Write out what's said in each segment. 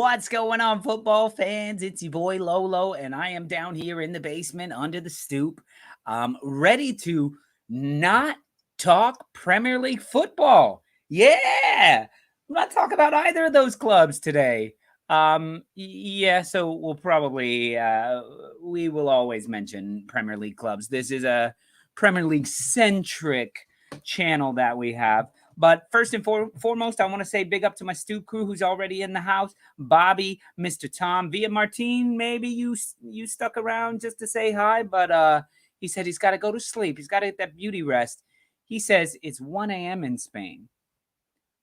What's going on, football fans? It's your boy Lolo, and I am down here in the basement under the stoop, ready to not talk Premier League football. Yeah, I'm not talking about either of those clubs today. So we'll probably we will always mention Premier League clubs. This is a Premier League centric channel that we have. But first and foremost, I want to say big up to my Stoop crew who's already in the house. Bobby, Mr. Tom, Via Martin, maybe you stuck around just to say hi, but he said he's got to go to sleep. He's got to get that beauty rest. He says it's 1 a.m. in Spain.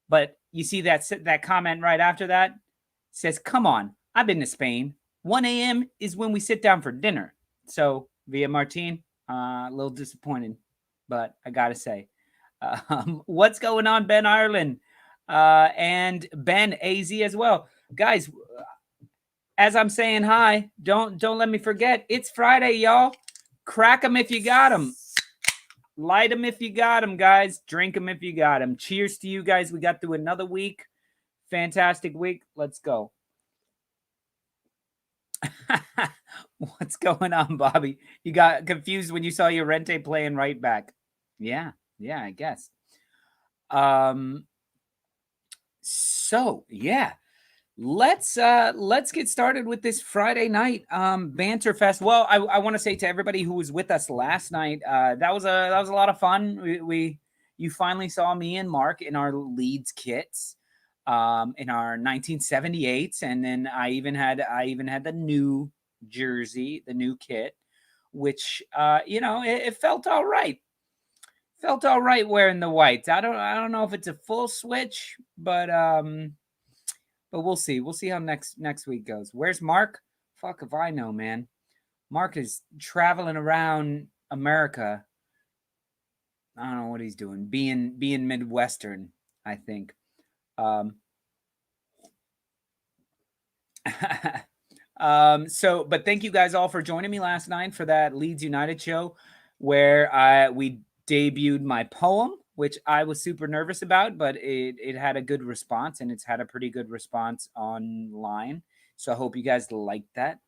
But you see that comment right after that? It says, come on, I've been to Spain. 1 a.m. is when we sit down for dinner. So, Via Martin, a little disappointed, but I got to say. What's going on, Ben Ireland? And Ben AZ as well. Guys, as I'm saying hi, don't let me forget. It's Friday, y'all. Crack them if you got them. Light them if you got them, guys. Drink them if you got them. Cheers to you guys. We got through another week. Fantastic week. Let's go. What's going on, Bobby? You got confused when you saw Llorente playing right back. Yeah, I guess. So yeah, let's get started with this Friday night banter fest. Well, I want to say to everybody who was with us last night, that was a lot of fun. You finally saw me and Mark in our Leeds kits, in our 1978s, and then I even had the new jersey, the new kit, which it felt all right. Felt all right wearing the whites. I don't know if it's a full switch, but we'll see. We'll see how next week goes. Where's Mark? Fuck if I know, man. Mark is traveling around America. I don't know what he's doing. Being Midwestern, I think. But thank you guys all for joining me last night for that Leeds United show where we debuted my poem, which I was super nervous about, but it had a good response, and it's had a pretty good response online. So I hope you guys liked that.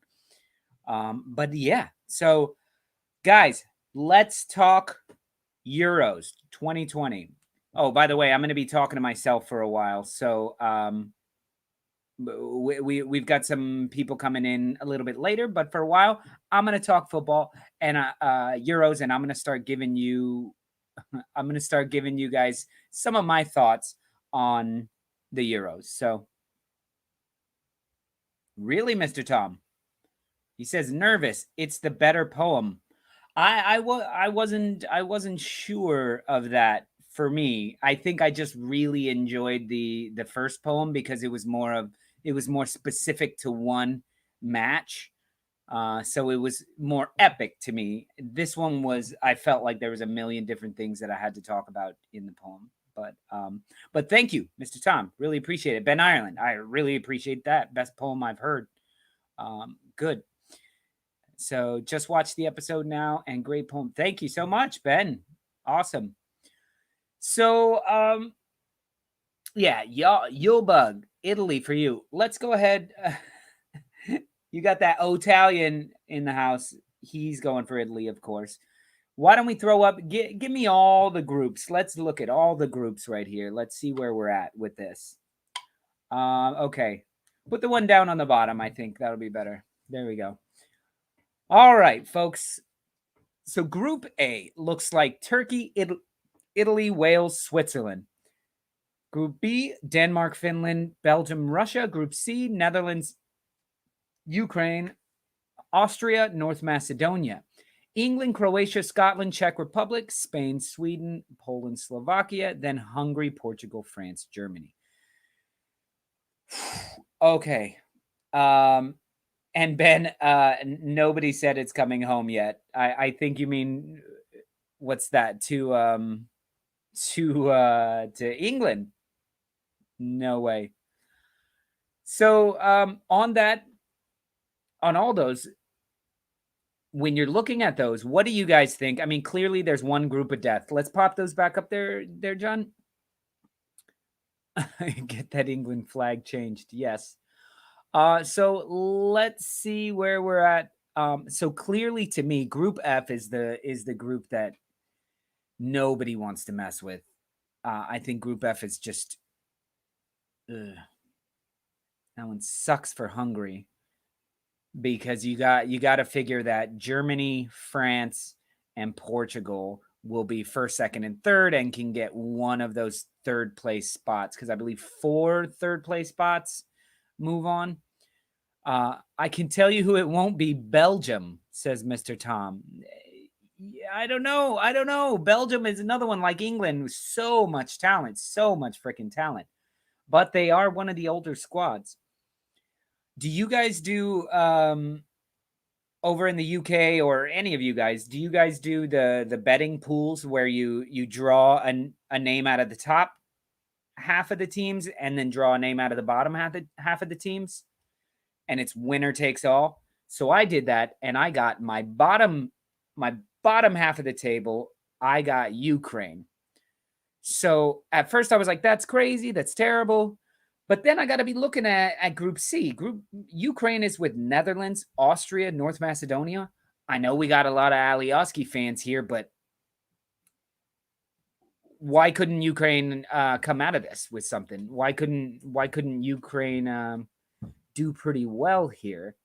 But yeah, so guys, let's talk Euros 2020. Oh, by the way, I'm going to be talking to myself for a while. So we've got some people coming in a little bit later, but for a while I'm going to talk football and Euros, and I'm going to start giving you guys some of my thoughts on the Euros. So really, Mr. Tom, he says nervous, it's the better poem. I wasn't sure of that. For me, I think I just really enjoyed the first poem because it was more specific to one match. So it was more epic to me. This one I felt like there was a million different things that I had to talk about in the poem. But thank you, Mr. Tom. Really appreciate it. Ben Ireland, I really appreciate that. Best poem I've heard. Good. So just watch the episode now, and great poem. Thank you so much, Ben. Awesome. So, yeah, Yulbug, Italy for you. Let's go ahead. You got that Italian in the house. He's going for Italy, of course. Why don't we throw up? Give me all the groups. Let's look at all the groups right here. Let's see where we're at with this. Okay. Put the one down on the bottom. I think that'll be better. There we go. All right, folks. So Group A looks like Turkey, Italy, Wales, Switzerland. Group B, Denmark, Finland, Belgium, Russia. Group C, Netherlands, Ukraine, Austria, North Macedonia. England, Croatia, Scotland, Czech Republic, Spain, Sweden, Poland, Slovakia, then Hungary, Portugal, France, Germany. Okay. And Ben, nobody said it's coming home yet. I think you mean, what's that, to England? No way. So on all those, when you're looking at those, what do you guys think? I mean, clearly there's one group of death. Let's pop those back up there, John. Get that England flag changed. Yes. So let's see where we're at. So clearly to me, Group F is the group that nobody wants to mess with. I think Group F is just ugh, that one sucks for Hungary because you got to figure that Germany, France, and Portugal will be first, second, and third, and can get one of those third place spots because I believe 4 third place spots move on. I can tell you who it won't be. Belgium, says Mr. Tom. I don't know. Belgium is another one like England with so much talent, so much freaking talent. But they are one of the older squads. Do you guys do over in the UK, or any of you guys, do you guys do the betting pools where you draw a name out of the top half of the teams and then draw a name out of the bottom half of the teams? And it's winner takes all. So I did that, and I got my bottom half of the table. I got Ukraine. So at first I was like, that's crazy, that's terrible. But then I got to be looking at Group C. Group Ukraine is with Netherlands, Austria, North Macedonia. I know we got a lot of Alioski fans here, but why couldn't Ukraine come out of this with something? Why couldn't Ukraine do pretty well here?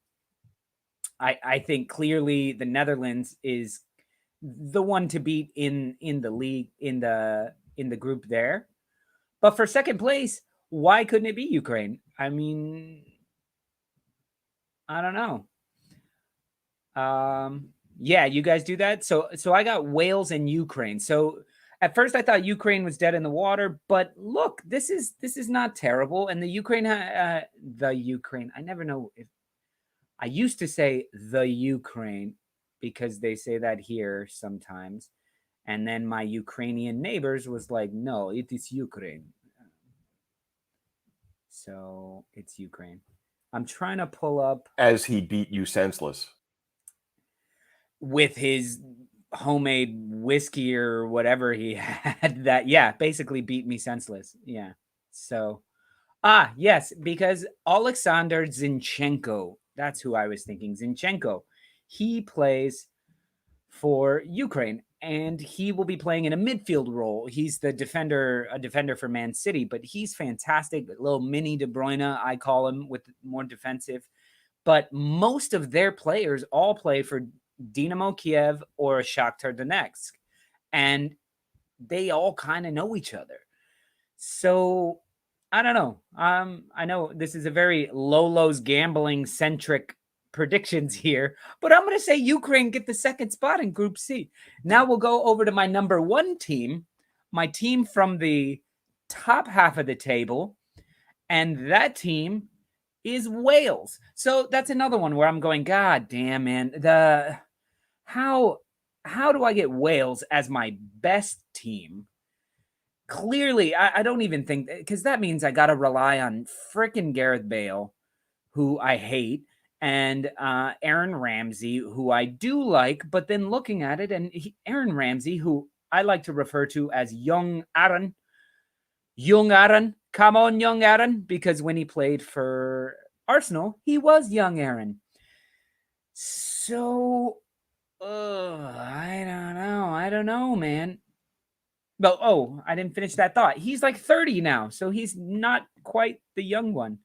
I think clearly the Netherlands is the one to beat in the league, in the group there. But for second place, why couldn't it be Ukraine? I mean, I don't know. Yeah, you guys do that. So I got Wales and Ukraine. So at first I thought Ukraine was dead in the water, but look, this is not terrible. And the Ukraine, I never know if I used to say the Ukraine because they say that here sometimes. And then my Ukrainian neighbors was like, no, it is Ukraine. So it's Ukraine. I'm trying to pull up. As he beat you senseless. With his homemade whiskey or whatever he had that, yeah, basically beat me senseless. Yeah. So, yes, because Alexander Zinchenko, that's who I was thinking. Zinchenko, he plays for Ukraine, and he will be playing in a midfield role. He's a defender for Man City, but he's fantastic. A little mini De Bruyne, I call him, with more defensive. But most of their players all play for Dynamo Kiev or Shakhtar Donetsk, and they all kind of know each other. So I don't know. I know this is a very Lolo's gambling centric predictions here, but I'm going to say Ukraine get the second spot in Group C. Now we'll go over to my number 1 team, my team from the top half of the table, and that team is Wales. So that's another one where I'm going, God damn, man. How do I get Wales as my best team? Clearly, I don't even think, because that means I got to rely on freaking Gareth Bale, who I hate, and Aaron Ramsey, who I do like, but then looking at it, and Aaron Ramsey, who I like to refer to as Young Aaron, come on, Young Aaron, because when he played for Arsenal, he was Young Aaron. So, I don't know, man. But I didn't finish that thought. He's like 30 now, so he's not quite the young one.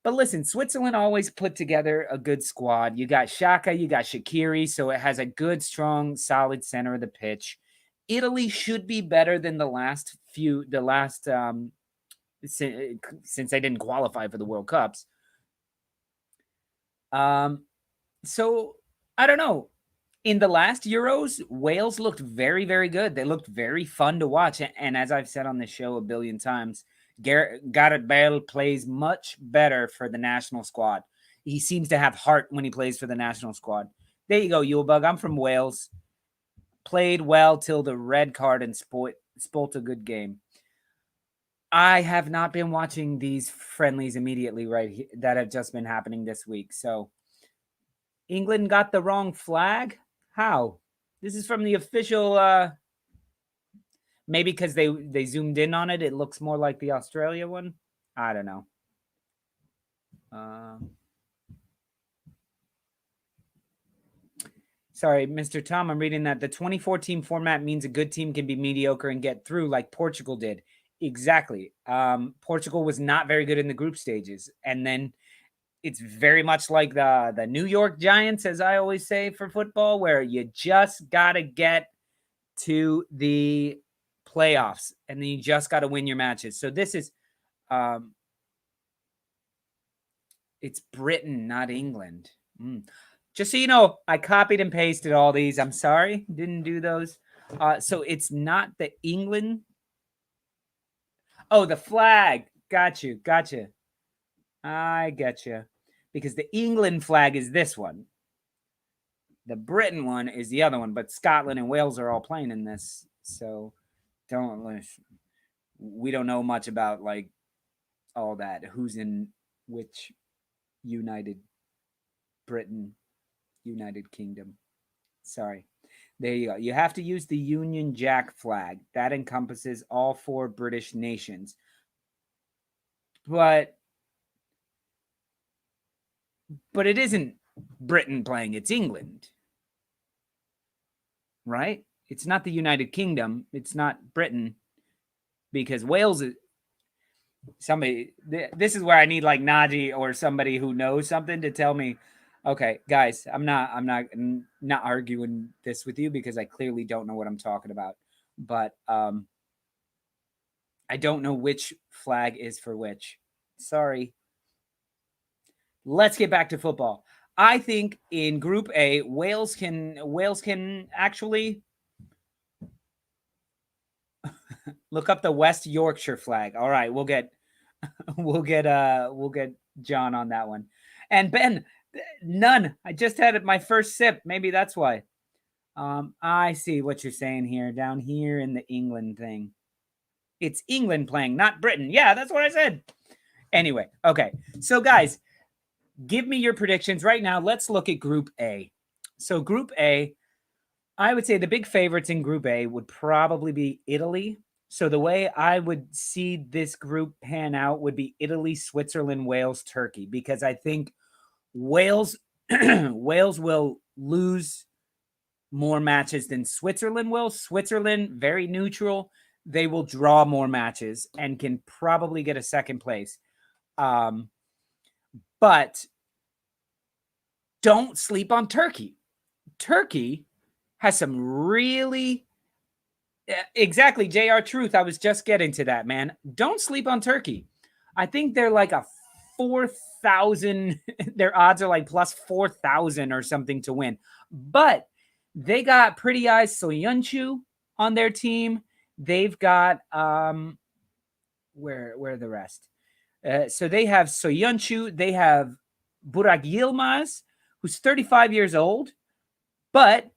But listen, Switzerland always put together a good squad. You got Xhaka, you got Shaqiri, so it has a good, strong, solid center of the pitch. Italy should be better than since they didn't qualify for the World Cups. So I don't know. In the last Euros, Wales looked very, very good. They looked very fun to watch. And as I've said on the show a billion times, Gareth Bale plays much better for the national squad. He seems to have heart when he plays for the national squad. There you go, Yulebug. I'm from Wales. Played well till the red card and spoilt a good game. I have not been watching these friendlies immediately that have just been happening this week. So England got the wrong flag? How? This is from the official, maybe because they zoomed in on it, it looks more like the Australia one. I don't know. Sorry, Mr. Tom, I'm reading that the 24-team format means a good team can be mediocre and get through like Portugal did. Exactly. Portugal was not very good in the group stages. And then it's very much like the New York Giants, as I always say for football, where you just got to get to the playoffs and then you just got to win your matches. So this is, it's Britain, not England. Just so you know, I copied and pasted all these. I'm sorry, didn't do those. So it's not the England. Oh, the flag. Got you. I get you. Because the England flag is this one. The Britain one is the other one, but Scotland and Wales are all playing in this. So we don't know much about like all that. Who's in which United Kingdom. Sorry. There you go. You have to use the Union Jack flag. That encompasses all 4 British nations. But it isn't Britain playing, it's England. Right? It's not the United Kingdom. It's not Britain. Because Wales is somebody. This is where I need like Najee or somebody who knows something to tell me, okay, guys, I'm not arguing this with you because I clearly don't know what I'm talking about. But I don't know which flag is for which. Sorry. Let's get back to football. I think in Group A, Wales can actually look up the West Yorkshire flag. All right, we'll get John on that one. And Ben, none. I just had my first sip. Maybe that's why. I see what you're saying here. Down here in the England thing. It's England playing, not Britain. Yeah, that's what I said. Anyway, okay. So guys, give me your predictions right now. Let's look at Group A. So Group A, I would say the big favorites in Group A would probably be Italy. So the way I would see this group pan out would be Italy, Switzerland, Wales, Turkey, because I think Wales will lose more matches than Switzerland will. Switzerland, very neutral. They will draw more matches and can probably get a second place. But don't sleep on Turkey. Turkey has some really... Exactly, JR Truth. I was just getting to that, man. Don't sleep on Turkey. I think they're like a 4,000. Their odds are like plus 4,000 or something to win. But they got Pretty Eyes Soyuncu on their team. They've got where are the rest? So they have Soyuncu. They have Burak Yilmaz, who's 35 years old, but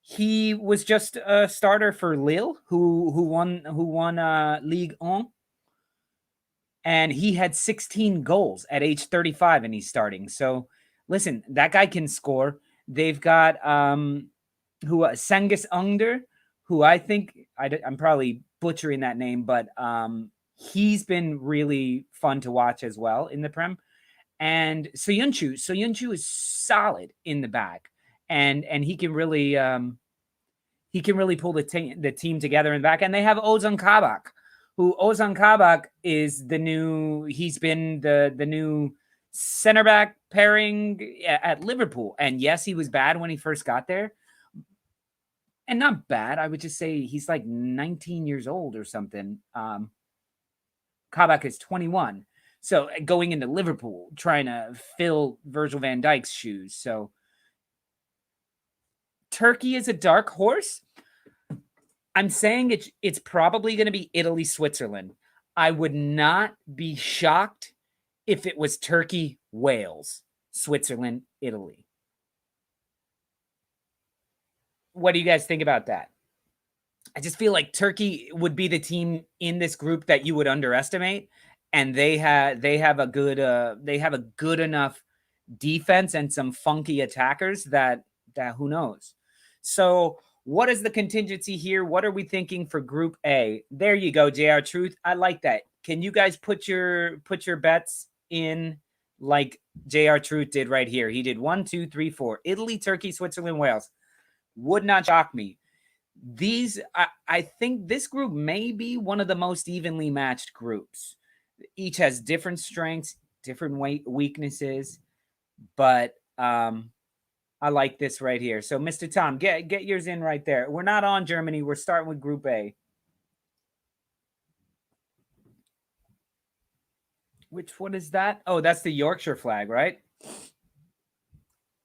he was just a starter for Lille, who won Ligue 1, and he had 16 goals at age 35, and he's starting. So, listen, that guy can score. They've got Cengiz Ünder, who I think I'm probably butchering that name, but he's been really fun to watch as well in the Prem. And Soyuncu is solid in the back. And he can really pull the team together in the back. And they have Ozan Kabak, who is he's been the new center back pairing at Liverpool. And yes, he was bad when he first got there. And not bad. I would just say he's like 19 years old or something. Kabak is 21. So going into Liverpool, trying to fill Virgil van Dijk's shoes. So Turkey is a dark horse. I'm saying it's probably going to be Italy, Switzerland. I would not be shocked if it was Turkey, Wales, Switzerland, Italy. What do you guys think about that? I just feel like Turkey would be the team in this group that you would underestimate, and they have a good enough defense and some funky attackers that who knows. So what is the contingency here? What are we thinking for Group A? There you go, JR Truth. I like that. Can you guys put your bets in like JR Truth did right here. He did 1, 2, 3, 4. Italy, Turkey, Switzerland, Wales. Would not shock me. I think this group may be one of the most evenly matched groups. Each has different strengths, different weaknesses, but I like this right here. So, Mr. Tom, get yours in right there. We're not on Germany. We're starting with Group A. Which one is that? Oh, that's the Yorkshire flag, right?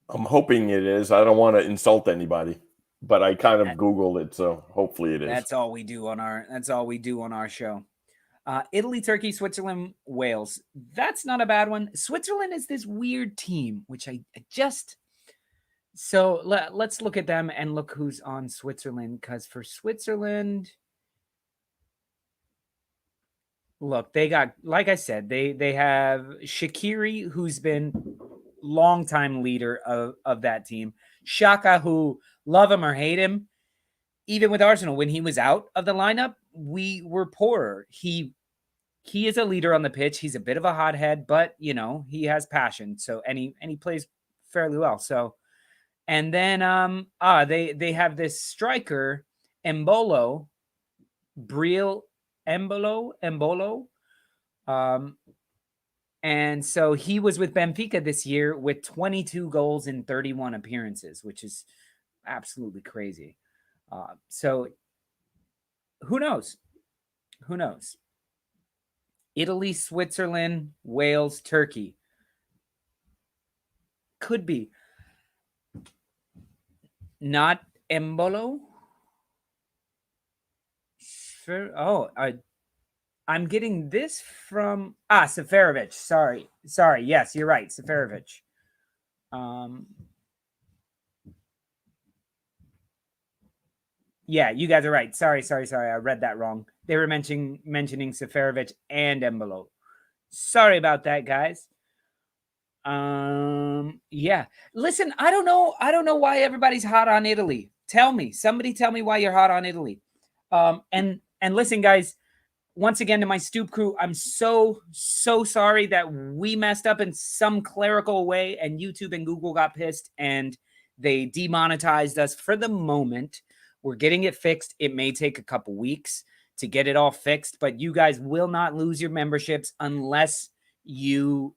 I'm hoping it is. I don't want to insult anybody, but I kind of Googled it, so hopefully it is. That's all we do on our show. Italy, Turkey, Switzerland, Wales. That's not a bad one. Switzerland is this weird team, which I just... So let's look at them and look who's on Switzerland, because for Switzerland... Look, they got, like I said, they have Shaqiri, who's been longtime leader of that team. Xhaka, who, love him or hate him, even with Arsenal, when he was out of the lineup, we were poorer. He is a leader on the pitch. He's a bit of a hothead, but, you know, he has passion. So, and he plays fairly well. So, and then they have this striker, Embolo, Embolo. And so he was with Benfica this year with 22 goals in 31 appearances, which is absolutely crazy. So who knows? Who knows? Italy, Switzerland, Wales, Turkey. Could be. Not Embolo. Oh, I'm getting this from Seferovic. Sorry. Yes, you're right, Seferovic. Yeah, you guys are right. Sorry. I read that wrong. They were mentioning Seferovic and Embolo. Sorry about that, guys. Yeah. Listen, I don't know why everybody's hot on Italy. Somebody tell me why you're hot on Italy. And listen, guys, once again to my Stoop crew, I'm so sorry that we messed up in some clerical way and YouTube and Google got pissed and they demonetized us for the moment. We're getting it fixed. It may take a couple weeks to get it all fixed, but you guys will not lose your memberships unless you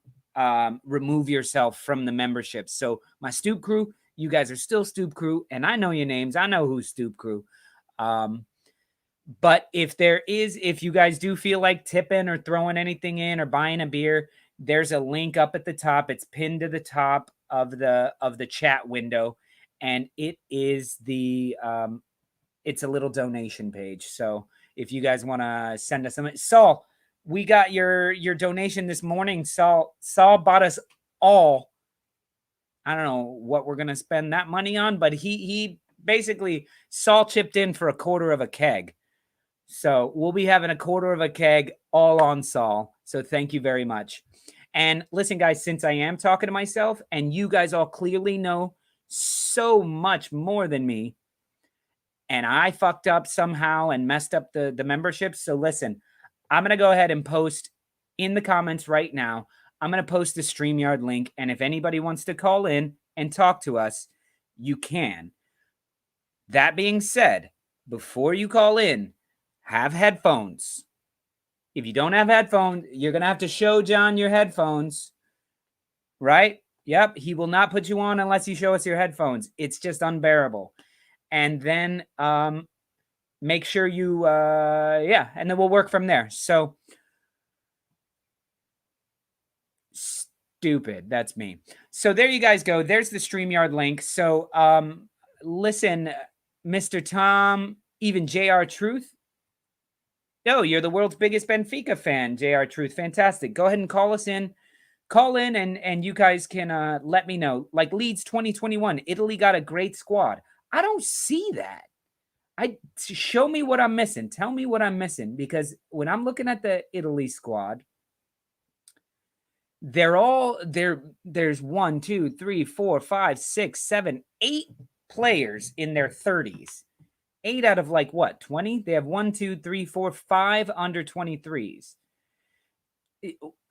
remove yourself from the memberships. So my Stoop crew, you guys are still Stoop crew, and I know your names. I know who's Stoop crew. But if you guys do feel like tipping or throwing anything in or buying a beer, there's a link up at the top. It's pinned to the top of the chat window, and it is it's a little donation page. So if you guys want to send us some, Saul, we got your donation this morning. Saul bought us all. I don't know what we're gonna spend that money on, but he basically, Saul chipped in for a quarter of a keg. So we'll be having a quarter of a keg all on Saul. So thank you very much. And listen, guys, since I am talking to myself and you guys all clearly know so much more than me, and I fucked up somehow and messed up the membership. So listen, I'm going to go ahead and post in the comments right now. I'm going to post the StreamYard link. And if anybody wants to call in and talk to us, you can. That being said, before you call in, have headphones. If you don't have headphones, you're going to have to show John your headphones, right? Yep. He will not put you on unless you show us your headphones. It's just unbearable. And then make sure you, and then we'll work from there. So, stupid. That's me. So there you guys go. There's the StreamYard link. So listen, Mr. Tom, even JR Truth. No, you're the world's biggest Benfica fan, JR Truth. Fantastic. Go ahead and call us in. Call in and you guys can let me know. Like Leeds 2021, Italy got a great squad. I don't see that. Show me what I'm missing. Tell me what I'm missing, because when I'm looking at the Italy squad, there's 1, 2, 3, 4, 5, 6, 7, 8 players in their 30s. 8 out of like what, 20? They have 1, 2, 3, 4, 5 under 23s.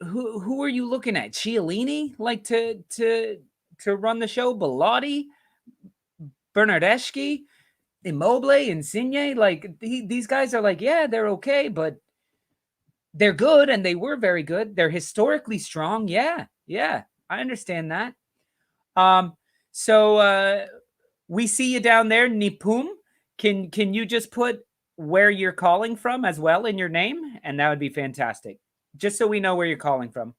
Who are you looking at? Chiellini, like to run the show? Bellotti, Bernardeschi, Immobile, Insigne? Like these guys are like, yeah, they're okay, but they're good, and they were very good. They're historically strong. Yeah, I understand that. So we see you down there, Nipum. Can you just put where you're calling from as well in your name? And that would be fantastic. Just so we know where you're calling from.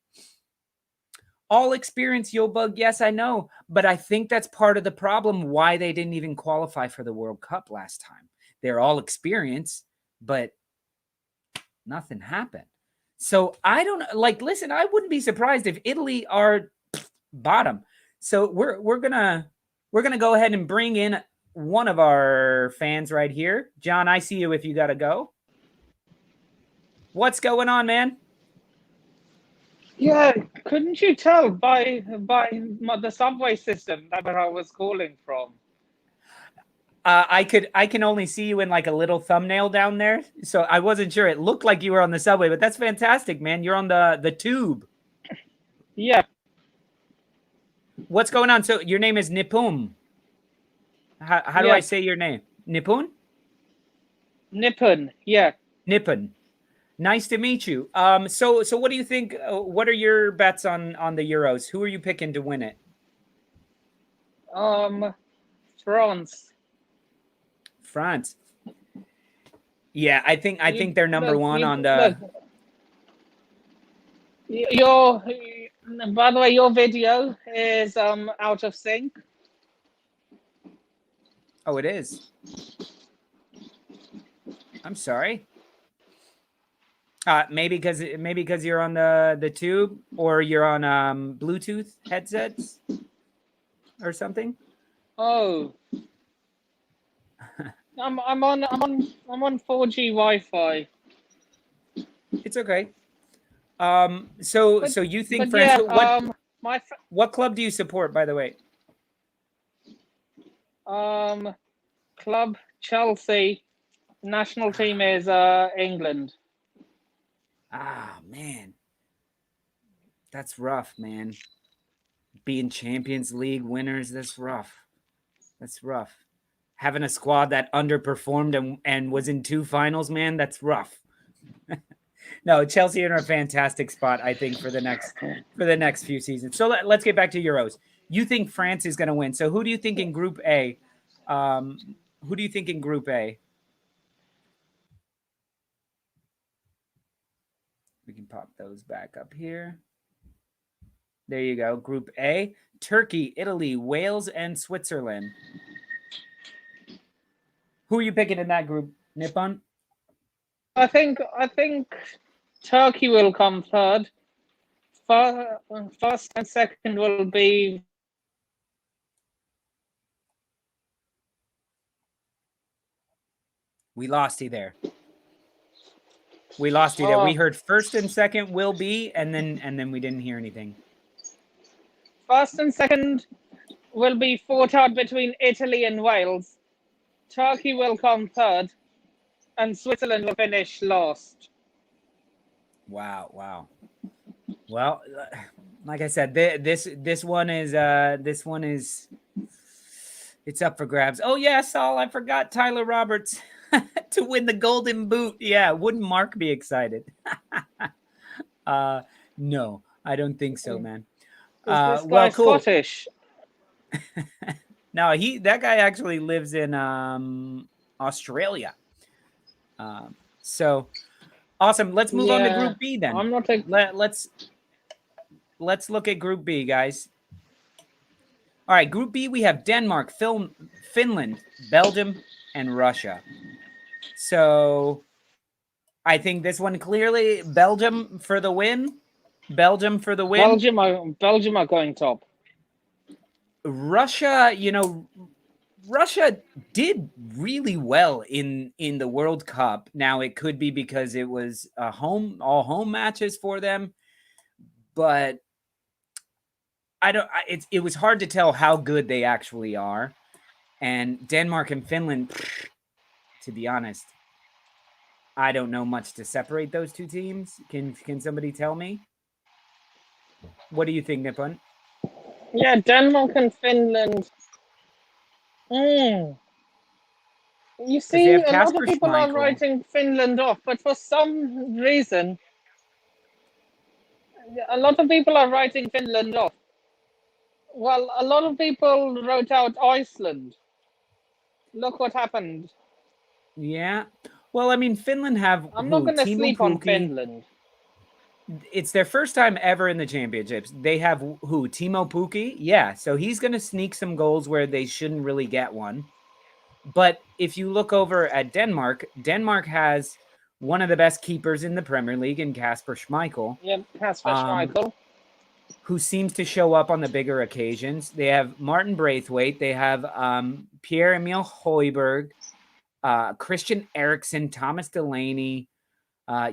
All experience, Yobug. Yes, I know. But I think that's part of the problem why they didn't even qualify for the World Cup last time. They're all experience, but nothing happened. So I don't like, listen, I wouldn't be surprised if Italy are bottom. So we're gonna go ahead and bring in one of our fans right here. John, I see you if you gotta go. What's going on, man? Yeah, couldn't you tell by the subway system that where I was calling from? I can only see you in like a little thumbnail down there, so I wasn't sure. It looked like you were on the subway, but that's fantastic, man. You're on the tube. Yeah. What's going on? So your name is Nipun. How do I say your name? Nipun? Nippon, yeah. Nippon. Nice to meet you. So what do you think? What are your bets on the Euros? Who are you picking to win it? France. France. Yeah, I think they're number one on the. Your, by the way, your video is out of sync. Oh, it is. I'm sorry. Maybe because you're on the tube or you're on Bluetooth headsets or something. Oh. I'm on 4G Wi-Fi. It's okay. So you think France? Yeah, what club do you support, by the way? Club Chelsea. National team is England. Ah, man. That's rough, man. Being Champions League winners, that's rough. That's rough. Having a squad that underperformed and was in 2 finals, man, that's rough. No, Chelsea are in a fantastic spot, I think, for the next few seasons. So let's get back to Euros. You think France is going to win. So who do you think in Group A? Who do you think in Group A? We can pop those back up here. There you go. Group A, Turkey, Italy, Wales, and Switzerland. Who are you picking in that group, Nippon? I think Turkey will come third. First and second will be. We lost you there. We lost you there. We heard first and second will be, and then we didn't hear anything. First and second will be fought out between Italy and Wales. Turkey will come third, and Switzerland will finish last. Wow. Well, like I said, this one is it's up for grabs. Oh yeah, Saul, I forgot Tyler Roberts to win the Golden Boot. Yeah, wouldn't Mark be excited? No, I don't think so, man. This guy cool. Scottish. No, that guy actually lives in Australia. So awesome. Let's move on to Group B then. I'm not Let's look at Group B, guys. All right, Group B, we have Denmark, Finland, Belgium, and Russia. So I think this one clearly Belgium for the win. Belgium are going top. Russia, Russia did really well in the World Cup. Now it could be because it was all home matches for them, but it was hard to tell how good they actually are. And Denmark and Finland, to be honest, I don't know much to separate those two teams. Can somebody tell me? What do you think, Nippon? Yeah, Denmark and Finland. You they see, have a lot Kasper of people are Schmeichel. writing Finland off, but for some reason, a lot of people are writing Finland off. Well, a lot of people wrote out Iceland. Look what happened. Yeah. Well, I mean, Finland have I'm not going to Timo sleep on Pukki. Finland. It's their first time ever in the championships. They have who? Timo Pukki? Yeah, so he's going to sneak some goals where they shouldn't really get one. But if you look over at Denmark, Denmark has one of the best keepers in the Premier League in Kasper Schmeichel. Yep, Kasper Schmeichel. Who seems to show up on the bigger occasions. They have Martin Braithwaite. They have Pierre-Emile Højbjerg, Christian Eriksen, Thomas Delaney,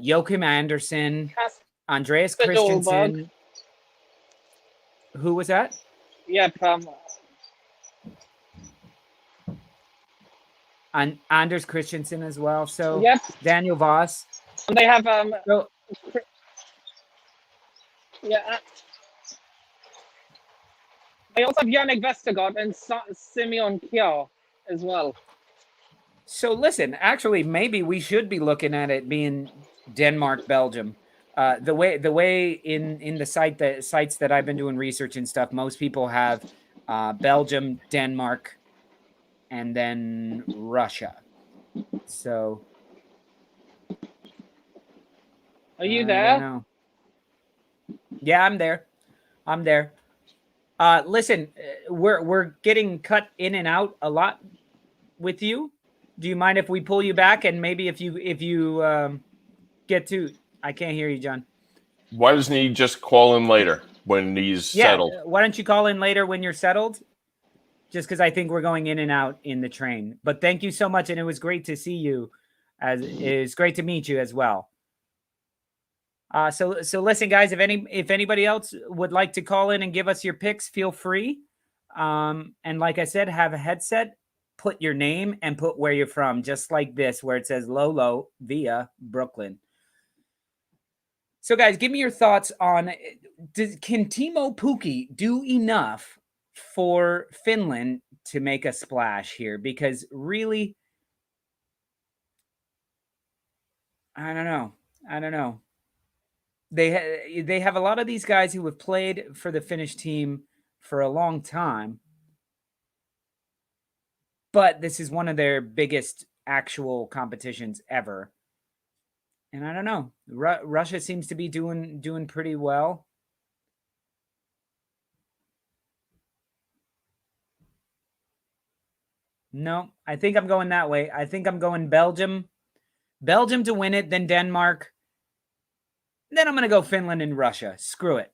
Joachim Andersen, Andreas Christensen. Who was that? Yep. And Anders Christensen as well. So yep. Daniel Voss. And they have so, yeah. They also have Yannick Vestergaard and Simeon Kjær as well. So listen, actually, maybe we should be looking at it being Denmark, Belgium. The way in the sites that I've been doing research and stuff, most people have Belgium, Denmark, and then Russia. So, are you there? Know. Yeah, I'm there. I'm there. Listen, we're getting cut in and out a lot with you. Do you mind if we pull you back and maybe if you get to? I can't hear you, John. Why doesn't he just call in later when he's settled? Why don't you call in later when you're settled? Just because I think we're going in and out in the train. But thank you so much, and it was great to see you. It's great to meet you as well. So listen, guys. If anybody else would like to call in and give us your picks, feel free. And like I said, have a headset. Put your name and put where you're from, just like this, where it says Lolo via Brooklyn. So, guys, give me your thoughts on can Timo Pukki do enough for Finland to make a splash here? Because really, I don't know. They have a lot of these guys who have played for the Finnish team for a long time, but this is one of their biggest actual competitions ever. And I don't know. Russia seems to be doing pretty well. No, I think I'm going that way. I think I'm going Belgium. Belgium to win it, then Denmark. Then I'm going to go Finland and Russia. Screw it.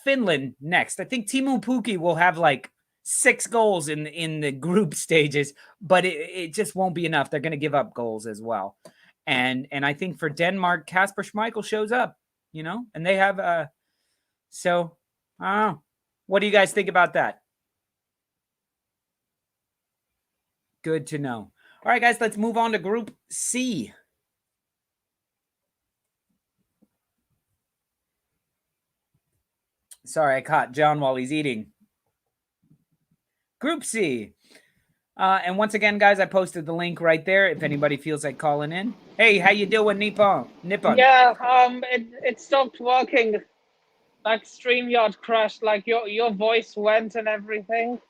Finland next. I think Timo Pukki will have like 6 goals in the group stages, but it just won't be enough. They're going to give up goals as well. And I think for Denmark, Kasper Schmeichel shows up, and they have so I don't know. What do you guys think about that? Good to know. All right, guys, let's move on to Group C. Sorry, I caught John while he's eating. Group C. And once again, guys, I posted the link right there if anybody feels like calling in. Hey, how you doing, Nippon? Yeah, it stopped working. Like StreamYard crashed, like your voice went and everything.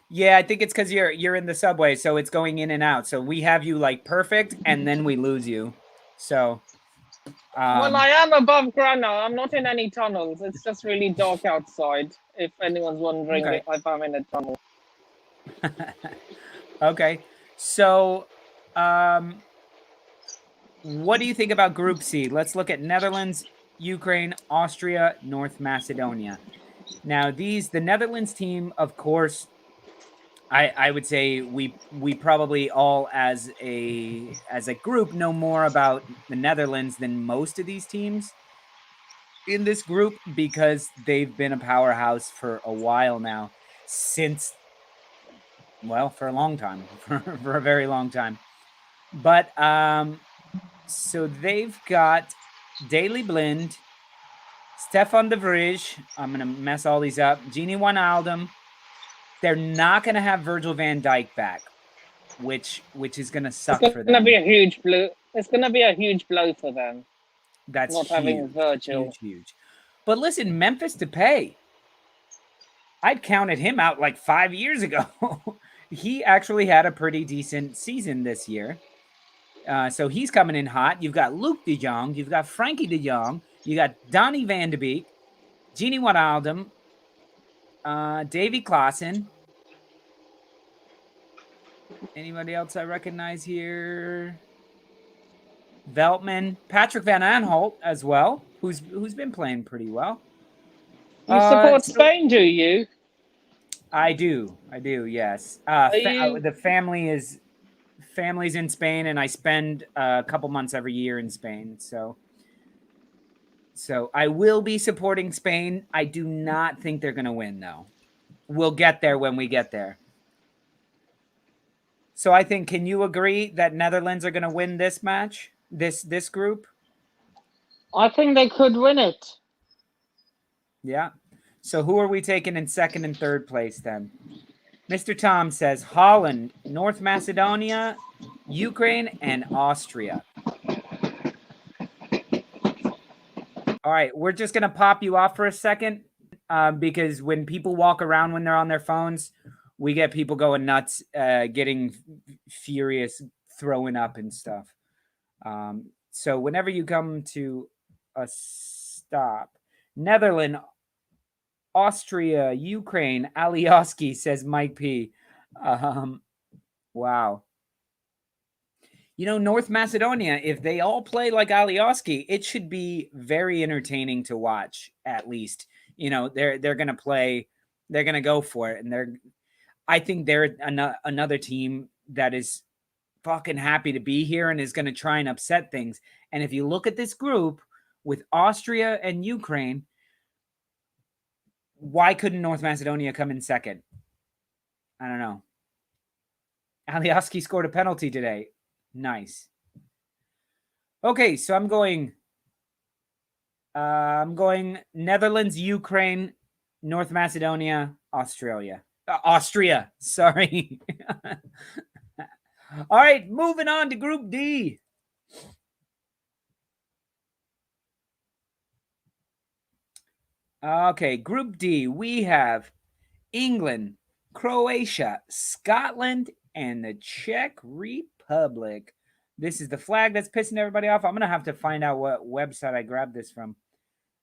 Yeah, I think it's because you're in the subway, so it's going in and out. So we have you like perfect, and then we lose you. So well, I am above ground now. I'm not in any tunnels. It's just really dark outside, if anyone's wondering if I'm in a tunnel. Okay. So what do you think about Group C? Let's look at Netherlands, Ukraine, Austria, North Macedonia. Now, the Netherlands team, of course, I would say we probably all as a group know more about the Netherlands than most of these teams in this group because they've been a powerhouse for a while now, for a long time, for a very long time. But So they've got Daily Blind, Stefan de Vrij. I'm going to mess all these up. Genie Wijnaldum. They're not going to have Virgil van Dijk back, which is going to suck It's for going to them. be a huge blow. It's going to be a huge blow for them. That's not huge, having Virgil. huge. But listen, Memphis Depay, I'd counted him out like 5 years ago. He actually had a pretty decent season this year. So he's coming in hot. You've got Luke de Jong. You've got Frankie de Jong. You got Donny van de Beek, Genie Wijnaldum, Davy Klaassen. Anybody else I recognize here? Veltman, Patrick Van Aanholt as well, who's been playing pretty well. You support Spain, do you? I do, yes. The family's in Spain, and I spend a couple months every year in Spain. So I will be supporting Spain. I do not think they're going to win, though. We'll get there when we get there. So I think, can you agree that Netherlands are going to win this match, this group? I think they could win it. Yeah. So who are we taking in second and third place then? Mr. Tom says Holland, North Macedonia, Ukraine, and Austria. All right, we're just going to pop you off for a second because when people walk around when they're on their phones, we get people going nuts, getting furious, throwing up and stuff. So whenever you come to a stop, Netherlands, Austria, Ukraine, Alioski, says Mike P. Wow. North Macedonia, if they all play like Alioski, it should be very entertaining to watch, at least. They're going to play, they're going to go for it. And I think they're another team that is fucking happy to be here and is going to try and upset things. And if you look at this group with Austria and Ukraine, why couldn't North Macedonia come in second? I don't know. Alioski scored a penalty today. Nice. Okay, so I'm going Netherlands, Ukraine, North Macedonia, Austria. Sorry. All right, moving on to Group D. Okay, Group D, we have England, Croatia, Scotland, and the Czech Republic. This is the flag that's pissing everybody off. I'm going to have to find out what website I grabbed this from.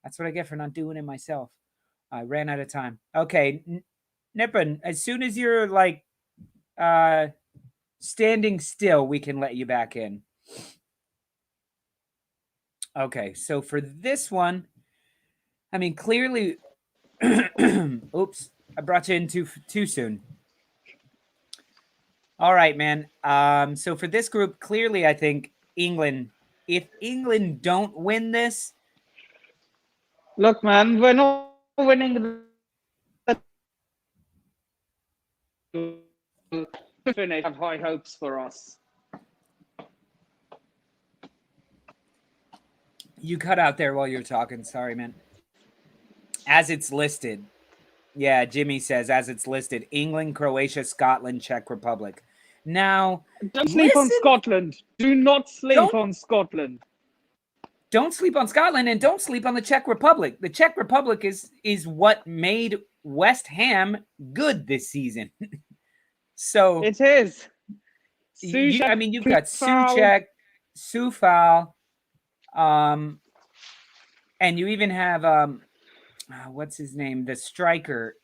That's what I get for not doing it myself. I ran out of time. Okay, Nippon, as soon as you're standing still, we can let you back in. Okay, so for this one, I mean, clearly, oops, I brought you in too soon. All right, man. So for this group, clearly, I think England, if England don't win this. Look, man, we're not winning the finish. Have high hopes for us. You cut out there while you're talking. Sorry, man. As it's listed. Yeah, Jimmy says, as it's listed, England, Croatia, Scotland, Czech Republic. Now, don't sleep on Scotland. Do not sleep on Scotland. Don't sleep on Scotland, and don't sleep on the Czech Republic. The Czech Republic is what made West Ham good this season. So it is. You've got Souček, Soufal, and you even have what's his name? The striker,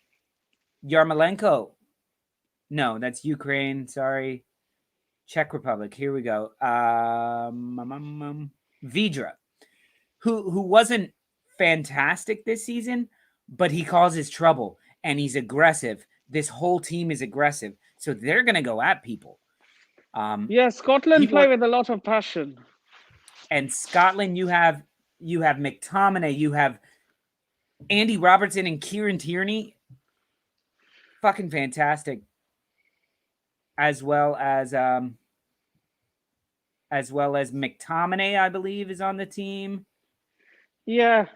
Yarmolenko. No, that's Ukraine. Sorry. Czech Republic. Here we go. Vidra, who wasn't fantastic this season, but he causes trouble and he's aggressive. This whole team is aggressive. So they're going to go at people. Scotland play with a lot of passion. And Scotland, you have McTominay, you have Andy Robertson and Kieran Tierney. Fucking fantastic. As well as as well as McTominay, I believe, is on the team. Yeah.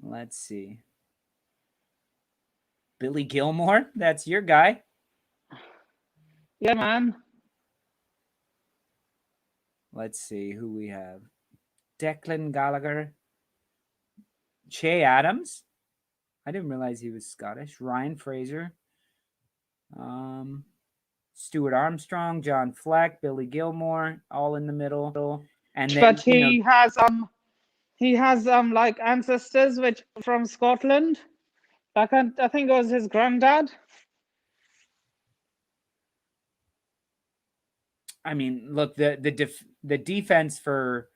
Let's see. Billy Gilmore, that's your guy. Yeah, man. Let's see who we have. Declan Gallagher. Che Adams. I didn't realize he was Scottish. Ryan Fraser. Stuart Armstrong, John Fleck, Billy Gilmore, all in the middle. And then, But he has like ancestors which from Scotland. Like I think it was his granddad. I mean, look, the defense for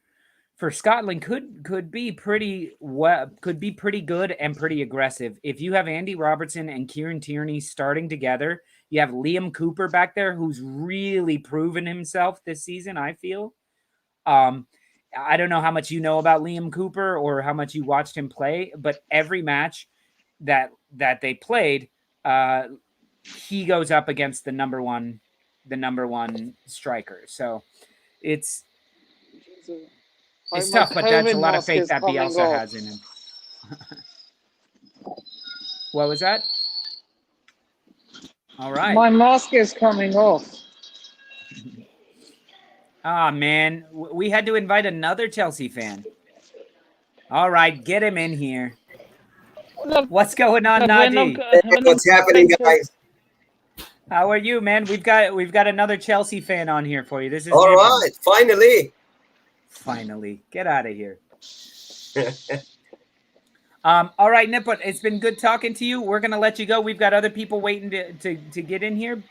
Scotland could be pretty good and pretty aggressive. If you have Andy Robertson and Kieran Tierney starting together, you have Liam Cooper back there who's really proven himself this season, I feel. I don't know how much you know about Liam Cooper or how much you watched him play, but every match that they played, he goes up against the number one striker. So it's tough, but that's a lot of faith that Bielsa has in him. What was that? All right. My mask is coming off. Ah, man. We had to invite another Chelsea fan. All right, get him in here. Look, what's going on, Naji? What's happening, guys? How are you, man? We've got another Chelsea fan on here for you. This is all right. Finally. Get out of here. All right, Nipper, it's been good talking to you. We're gonna let you go. We've got other people waiting to get in here,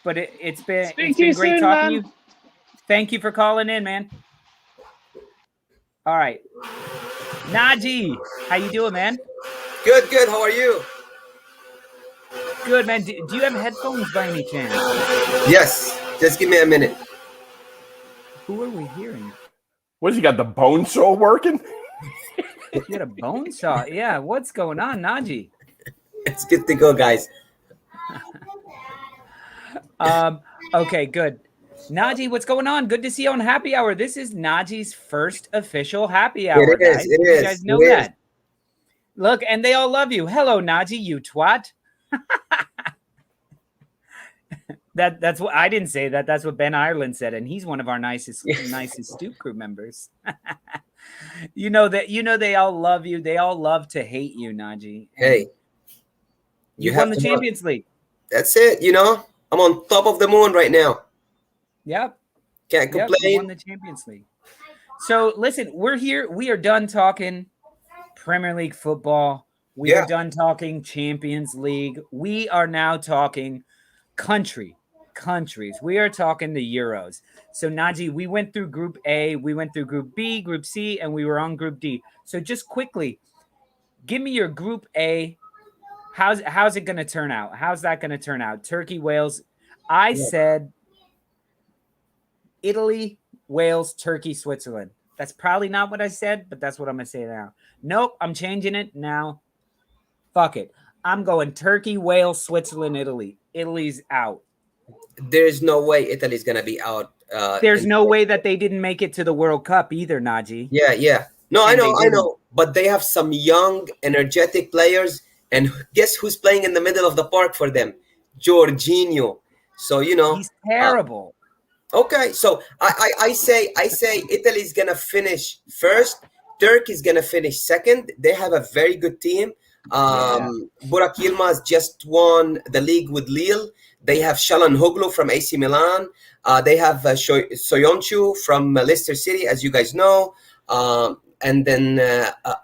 but it's been great talking to you. Thank you for calling in, man. All right, Naji, how you doing, man? Good. How are you? Good, man. Do you have headphones by any chance? Yes. Just give me a minute. Who are we hearing? What, you got the bone saw working? You got a bone saw? Yeah. What's going on, Naji? It's good to go, guys. Okay, good. Naji, what's going on? Good to see you on Happy Hour. This is Naji's first official Happy Hour, guys. You guys know that. Look, and they all love you. Hello, Naji, you twat. That's what I didn't say that. That's what Ben Ireland said, and he's one of our nicest Stoop crew members. You know they all love you. They all love to hate you, Naji. Hey, you won the Champions League. That's it. I'm on top of the moon right now. Yep. Can't complain. You won the Champions League. So listen, we're here. We are done talking Premier League football. We are done talking Champions League. We are now talking countries. We are talking the Euros. So Naji, we went through Group A, we went through Group B, Group C, and we were on Group D. So just quickly, give me your Group A. How's it going to turn out? How's that going to turn out? Turkey, Wales. I said Italy, Wales, Turkey, Switzerland. That's probably not what I said, but that's what I'm going to say now. Nope, I'm changing it now. Fuck it. I'm going Turkey, Wales, Switzerland, Italy. Italy's out. There's no way Italy's going to be out. There's no way that they didn't make it to the World Cup either, Naji. Yeah. No, I know. But they have some young, energetic players. And guess who's playing in the middle of the park for them? Jorginho. So, he's terrible. Okay, so I say Italy's going to finish first. Turkey's going to finish second. They have a very good team. Burak Yilmaz just won the league with Lille. They have Çalhanoğlu from AC Milan. They have Soyuncu from Leicester City, as you guys know. And then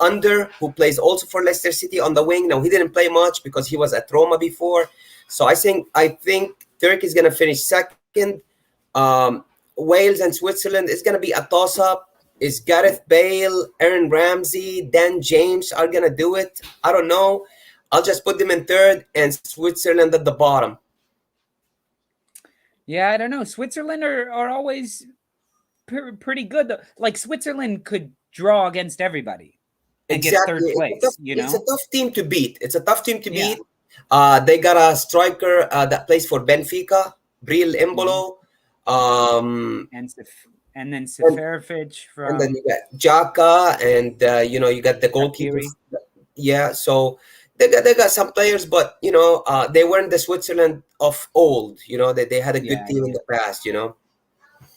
Under, who plays also for Leicester City on the wing. Now, he didn't play much because he was at Roma before. So I think Turkey is going to finish second. Wales and Switzerland is going to be a toss-up. Is Gareth Bale, Aaron Ramsey, Dan James are going to do it? I don't know. I'll just put them in third and Switzerland at the bottom. Yeah, I don't know. Switzerland are always pretty good, though. Like, Switzerland could draw against everybody and get third place. It's a tough team to beat. They got a striker that plays for Benfica, Bril Embolo. And then Seferovic from and then you got Jaka, and you got the goalkeepers. Shaqiri. Yeah, so they got some players, but they weren't the Switzerland of old. They had a good Yeah, team in the past.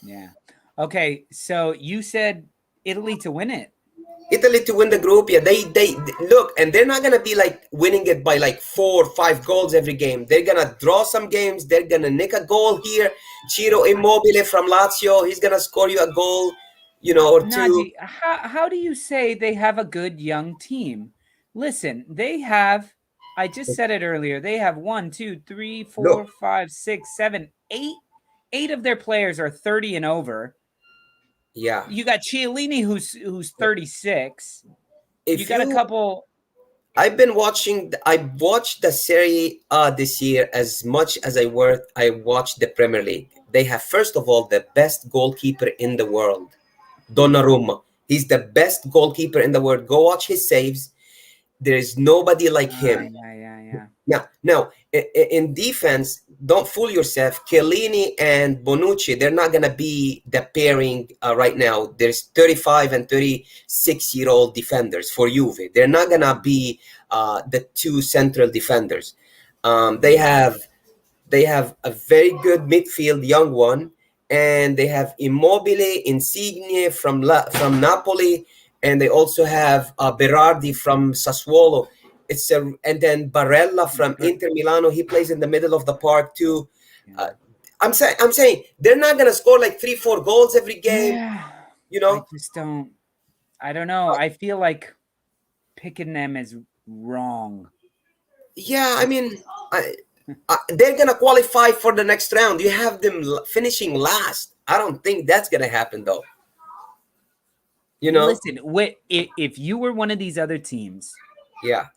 Yeah. Okay, so you said Italy to win it. Italy to win the group, yeah. They look, and they're not gonna be like winning it by like 4 or 5 goals every game. They're gonna draw some games. They're gonna nick a goal here. Ciro Immobile from Lazio, he's gonna score you a goal, or two. Naji, how do you say they have a good young team? Listen, they have, I just said it earlier, they have 1, 2, 3, 4, Look, 5, 6, 7, 8. 8 of their players are 30 and over. yeah. You got Chiellini who's 36. If You got a couple. I watched the Serie A this year as much as I watched the Premier League. They have, first of all, the best goalkeeper in the world, Donnarumma. He's the best goalkeeper in the world. Go watch his saves. There is nobody like him. Yeah. Now, in defense, don't fool yourself. Chiellini and Bonucci, they're not going to be the pairing right now. There's 35 and 36-year-old defenders for Juve. They're not going to be the two central defenders. They have a very good midfield, young one, and they have Immobile, Insigne from Napoli, and they also have Berardi from Sassuolo. And then Barella from Inter Milano. He plays in the middle of the park too. I'm saying they're not gonna score like 3-4 goals every game. Yeah. I just don't. I don't know. I feel like picking them is wrong. Yeah, I mean, they're gonna qualify for the next round. You have them finishing last. I don't think that's gonna happen though. Listen, if you were one of these other teams, yeah.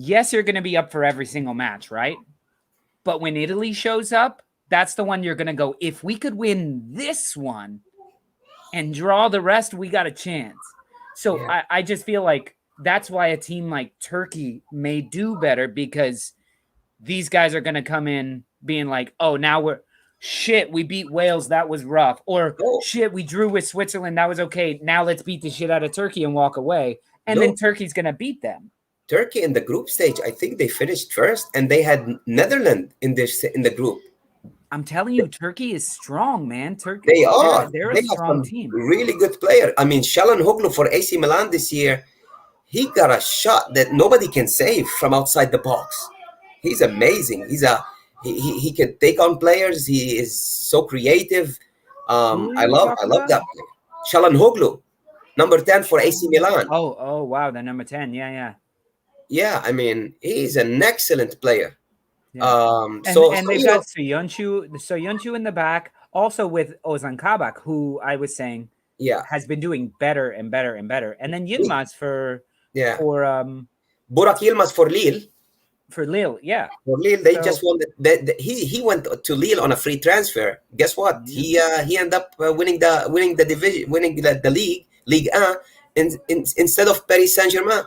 Yes, you're going to be up for every single match, right? But when Italy shows up, that's the one you're going to go, if we could win this one and draw the rest, we got a chance. So yeah. I just feel like that's why a team like Turkey may do better, because these guys are going to come in being like, oh, now we beat Wales. That was rough. Or shit, we drew with Switzerland. That was okay. Now let's beat the shit out of Turkey and walk away. And then Turkey's going to beat them. Turkey in the group stage, I think they finished first, and they had Netherlands in the group. I'm telling you, Turkey is strong, man. Turkey, they're a strong team. Really good player. I mean, Çalhanoğlu for AC Milan this year, he got a shot that nobody can save from outside the box. He's amazing. He can take on players. He is so creative. I love that player. Çalhanoğlu, number 10 for AC Milan. Oh, wow, the number 10. Yeah. Yeah, I mean, he's an excellent player. Yeah. And they've got Soyuncu in the back, also with Ozan Kabak, who I was saying has been doing better and better and better. And then Yilmaz for Burak Yilmaz for Lille. For Lille, yeah. For Lille, they just won. He went to Lille on a free transfer. Guess what? Mm-hmm. He ended up winning the division, winning the league, Ligue 1, instead of Paris Saint-Germain.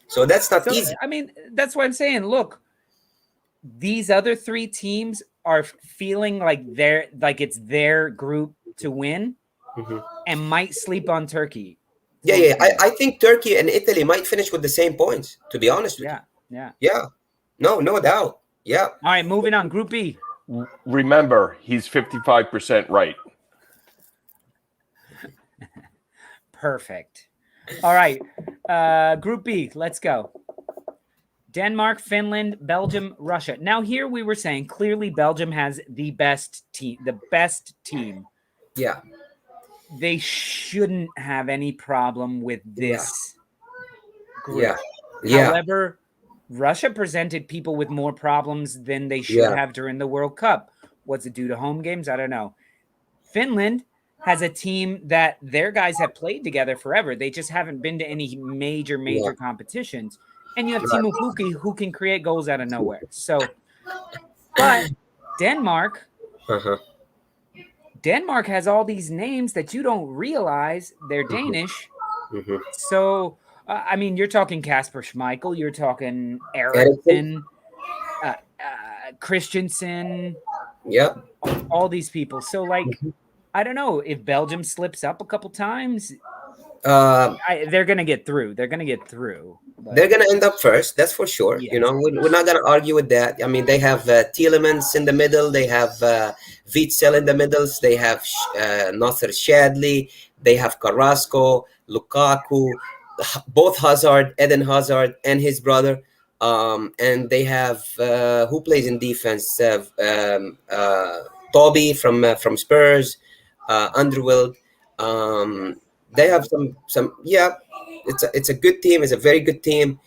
So that's not easy. I mean, that's what I'm saying. Look, these other 3 teams are feeling like it's their group to win, mm-hmm. and might sleep on Turkey. Yeah. I think Turkey and Italy might finish with the same points, to be honest with you. Yeah. No doubt. Yeah. All right, moving on. Group B. Remember, he's 55% right. Perfect. All right. Group B, let's go. Denmark, Finland, Belgium, Russia. Now here we were saying clearly Belgium has the best team. Yeah. They shouldn't have any problem with this group. Yeah. However, Russia presented people with more problems than they should have during the World Cup. What's it due to home games? I don't know. Finland has a team that their guys have played together forever. They just haven't been to any major competitions. And you have Teemu Pukki, who can create goals out of nowhere. So, but Denmark, Denmark has all these names that you don't realize they're Danish. Mm-hmm. So, I mean, you're talking Kasper Schmeichel, you're talking Eriksson, Christensen, Yeah. all these people. So like, I don't know if Belgium slips up a couple times. They're gonna get through. They're gonna get through. But They're going to end up first, that's for sure. yes. You know, we're not going to argue with that. I mean, they have Tielemans in the middle. They have Witzel in the middles. They have Nother Shadley. They have Carrasco, Lukaku, both Hazard, Eden Hazard, and his brother. And they have who plays in defense? Toby from Spurs, Underwood. They have some. Yeah, it's a good team. It's a very good team.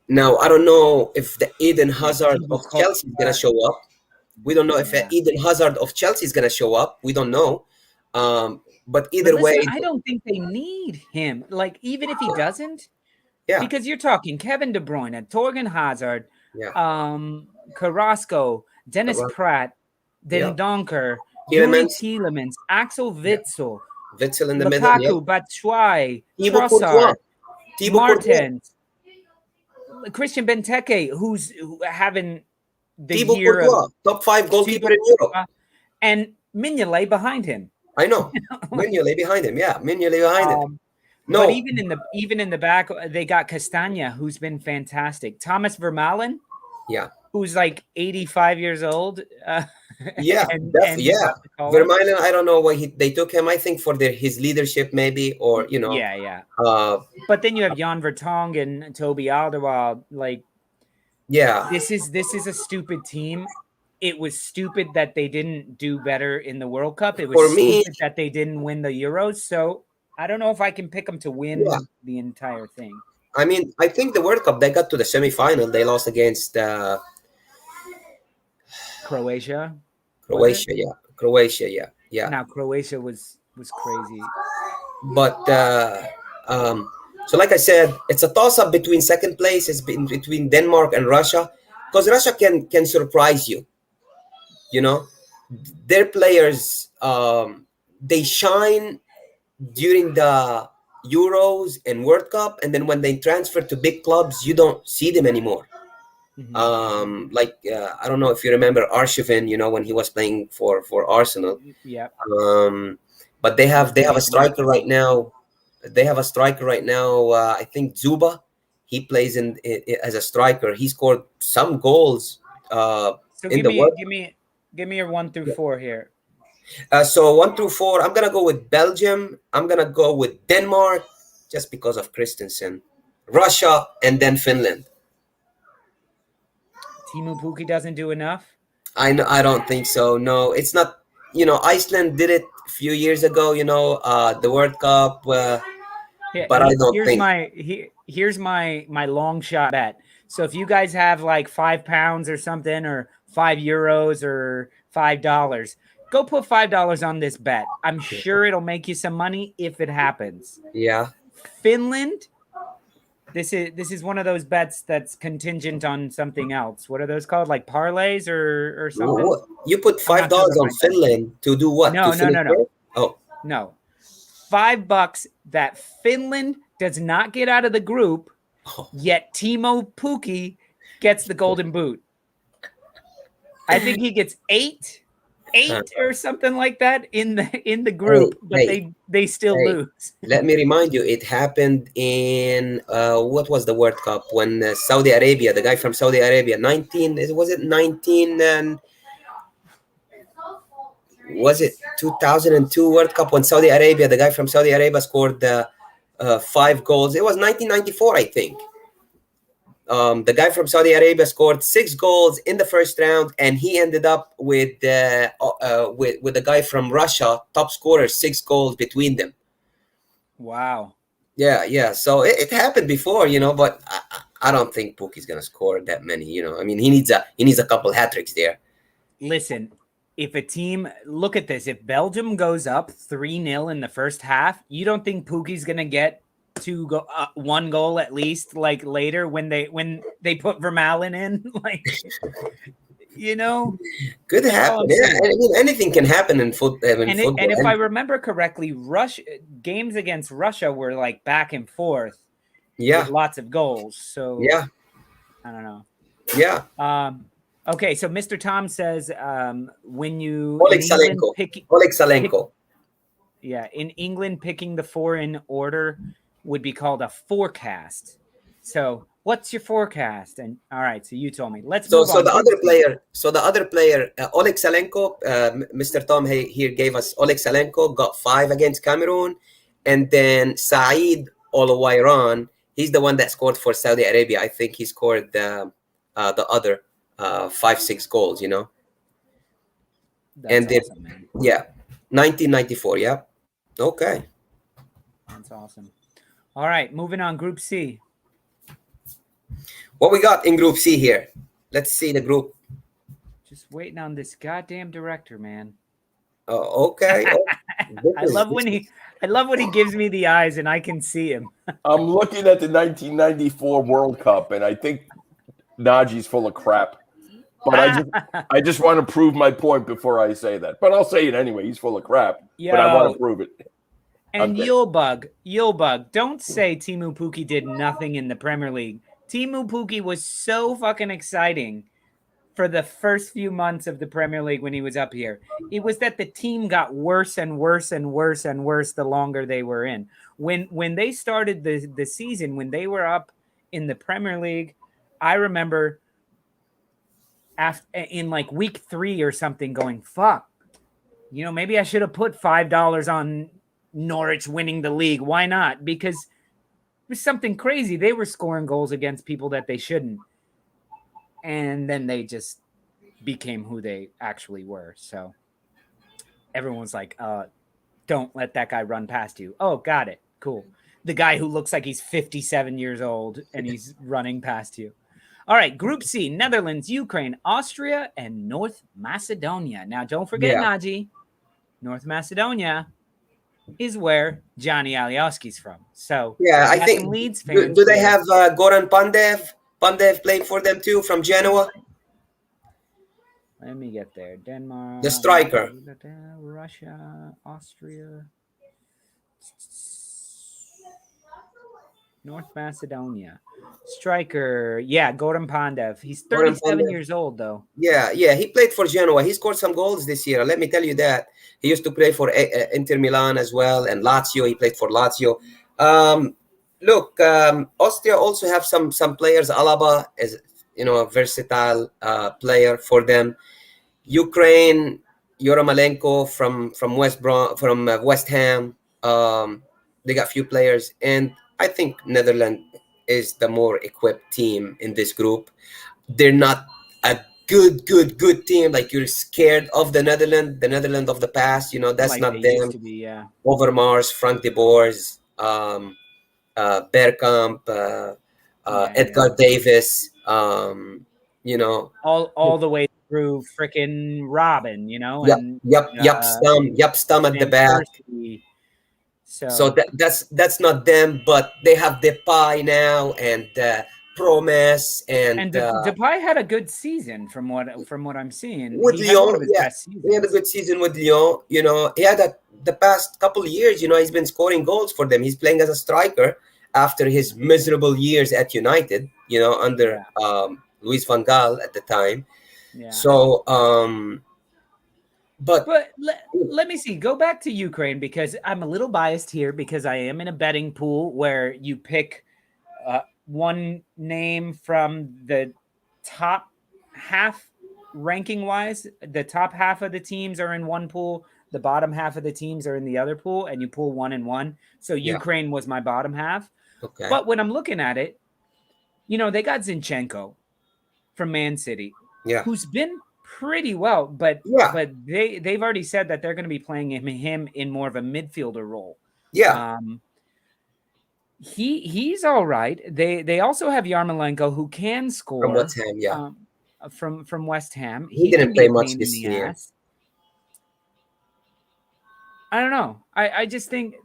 Now I don't know if the Eden Hazard of Chelsea is gonna show up. We don't know if Eden Hazard of Chelsea is gonna show up. We don't know. But either way, I don't think they need him. Like even if he doesn't, yeah, because you're talking Kevin De Bruyne, Torgan Hazard, yeah, Carrasco, Dennis Pratt, Den Donker, Tielemans, Axel Witsel. Witzel in the Lukaku, middle, Batshuayi, Thibaut Trossard, Martens, Christian Benteke, who's having the Thibaut year Courtois, of top 5 goalkeeper in Europe, and Mignolet behind him. I know, Mignolet behind him. Yeah, Mignolet behind him. No, but even in the back, they got Castagna, who's been fantastic. Thomas Vermaelen, who's like 85 years old. Vermaelen, I don't know why they took him. I think for his leadership, maybe, or you know. Yeah. But then you have Jan Vertonghen and Toby Alderweireld. Like, this is a stupid team. It was stupid that they didn't do better in the World Cup. It was stupid that they didn't win the Euros. So I don't know if I can pick them to win the entire thing. I mean, I think the World Cup, they got to the semifinal. They lost against Croatia. Croatia, yeah. Now Croatia was crazy. But so like I said, it's a toss-up between second place. It's between Denmark and Russia, because Russia can surprise you. You know, their players they shine during the Euros and World Cup, and then when they transfer to big clubs, you don't see them anymore. I don't know if you remember Arshavin, you know, when he was playing for Arsenal. Yeah. But they have a striker right now. They have a striker right now. I think Zuba. He plays in as a striker. He scored some goals. So give me your 1 through 4 here. So 1 through 4, I'm gonna go with Belgium. I'm gonna go with Denmark, just because of Christensen, Russia, and then Finland. Teemu Pukki doesn't do enough? I don't think so. No, it's not. You know, Iceland did it a few years ago. You know, the World Cup. But I don't think. Here's my long shot bet. So if you guys have like £5 or something, or €5 or $5, go put $5 on this bet. I'm sure it'll make you some money if it happens. Yeah. Finland. This is one of those bets that's contingent on something else. What are those called? Like parlays or something? You put $5 on Finland to do what? No. Oh. No. $5 that Finland does not get out of the group, yet Teemu Pukki gets the golden boot. I think he gets 8 or something like that in the group, but they still lose. Let me remind you, it happened in what was the World Cup when Saudi Arabia, the guy from Saudi Arabia, 2002 World Cup when Saudi Arabia, the guy from Saudi Arabia scored 5 goals. It was 1994, I think. The guy from Saudi Arabia scored 6 goals in the first round, and he ended up with the guy from Russia, top scorer, 6 goals between them. Wow. Yeah. So it happened before, you know, but I don't think Pukki's gonna score that many. You know, I mean, he needs a couple hat tricks there. Listen, if a team, look at this, if Belgium goes up 3-0 in the first half, you don't think Pukki's gonna get 1 goal at least, like later when they put Vermaelen in, like, you know, could happen. Yeah, I mean, anything can happen in football. And if I remember correctly, games against Russia were like back and forth, with lots of goals. So yeah, I don't know. Yeah. Okay, so Mr. Tom says when you Oleg in England Salenko. Oleg Salenko. in England, picking the four in order would be called a forecast. So, what's your forecast? And all right, so you told me. Let's move on. The other player, Oleg Salenko, Mr. Tom here gave us Oleg Salenko, got 5 against Cameroon, and then Saeed Olowairan, he's the one that scored for Saudi Arabia. I think he scored the other 5-6 goals. You know. That's awesome, man. Yeah, 1994. Yeah. Okay. That's awesome. All right, moving on. Group C. What we got in Group C here? Let's see the group. Just waiting on this goddamn director, man. Oh, okay. I love when he gives me the eyes and I can see him. I'm looking at the 1994 World Cup, and I think Najee's full of crap. But I just want to prove my point before I say that. But I'll say it anyway. He's full of crap. But I want to prove it. And Yulbug, don't say Teemu Pukki did nothing in the Premier League. Teemu Pukki was so fucking exciting for the first few months of the Premier League when he was up here. It was that the team got worse and worse and worse and worse the longer they were in. When they started the season, when they were up in the Premier League, I remember in like week 3 or something going, fuck, you know, maybe I should have put $5 on Norwich winning the league. Why not? Because it was something crazy. They were scoring goals against people that they shouldn't. And then they just became who they actually were. So everyone's like, don't let that guy run past you. Oh, got it. Cool. The guy who looks like he's 57 years old and he's running past you. All right, Group C, Netherlands, Ukraine, Austria, and North Macedonia. Now, don't forget, Najee, North Macedonia is where Johnny Alioski's from. So, I think Leeds fans. Do they have Goran Pandev? Pandev played for them too from Genoa. Let me get there. Denmark. The striker. Russia, Austria. North Macedonia. Striker. Yeah, Goran Pandev. He's 37 years old, though. Yeah. He played for Genoa. He scored some goals this year. Let me tell you that. He used to play for Inter Milan as well, and Lazio. He played for Lazio. Look, Austria also have some players. Alaba is, a versatile player for them. Ukraine, Yoromolenko from West Ham. They got few players, and I think Netherlands is the more equipped team in this group. They're not a good team. Like you're scared of the Netherlands of the past. That's like not them. Used to be, yeah. Overmars, Frank de Boers, Bergkamp, Edgar Davis. All the way through frickin' Robin. Yep, Stam at the back. So that's not them, but they have Depay now and Promes and Depay had a good season from what I'm seeing. With Lyon, he had a good season with Lyon. He had the past couple of years. He's been scoring goals for them. He's playing as a striker after his miserable years at United. Under Louis van Gaal at the time. Yeah. So. But let me see. Go back to Ukraine because I'm a little biased here because I am in a betting pool where you pick one name from the top half ranking wise. The top half of the teams are in one pool. The bottom half of the teams are in the other pool, and you pull 1 and 1. So Ukraine was my bottom half. Okay. But when I'm looking at it, they got Zinchenko from Man City, who's been pretty well, but they've already said that they're going to be playing him in more of a midfielder role. Yeah. He's all right. They also have Yarmolenko who can score from West Ham. From West Ham. He didn't play much this year. I don't know. I just think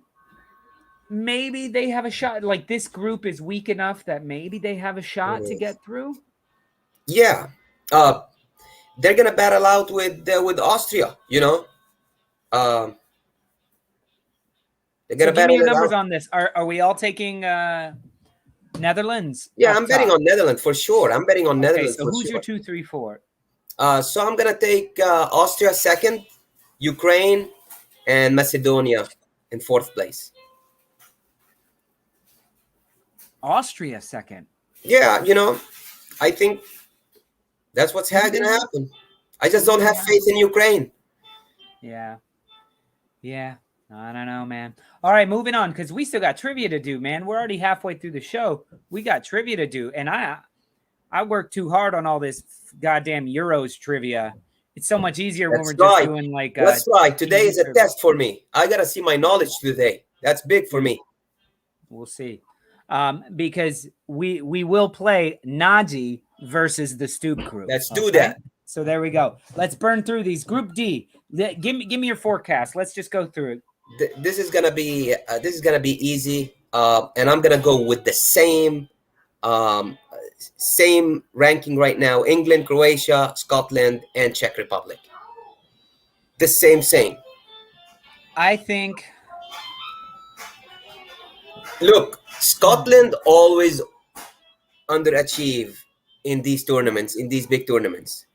maybe they have a shot. Like this group is weak enough that maybe they have a shot to get through. Yeah. They're gonna battle out with Austria, They're gonna give me your numbers on this. Are we all taking Netherlands? Yeah, I'm betting on Netherlands for sure. I'm betting on Netherlands. So who's your 2, 3, 4? So I'm gonna take Austria second, Ukraine, and Macedonia in fourth place. Austria second. Yeah, I think that's what's gonna happen. I just don't have faith in Ukraine. Yeah. Yeah. I don't know, man. All right, moving on, because we still got trivia to do, man. We're already halfway through the show. We got trivia to do. And I worked too hard on all this goddamn Euros trivia. It's so much easier when we're just doing like That's right. Today is a trivia. test for me. I gotta see my knowledge today. That's big for me. We'll see. Because we will play Naji versus the Stoop crew. Let's do that. So there we go. Let's burn through these. Group D. Give me your forecast. Let's just go through it. This is gonna be easy, and I'm gonna go with the same ranking right now: England, Croatia, Scotland, and Czech Republic. The same. I think. Look, Scotland always underachieve in these tournaments, in these big tournaments.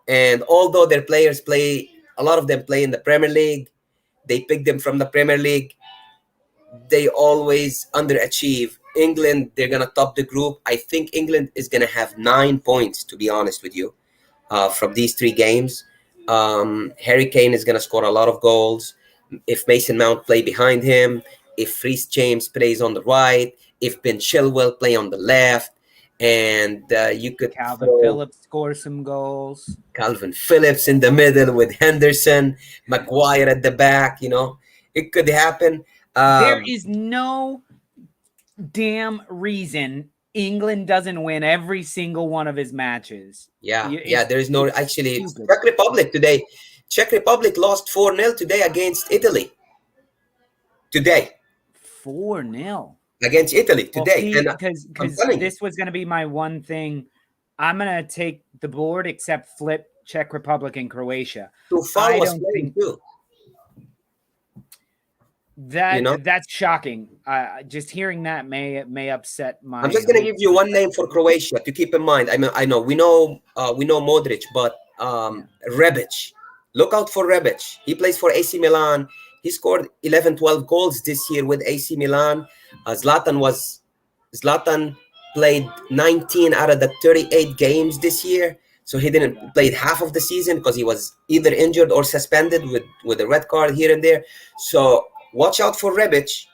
And although their players a lot of them play in the Premier League, they pick them from the Premier League, they always underachieve. England, they're going to top the group. I think England is going to have 9 points, to be honest with you, from these 3 games. Harry Kane is going to score a lot of goals. If Mason Mount play behind him, if Reece James plays on the right, if Ben Chilwell play on the left, and you could Calvin Phillips score some goals. Calvin Phillips in the middle with Henderson, Maguire at the back. It could happen. There is no damn reason England doesn't win every single one of his matches. Yeah. There is no actually. Czech Republic today. Czech Republic lost 4-0 today against Italy. 4-0 against Italy today. Because this was going to be my one thing. I'm going to take the board except flip Czech Republic and Croatia. I don't think too. That's shocking. Just hearing that may upset my. I'm just going to give you one name for Croatia to keep in mind. I know we know Modric, but Rebic. Look out for Rebic. He plays for AC Milan. He scored 11-12 goals this year with AC Milan. Zlatan played 19 out of the 38 games this year. So he didn't play half of the season because he was either injured or suspended with a red card here and there. So watch out for Rebic.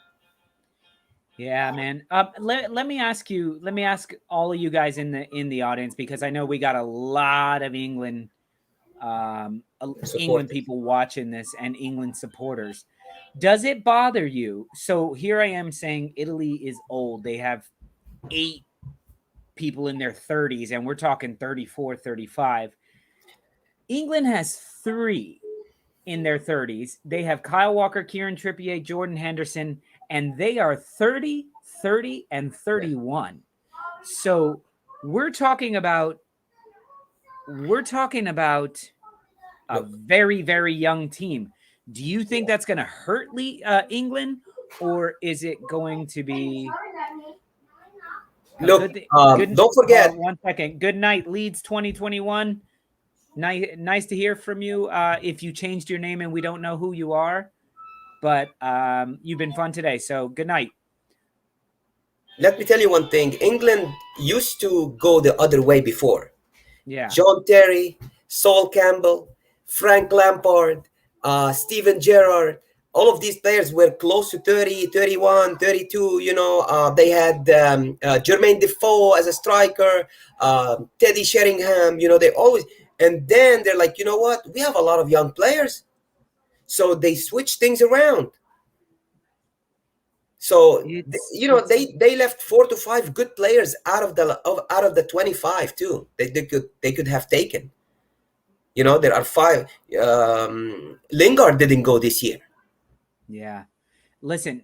Yeah, man. Let me ask all of you guys in the audience, because I know we got a lot of England people watching this and England supporters. Does it bother you? So here I am saying Italy is old. They have 8 people in their 30s, and we're talking 34, 35. England has 3 in their 30s. They have Kyle Walker, Kieran Trippier, Jordan Henderson, and they are 30, 30, and 31. So we're talking about a very, very young team. Do you think that's going to hurt England, or is it going to be? Look, don't forget. 1 second. Good night, Leeds 2021. Nice to hear from you. If you changed your name and we don't know who you are, but you've been fun today. So good night. Let me tell you one thing. England used to go the other way before. Yeah. John Terry, Sol Campbell, Frank Lampard, Steven Gerrard, all of these players were close to 30, 31, 32. They had Jermaine Defoe as a striker, Teddy Sheringham. They always, and then they're like, you know what? We have a lot of young players, so they switch things around. So they left 4 to 5 good players out of the 25 too. They could have taken. There are 5. Lingard didn't go this year. Yeah, listen,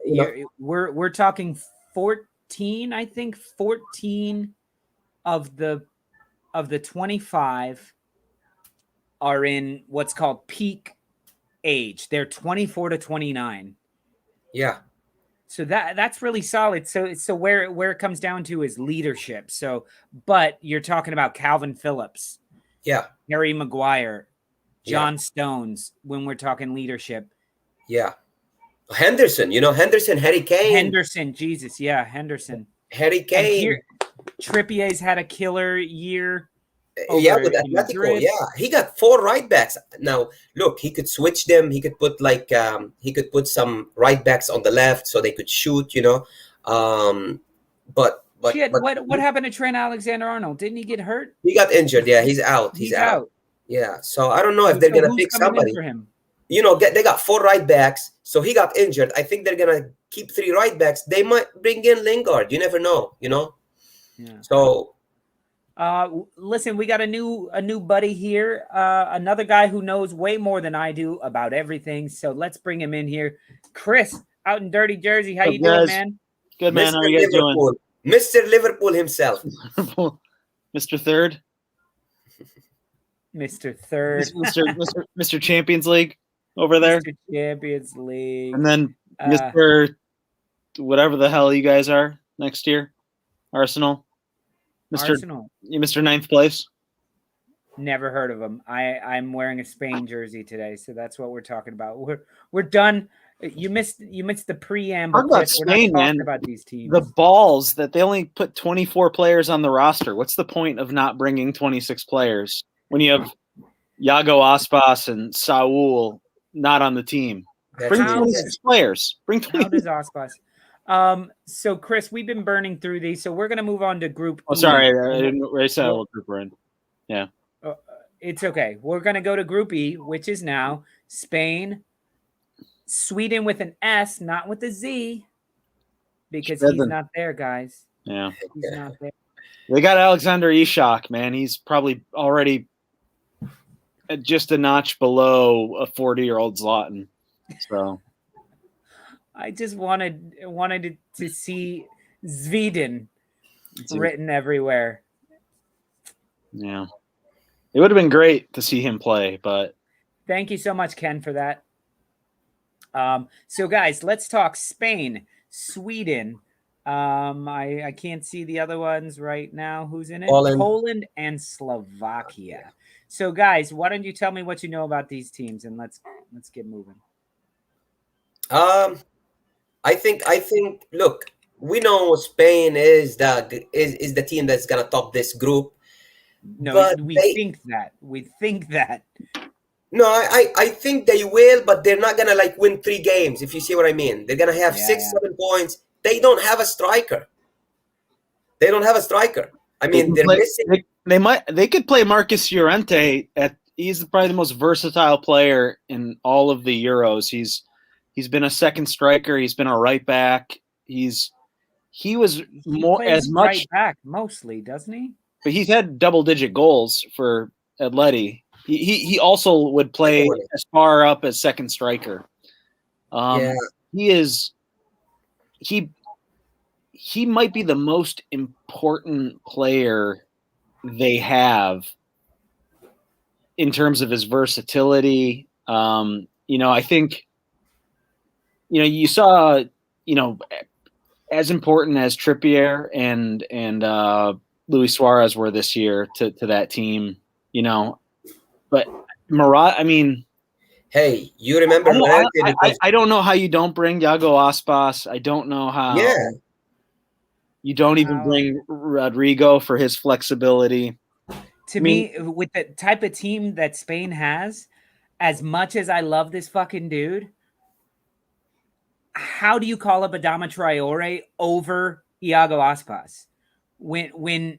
we're talking 14. I think 14 of the 25 are in what's called peak age. They're 24 to 29. Yeah. So that's really solid. So where it comes down to is leadership. So, but you're talking about Calvin Phillips. Yeah. Harry Maguire, John Stones, when we're talking leadership. Yeah. Henderson, Henderson, Harry Kane. Henderson, Jesus, yeah, Henderson. Harry Kane. And here, Trippier's had a killer year. Yeah, with Atletico. Yeah, he got 4 right backs. Now, look, he could switch them. He could put some right backs on the left so they could shoot. But Shit, what happened to Trent Alexander-Arnold? Didn't he get hurt? He got injured. Yeah, he's out. He's out. Yeah, so I don't know if they're gonna pick somebody. For him? They got 4 right backs, so he got injured. I think they're gonna keep 3 right backs. They might bring in Lingard. You never know. Yeah. So. Listen, we got a new buddy here, another guy who knows way more than I do about everything. So let's bring him in here. Chris, out in Dirty Jersey, how you doing, man? Good, man. Mr. How are you guys doing? Mr. Liverpool himself. Mr. Third. Mr. Third. Mr. Champions League over there. Mr. Champions League. And then Mr. whatever the hell you guys are next year. Arsenal. Arsenal. Mr. Ninth place. Never heard of him. I'm wearing a Spain jersey today, so that's what we're talking about. We're done. You missed the preamble. Talk about Spain, man. About these teams. The balls that they only put 24 players on the roster. What's the point of not bringing 26 players when you have Iago Aspas and Saul not on the team? Bring 26 players. Bring 20. How does Aspas? So Chris, we've been burning through these, so we're gonna move on to group. Oh, sorry, I didn't say what group we're in. Yeah, it's okay. We're gonna go to Group E, which is now Spain, Sweden with an S, not with a Z, because he's not there, guys. Yeah, he's not there. They got Alexander Isak, man. He's probably already just a notch below a 40-year-old Zlatan. So. I just wanted to see Sweden written everywhere. Yeah. It would have been great to see him play, but thank you so much, Ken, for that. So guys, let's talk Spain, Sweden. I can't see the other ones right now. Who's in it? Poland and Slovakia. So guys, why don't you tell me what you know about these teams and let's get moving. I think. Look, we know Spain is the team that's gonna top this group. No, but we think that. No, I think they will, but they're not gonna win 3 games. If you see what I mean, they're gonna have 6-7 points. They don't have a striker. I mean, they're missing. They could play Marcus Llorente he's probably the most versatile player in all of the Euros. He's been a second striker. He's been a right back. He was more as much right back mostly, doesn't he? But he's had double-digit goals for Atleti. He also would play as far up as second striker. He might be the most important player they have in terms of his versatility. I think. You saw, as important as Trippier and Luis Suarez were this year to that team, but Marat, I mean, hey, you remember? I don't know how you don't bring Iago Aspas. I don't know how. Yeah. You don't even bring Rodrigo for his flexibility. To me, with the type of team that Spain has, as much as I love this fucking dude. How do you call up Adama Traore over Iago Aspas when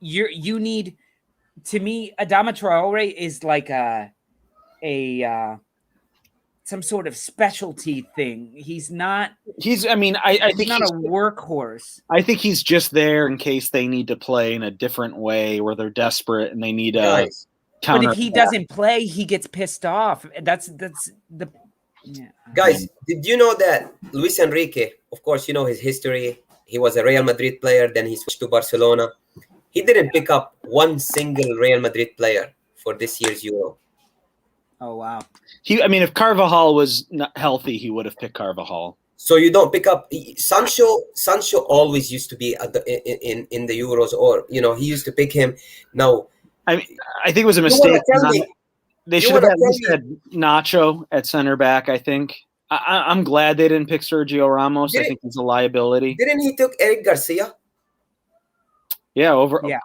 you need? To me, Adama Traore is like a some sort of specialty thing. He's not. I think he's not a workhorse. I think he's just there in case they need to play in a different way where they're desperate and they need a counter. But if he doesn't play, he gets pissed off. That's the. Yeah. Guys, did you know that Luis Enrique, of course, you know his history. He was a Real Madrid player, then he switched to Barcelona. He didn't pick up one single Real Madrid player for this year's Euro. Oh, wow. If Carvajal was not healthy, he would have picked Carvajal. So you don't pick up Sancho. Sancho always used to be in the Euros, or he used to pick him. Now, I mean, I think it was a You want mistake. to tell me? They You should have wanna at least tell had Nacho at center back. I think. I'm glad they didn't pick Sergio Ramos. I think he's a liability. Didn't he took Eric Garcia? Yeah,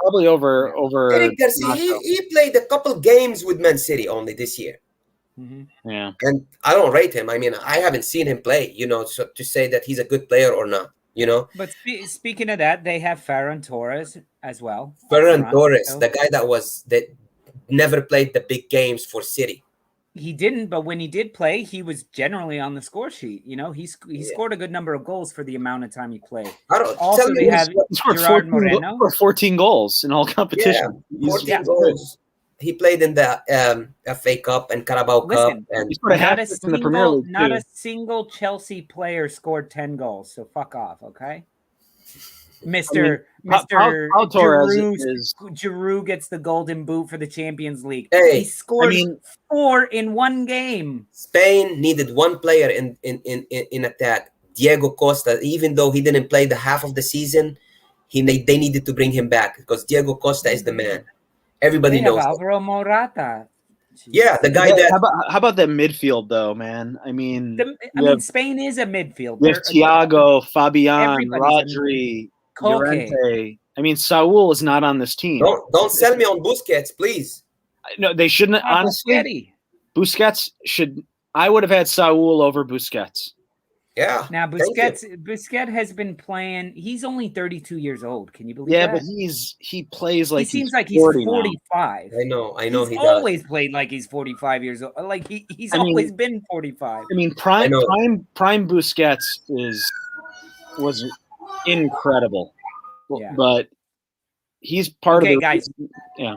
probably over Eric Garcia. Nacho. He played a couple games with Man City only this year. Yeah, and I don't rate him. I mean, I haven't seen him play. So to say that he's a good player or not. But speaking of that, they have Ferran Torres as well. Ferran Torres, the guy that never played the big games for City. He didn't, but when he did play, he was generally on the score sheet. He scored a good number of goals for the amount of time he played. Also, they have Gerard Moreno. 14 goals in all competition. Yeah, 14 goals. He played in the FA Cup and Carabao Cup. And not a single Chelsea player scored 10 goals. So fuck off, okay? Mr. Giroud gets the golden boot for the Champions League. Hey, he scored 4 in one game. Spain needed one player in attack, Diego Costa. Even though he didn't play the half of the season, they needed to bring him back because Diego Costa is the man. Everybody knows Alvaro Morata. Yeah, the guy that. How about that midfield though, man? I mean, Spain is a midfield. We have Thiago, Fabian, Rodri, Llorente. I mean, Saul is not on this team. Don't sell me on Busquets, please. No, they shouldn't. Honestly, Busquets should. I would have had Saul over Busquets. Yeah. Now Busquets has been playing. He's only 32 years old. Can you believe that? Yeah, but he plays like he seems like he's 45. I know. He's always played like he's 45 years old. Like he's always been 45. I mean, prime Busquets was incredible. Yeah. But he's part of the guys. Yeah.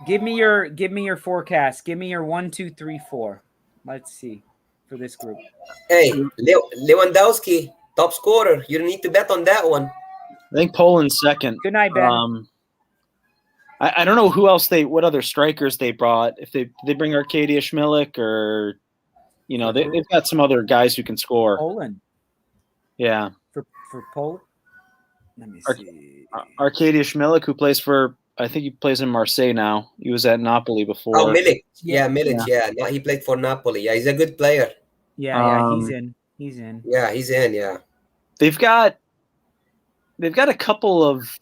Give me your forecast. Give me your 1, 2, 3, 4. Let's see. For this group. Hey, Lewandowski, top scorer. You don't need to bet on that one. I think Poland's second. Good night, Ben. I don't know who else what other strikers they brought. If they bring Arkadiusz Milik or, they've got some other guys who can score. Poland. Yeah. For Poland? Let me see. Arkadiusz Milik, who plays I think he plays in Marseille now. He was at Napoli before. Oh, Milik. Yeah, Milik. Yeah. No, he played for Napoli. Yeah, he's a good player. Yeah, he's in. He's in. Yeah, he's in. Yeah. They've got a couple of.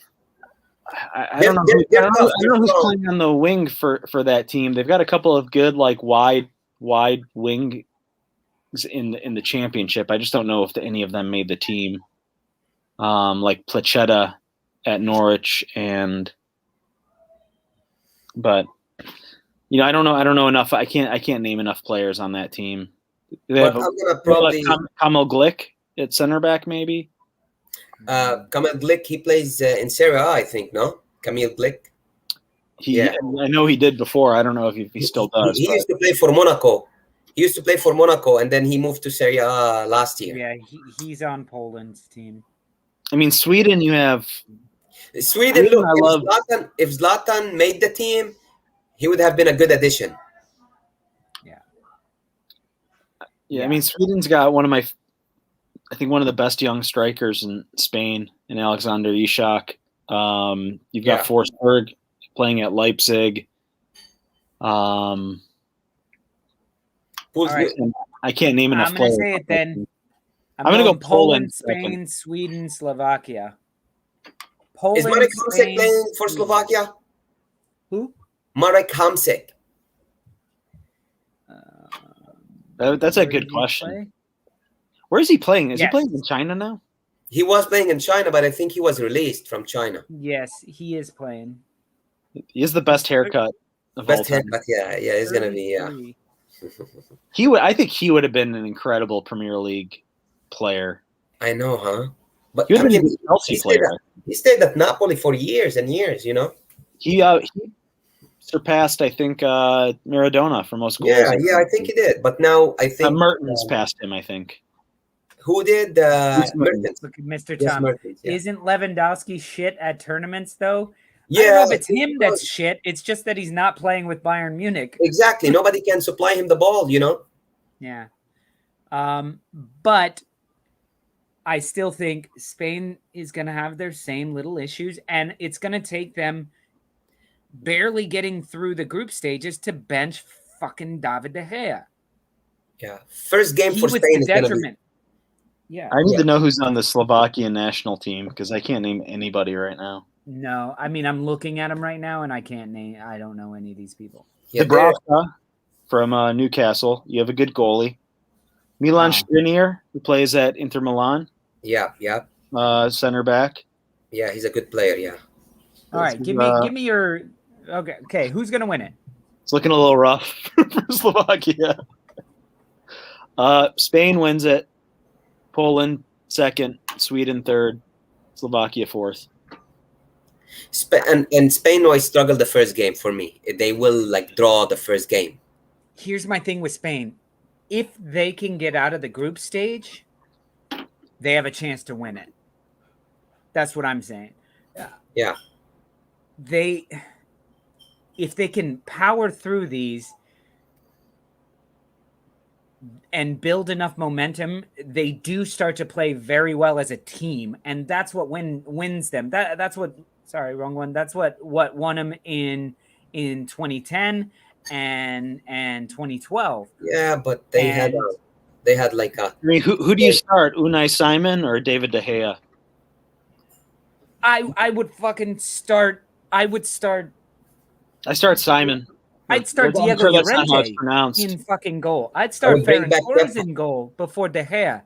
I don't know who's playing on the wing for that team. They've got a couple of good wide wings in the championship. I just don't know if any of them made the team. Like Placheta at Norwich But I don't know enough. I can't name enough players on that team. They have Kamil Glick at center back, maybe. Kamil Glick, he plays in Serie A, I think. No, Kamil Glick. I know he did before. I don't know if he still does. He used to play for Monaco. And then he moved to Serie A last year. Yeah, he's on Poland's team. I mean, Sweden. You have. Sweden, look, if Zlatan made the team, he would have been a good addition. Yeah. I mean, Sweden's got one of the best young strikers in Spain, in Alexander Isak. You've got Forsberg playing at Leipzig. Right. I can't name enough players. I'm going to say it then. I'm going to go Poland, Spain, Sweden, Slovakia. Is Marek Hamsik playing for Slovakia? Who? Marek Hamsik. That's a good question. Where is he playing? Is he playing in China now? He was playing in China, but I think he was released from China. Yes, he is playing. He has the best haircut of all time. Haircut, yeah, it's gonna be I think he would have been an incredible Premier League player. I know, huh? But he would have been a Chelsea player. He stayed at Napoli for years and years. He surpassed, I think, Maradona for most goals. Yeah, I think he did. But now I think Mertens passed him. I think. Who did? Mertens. Look at Mr. Tom. Mertens, Isn't Lewandowski shit at tournaments though? Yeah, I don't know if it's him that's shit. It's just that he's not playing with Bayern Munich. Exactly. Nobody can supply him the ball. Yeah. But I still think Spain is going to have their same little issues, and it's going to take them barely getting through the group stages to bench fucking David De Gea. Yeah. First game He for was Spain the is going to be. detriment. Yeah. I need to know who's on the Slovakian national team because I can't name anybody right now. No, I mean, I'm looking at him right now, and I don't know any of these people. Yeah, Dubravka from Newcastle. You have a good goalie. Milan Skriniar, who plays at Inter Milan. Yeah. Center back. Yeah, he's a good player. Yeah. All right, give me your. Okay. Who's gonna win it? It's looking a little rough for Slovakia. Spain wins it. Poland second. Sweden third. Slovakia fourth. And Spain always struggled the first game for me. They will draw the first game. Here's my thing with Spain. If they can get out of the group stage, they have a chance to win it. That's what I'm saying. Yeah. If they can power through these and build enough momentum, they do start to play very well as a team, and that's what wins them. That's what. Sorry, wrong one. That's what won them in 2010 and 2012. Yeah, but they had like a. I mean, who do you start? Unai Simon or David De Gea? I would fucking start. I start Simon. I'd start Diego Llorente in fucking goal. I'd start Ferran Torres in goal before De Gea.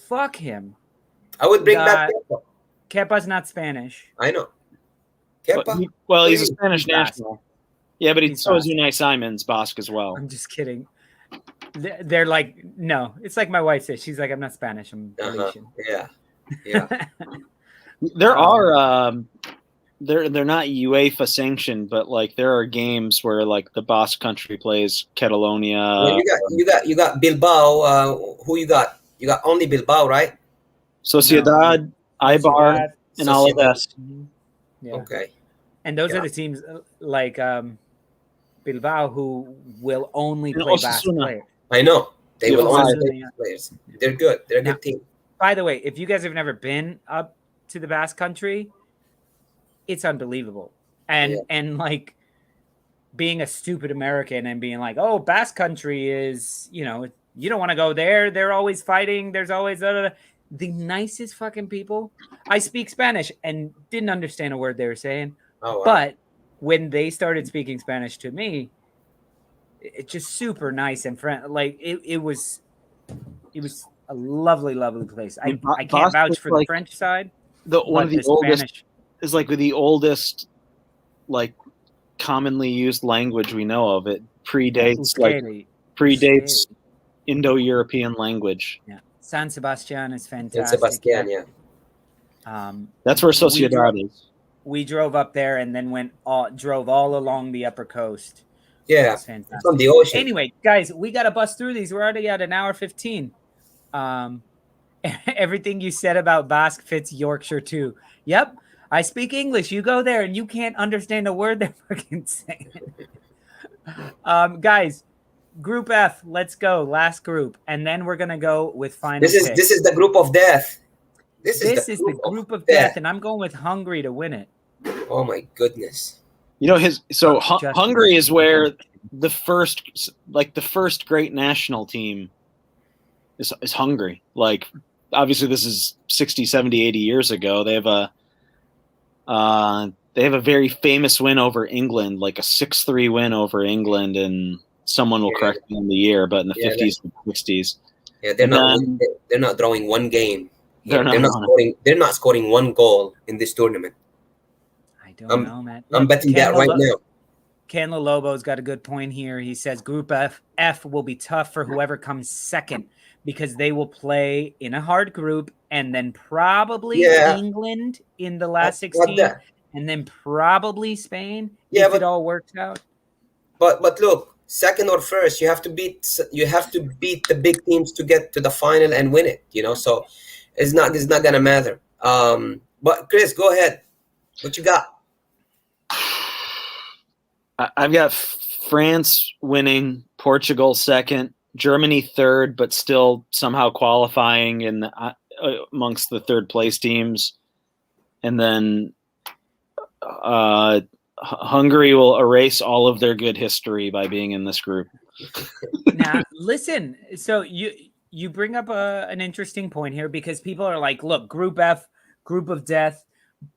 Fuck him. I would bring back Kepa. Kepa's not Spanish. I know. Kepa? He's a Spanish national. Yeah, but so is Unai Simon's Basque as well. I'm just kidding. They're like, no. It's like my wife says. She's like, I'm not Spanish. I'm Galician. Yeah. There are they're not UEFA sanctioned, but there are games where the Basque country plays Catalonia. Well, you got Bilbao. Who you got? You got only Bilbao, right? Sociedad, Eibar, and Alaves. Yeah. Okay. And those are the teams like Bilbao who will only play Basque players. I know. They will only play Basque players. They're good. They're a good team. By the way, if you guys have never been up to the Basque country, it's unbelievable. And being a stupid American and being like, oh, Basque country is, you don't want to go there. They're always fighting. There's always the nicest fucking people. I speak Spanish and didn't understand a word they were saying. Oh, wow. But when they started speaking Spanish to me, it's just super nice and friendly. It was a lovely, lovely place. I can't vouch for the French side. One of the oldest is the oldest commonly used language we know of. It predates Indo-European language. Yeah, San Sebastian is fantastic. San Sebastian, yeah. That's where Sociedad is. We drove up there and then drove all along the upper coast. Yeah, it's fantastic. It's on the ocean. Anyway, guys, we got to bust through these. We're already at an hour 15. Everything you said about Basque fits Yorkshire too. Yep. I speak English. You go there and you can't understand a word they're fucking saying. Guys, Group F, let's go. Last group. And then we're going to go with final This is the group of death. This is the group of death, and I'm going with Hungary to win it. Oh, my goodness. Hungary is where the first great national team is Hungary. Obviously, this is 60, 70, 80 years ago. They have a very famous win over England, a 6-3 win over England, and someone will correct me in the year, but in the 50s and 60s. Yeah, they're not drawing one game. They're not scoring one goal in this tournament. I don't know, man. I'm betting that right now. Ken Lobo's got a good point here. He says Group F will be tough for whoever comes second because they will play in a hard group and then probably England in the last 16 and then probably Spain if it all works out. But look, second or first, you have to beat the big teams to get to the final and win it, so it's not gonna matter. But Chris, go ahead. What you got? I've got France winning, Portugal second, Germany third, but still somehow qualifying in amongst the third place teams, and then Hungary will erase all of their good history by being in this group. Now, listen. So you bring up an interesting point here because people are like, look, Group F, group of death.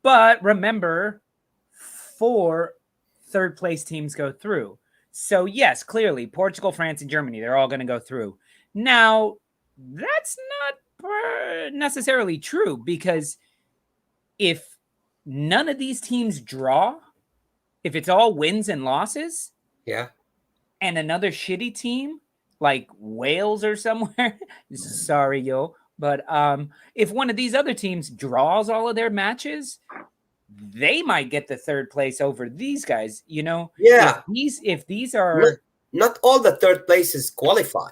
But remember, 4 third-place teams go through. So, yes, clearly, Portugal, France, and Germany, they're all going to go through. Now, that's not necessarily true because if none of these teams draw, if it's all wins and losses, Yeah. and another shitty team like Wales or somewhere, sorry, yo, but if one of these other teams draws all of their matches, they might get the 3rd place over these guys. You know, Yeah. If these are not all the 3rd places qualify.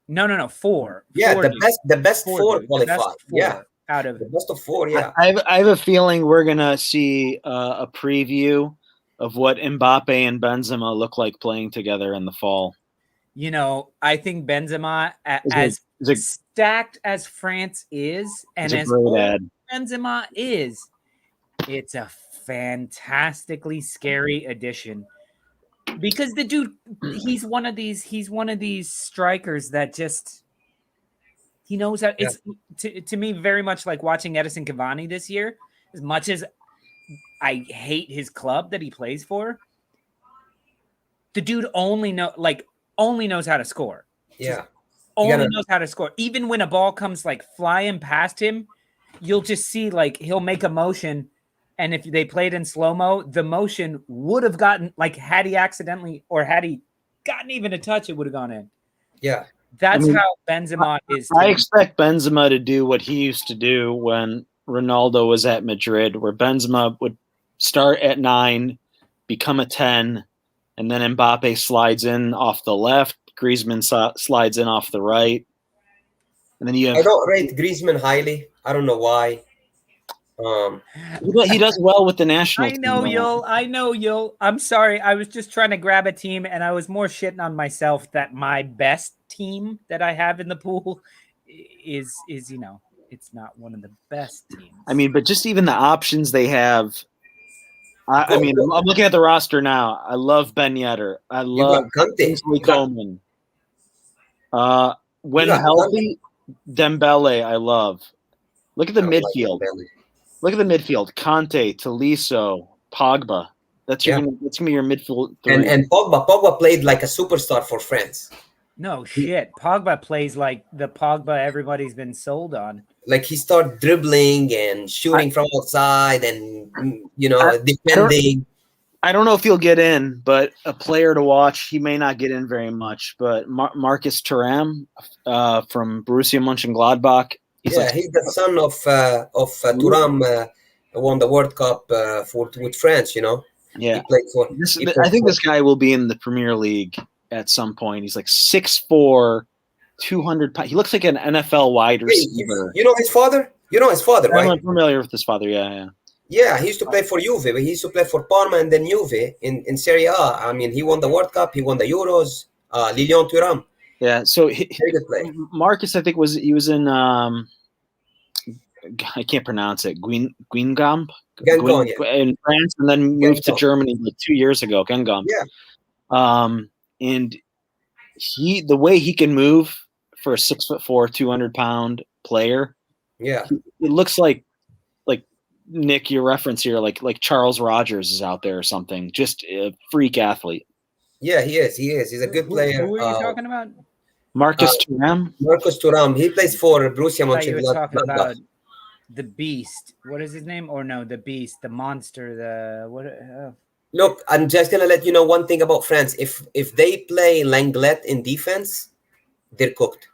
No, 4. Yeah, 4 the best 4 dude. qualify. The best 4 yeah, out of the best of 4. Yeah, I have a feeling we're gonna see a preview of what Mbappe and Benzema look like playing together in the fall. You know, I think Benzema, as stacked as France is, and as old Benzema is, it's a fantastically scary addition. Because the dude, he's one of these strikers that just he knows how. It's to me very much like watching Edison Cavani this year. As much as I hate his club that he plays for, the dude only knows how to score. Yeah, only knows how to score. Even when a ball comes like flying past him, you'll just see like he'll make a motion. And if they played in slow-mo, the motion would have gotten, like, had he accidentally or had he gotten even a touch, it would have gone in. Yeah. That's how Benzema is. I expect Benzema to do what he used to do when Ronaldo was at Madrid, where Benzema would start at 9, become a 10, and then Mbappe slides in off the left, Griezmann slides in off the right. And then you have... I don't rate Griezmann highly. I don't know why. He does well with the national team. I know you'll. I'm sorry. I was just trying to grab a team, and I was more shitting on myself that my best team that I have in the pool is you know, it's not one of the best teams. I mean, but just even the options they have. I mean, I'm looking at the roster now. I love Ben Yedder. I love Kingsley Coman. When healthy, Dembele, I love. Look at the midfield. Look at the midfield: Conte, Tolisso, Pogba. That's gonna be your midfield. And Pogba played like a superstar for France. No shit, Pogba plays like the Pogba everybody's been sold on. Like he started dribbling and shooting from outside, and defending. I don't know if he'll get in, but a player to watch. He may not get in very much, but Marcus Thuram from Borussia Mönchengladbach. He's the son of Thuram, won the World Cup with France. You know. Yeah. He played for. I think this guy will be in the Premier League at some point. He's like 6'4", 200 pounds. He looks like an NFL wide receiver. You know his father? You know his father, right? I'm familiar with his father. Yeah. Yeah, he used to play for Juve, but he used to play for Parma and then Juve in Serie A. I mean, he won the World Cup, he won the Euros. Lilian Thuram. Yeah, so very good player. Marcus, I think was in I can't pronounce it. Guingamp in France, and then moved to Germany like 2 years ago. Guingamp. Yeah. And the way he can move for a 6'4", 200 pound player. Yeah. It looks like Nick, your reference here, like Charles Rogers is out there or something. Just a freak athlete. Yeah, he is. He's a good player. Who are you talking about? Marcus Thuram. Marcus Thuram. He plays for Borussia Mönchengladbach. You were talking Mönchengladbach. about the Beast. What is his name? Or no, the Beast, the monster, the what? Look, I'm just gonna let you know one thing about France. If they play Langlet in defense, they're cooked.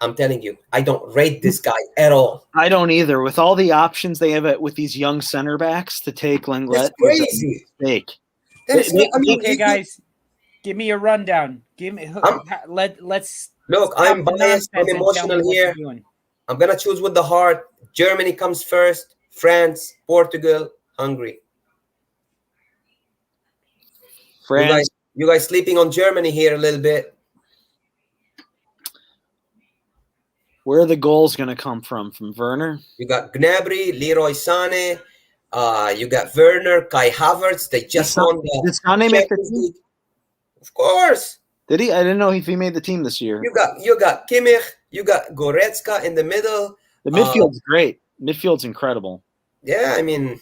I'm telling you, I don't rate this guy at all. I don't either. With all the options they have with these young center backs to take Langlet, that's crazy. Okay, guys, give me a rundown. Let's. Look, I'm biased. I'm emotional here. I'm gonna choose with the heart. Germany comes first. France, Portugal, Hungary. France. You guys sleeping on Germany here a little bit. Where are the goals going to come from? From Werner? You got Gnabry, Leroy Sané, You got Werner, Kai Havertz. They just won the Did Sane make the Champions team? League. Of course. Did he? I didn't know if he made the team this year. You got Kimmich. You got Goretzka in the middle. The midfield's great. Midfield's incredible. Yeah, I mean,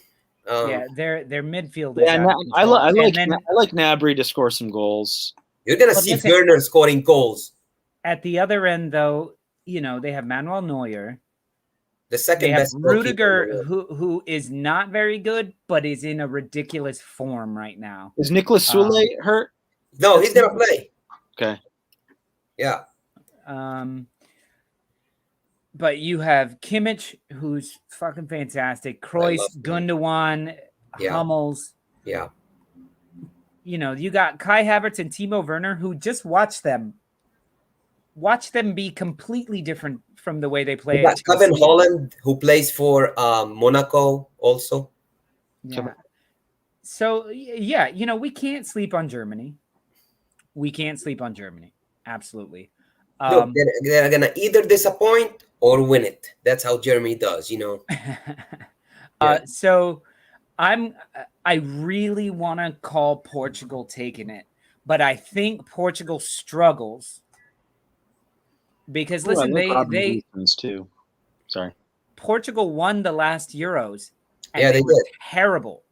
Yeah, their midfield is Yeah, out of I control. like Gnabry to score some goals. you're gonna But see listen- Werner scoring goals. At the other end, though, they have Manuel Neuer. The second They have best goalkeeper in the Rudiger, world. who is not very good, but is in a ridiculous form right now. Is Nicolas Soule hurt? No, he's gonna play. Okay. Yeah. But you have Kimmich, who's fucking fantastic. Kroos, love him. Gundogan, Yeah. Hummels. Yeah. You got Kai Havertz and Timo Werner, who just watch them be completely different from the way they play. You got at Chelsea. Kevin Holland, who plays for Monaco also. Yeah. So yeah, we can't sleep on Germany. Absolutely. Look, they're gonna either disappoint or win it. That's how Germany does, Yeah. So I really want to call Portugal taking it, but I think Portugal struggles because listen, they too. Sorry. Portugal won the last Euros. And Yeah, they were did. terrible.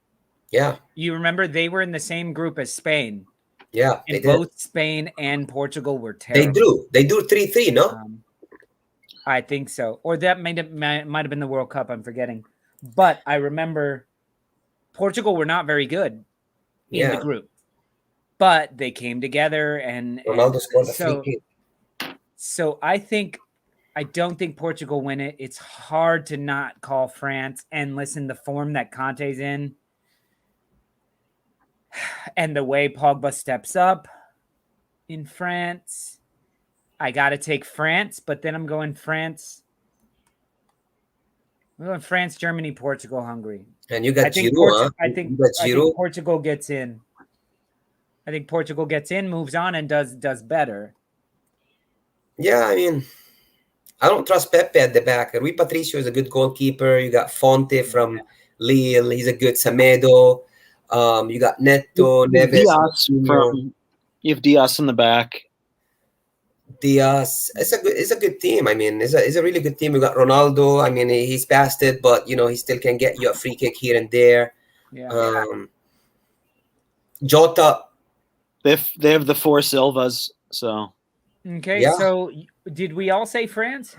Yeah. You remember they were in the same group as Spain. Yeah, they And did. both Spain and Portugal were terrible. They do 3-3, no? I think so. Or that might have been the World Cup. I'm forgetting. But I remember Portugal were not very good in the group. But they came together and Ronaldo scored a free kick. So I don't think Portugal win it. It's hard to not call France. And listen, the form that Conte's in and the way Pogba steps up in France, I got to take France, but then I'm going France. I'm going France, Germany, Portugal, Hungary. And you got I think, Giroud, huh? I think Portugal gets in. I think Portugal gets in, moves on, and does better. Yeah, I mean, I don't trust Pepe at the back. Rui Patricio is a good goalkeeper. You got Fonte from Lille. He's a good Semedo. You got Neto, Neves. You have Diaz in the back. Diaz. It's a good team. I mean, it's a really good team. We got Ronaldo. I mean, he's past it, but he still can get you a free kick here and there. Yeah. Jota. They have the four Silvas. So okay. Yeah. So did we all say France?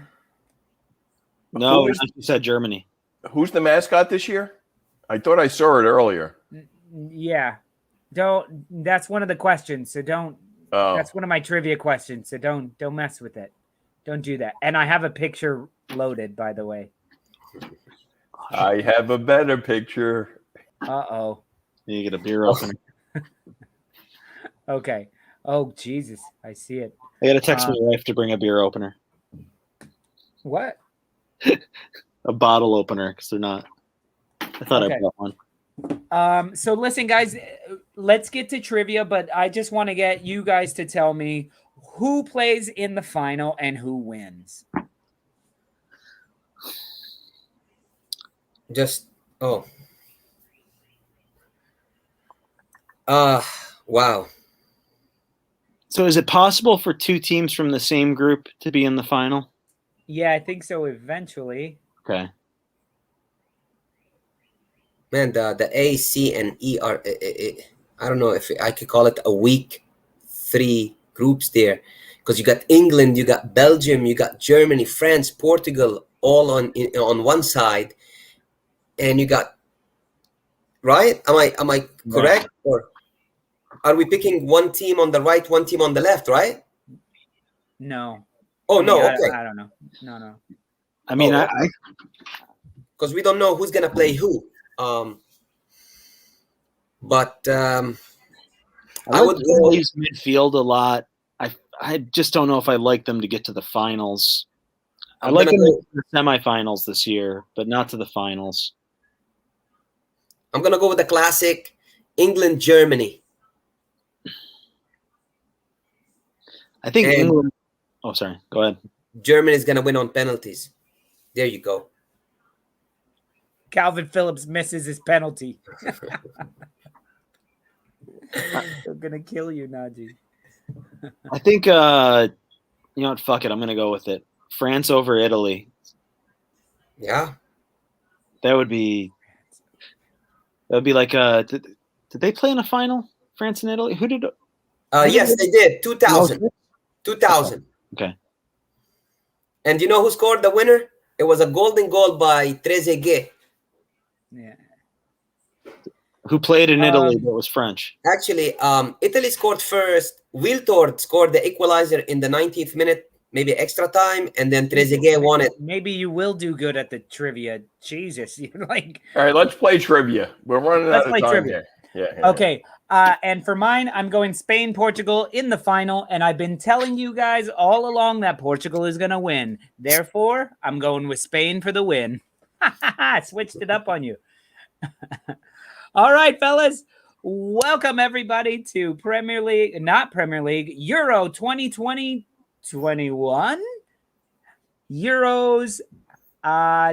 no, you said Germany. Who's the mascot this year? I thought I saw it earlier. Yeah. That's one of the questions. So don't. Oh. That's one of my trivia questions. So don't mess with it. Don't do that. And I have a picture loaded, by the way. I have a better picture. Uh-oh. You get a beer opener. Okay. Oh, Jesus. I see it. I got to text my wife to bring a beer opener. What? A bottle opener, because they're not. I thought Okay. I brought one. So listen, guys, let's get to trivia, but I just want to get you guys to tell me who plays in the final and who wins. Wow. So is it possible for two teams from the same group to be in the final? Yeah, I think so eventually. Okay. Man, the A, C, and E are, I don't know if I could call it a weak 3 groups there. Because you got England, you got Belgium, you got Germany, France, Portugal, all on one side. And you got, right? Am I correct? Or are we picking one team on the right, one team on the left, right? No. Oh, no, I okay. I don't know. No. I mean, Oh, because we don't know who's going to play who. But I I would go. use midfield a lot. I just don't know if I like them to get to the finals. I like them to the semifinals this year, but not to the finals. I'm going to go with the classic England, Germany. I think And- England. Oh, sorry. Go ahead. Germany is going to win on penalties. There you go. Calvin Phillips misses his penalty. They're gonna kill you, Najee. I think you know what? Fuck it. I'm gonna go with it. France over Italy. Yeah. That would be like did they play in a final? France and Italy? Who did? Yes, they did. 2000. 2000. Okay. And you know who scored the winner? It was a golden goal by Trezeguet. Yeah. Who played in Italy that was French? Actually, Italy scored first. Wiltord scored the equalizer in the 90th minute, maybe extra time, and then Trezeguet won it. Maybe you will do good at the trivia. Jesus, you're like. All right, let's play trivia. We're running out of time trivia. here. Yeah. Okay. And for mine, I'm going Spain, Portugal in the final, and I've been telling you guys all along that Portugal is going to win. Therefore, I'm going with Spain for the win. I switched it up on you. All right, fellas. Welcome, everybody, to Euro 2020-21 Euros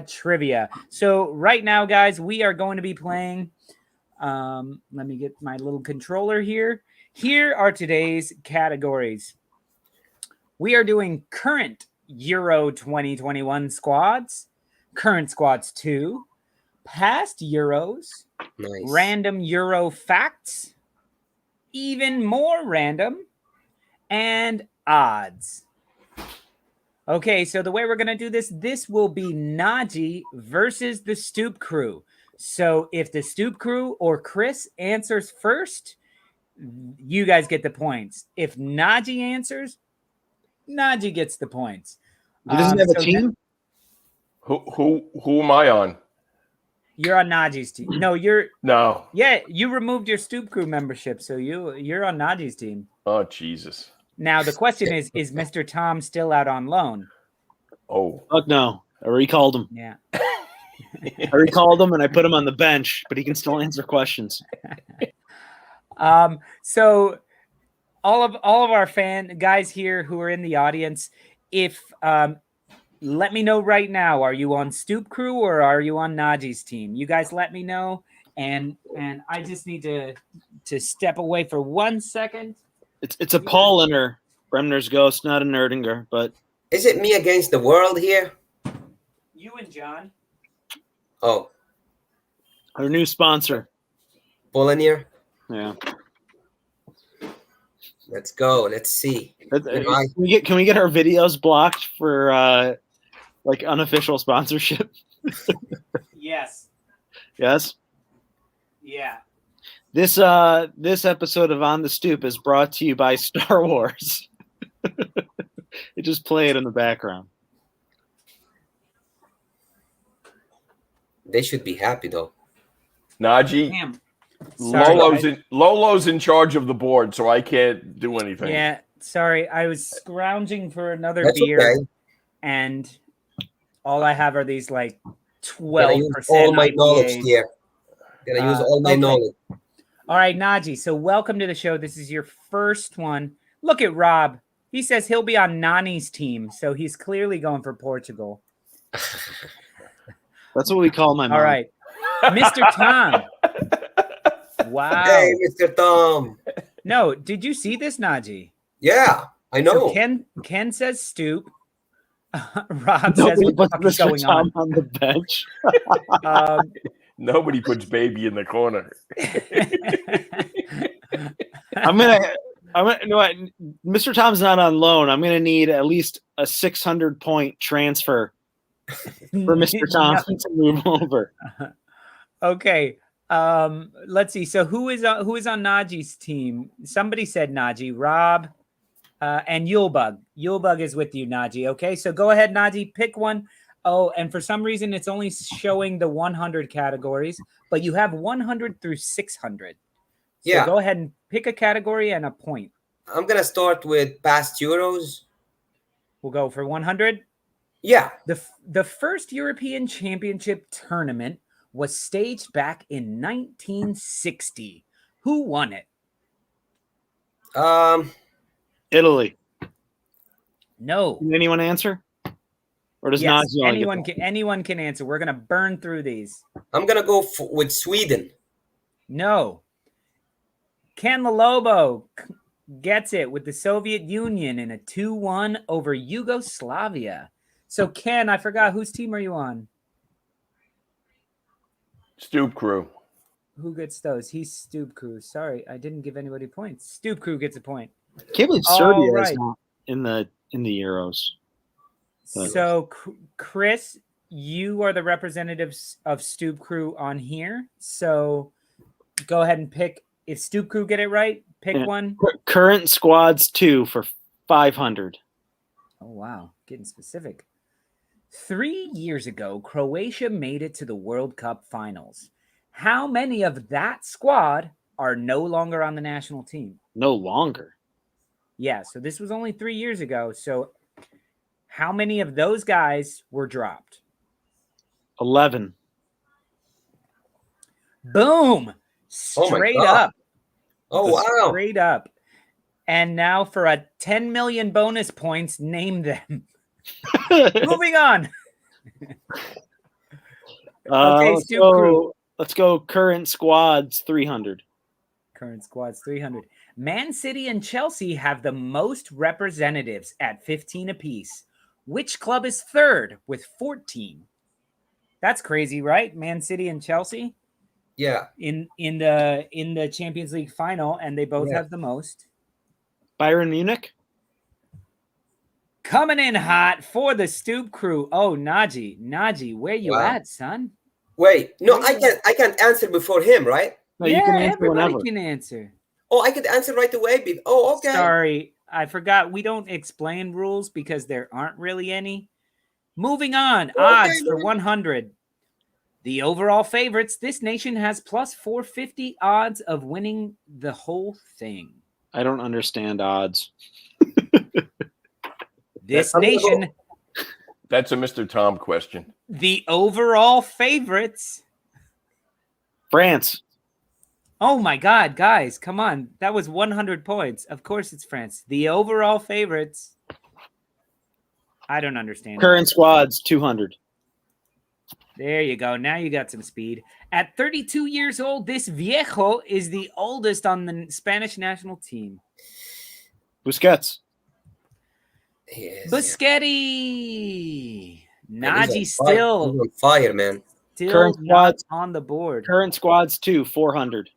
trivia. So right now, guys, we are going to be playing. Let me get my little controller here. Here are today's categories. We are doing current Euro 2021 squads, current squads 2, past Euros, Nice. random Euro facts, even more random, and odds. Okay, so the way we're going to do this will be Najee versus the Stoop crew. So if the Stoop crew or Chris answers first, you guys get the points. If Najee answers, Najee gets the points. He doesn't have a team? Who am I on? You're on Najee's team. No, No. Yeah, you removed your Stoop crew membership, so you're on Najee's team. Oh, Jesus. Now the question is Mr. Tom still out on loan? Oh. Fuck no. I recalled him. Yeah. I recalled him and I put him on the bench, but he can still answer questions. So all of our guys here who are in the audience, if let me know right now, are you on Stoop crew or are you on Najee's team? You guys let me know, and I just need to step away for 1 second. It's a Pauliner, Bremner's ghost, not a Nerdinger, but is it me against the world here? You and John. Oh. Our new sponsor. Polonier? Yeah. Let's go. Let's see. Can we get our videos blocked for like unofficial sponsorship? Yes. Yes? Yeah. This episode of On the Stoop is brought to you by Star Wars. It just played in the background. They should be happy though. Najee. Damn. Lolo's in charge of the board, so I can't do anything. Yeah, sorry. I was scrounging for another That's beer, okay. and all I have are these like 12% all my IPAs. knowledge here. Gonna use all my knowledge. All right, Najee. So welcome to the show. This is your first one. Look at Rob. He says he'll be on Nani's team, so he's clearly going for Portugal. That's what we call my mom. All right, Mr. Tom. Wow. Hey, Mr. Tom. No, did you see this, Najee? Yeah, I know. So Ken says Stoop. Rob says what the fuck is going Tom on the bench. Nobody puts baby in the corner. Mr. Tom's not on loan. I'm gonna need at least a 600-point transfer for Mr. Tom to move over. Okay. Let's see. So who is on Najee's team? Somebody said Najee, Rob, and Yulebug. Yulebug is with you, Najee. Okay, so go ahead, Najee, pick one. Oh, and for some reason, it's only showing the 100 categories, but you have 100 through 600. So Yeah. go ahead and pick a category and a point. I'm gonna start with past Euros. We'll go for 100. Yeah. The first European Championship tournament was staged back in 1960. Who won it? Italy. No. Did anyone answer? Or does Yes, Nazi only get anyone can answer. We're gonna burn through these. I'm gonna go with Sweden. No. Ken the Lobo gets it with the Soviet Union in a 2-1 over Yugoslavia. So Ken, I forgot, whose team are you on? Stoop crew. Who gets those? He's Stoop Crew. Sorry, I didn't give anybody points. Stoop Crew gets a point. I can't believe All Serbia right. is not in the Euros. So Chris, you are the representatives of Stoop Crew on here. So go ahead and pick. If Stoop Crew get it right, pick one. Current squads 2 for 500. Oh, wow. Getting specific. 3 years ago, Croatia made it to the World Cup finals. How many of that squad are no longer on the national team? No longer. Yeah, so this was only 3 years ago. So how many of those guys were dropped? 11. Boom! Straight up. Oh, wow. Straight up. And now for a 10 million bonus points, name them. Moving on. Okay, Stoop Crew. Let's go current squads 300. Current squads 300. Man City and Chelsea have the most representatives at 15 apiece. Which club is third with 14? That's crazy, right? Man City and Chelsea? Yeah. In the Champions League final, and they both have the most. Bayern Munich? Coming in hot for the Stoop Crew. Oh, Naji, where you at, son? Wait, no, I can't answer before him, right? No, yeah, you can answer everybody whenever. can answer. Oh, I could answer right away. Oh, okay. Sorry, I forgot. We don't explain rules because there aren't really any. Moving on. Okay, Odds for 100. The overall favorites. This nation has plus 450 odds of winning the whole thing. I don't understand odds. This nation. That's a Mr. Tom question. The overall favorites. France. Oh my God, guys, come on. That was 100 points. Of course it's France. The overall favorites. I don't understand. Current squads 200. There you go. Now you got some speed. At 32 years old, this viejo is the oldest on the Spanish national team. Busquets. Yes, Busquets. Man, Naji he's still on fire, man. Current not on the board. Current squads 2 400.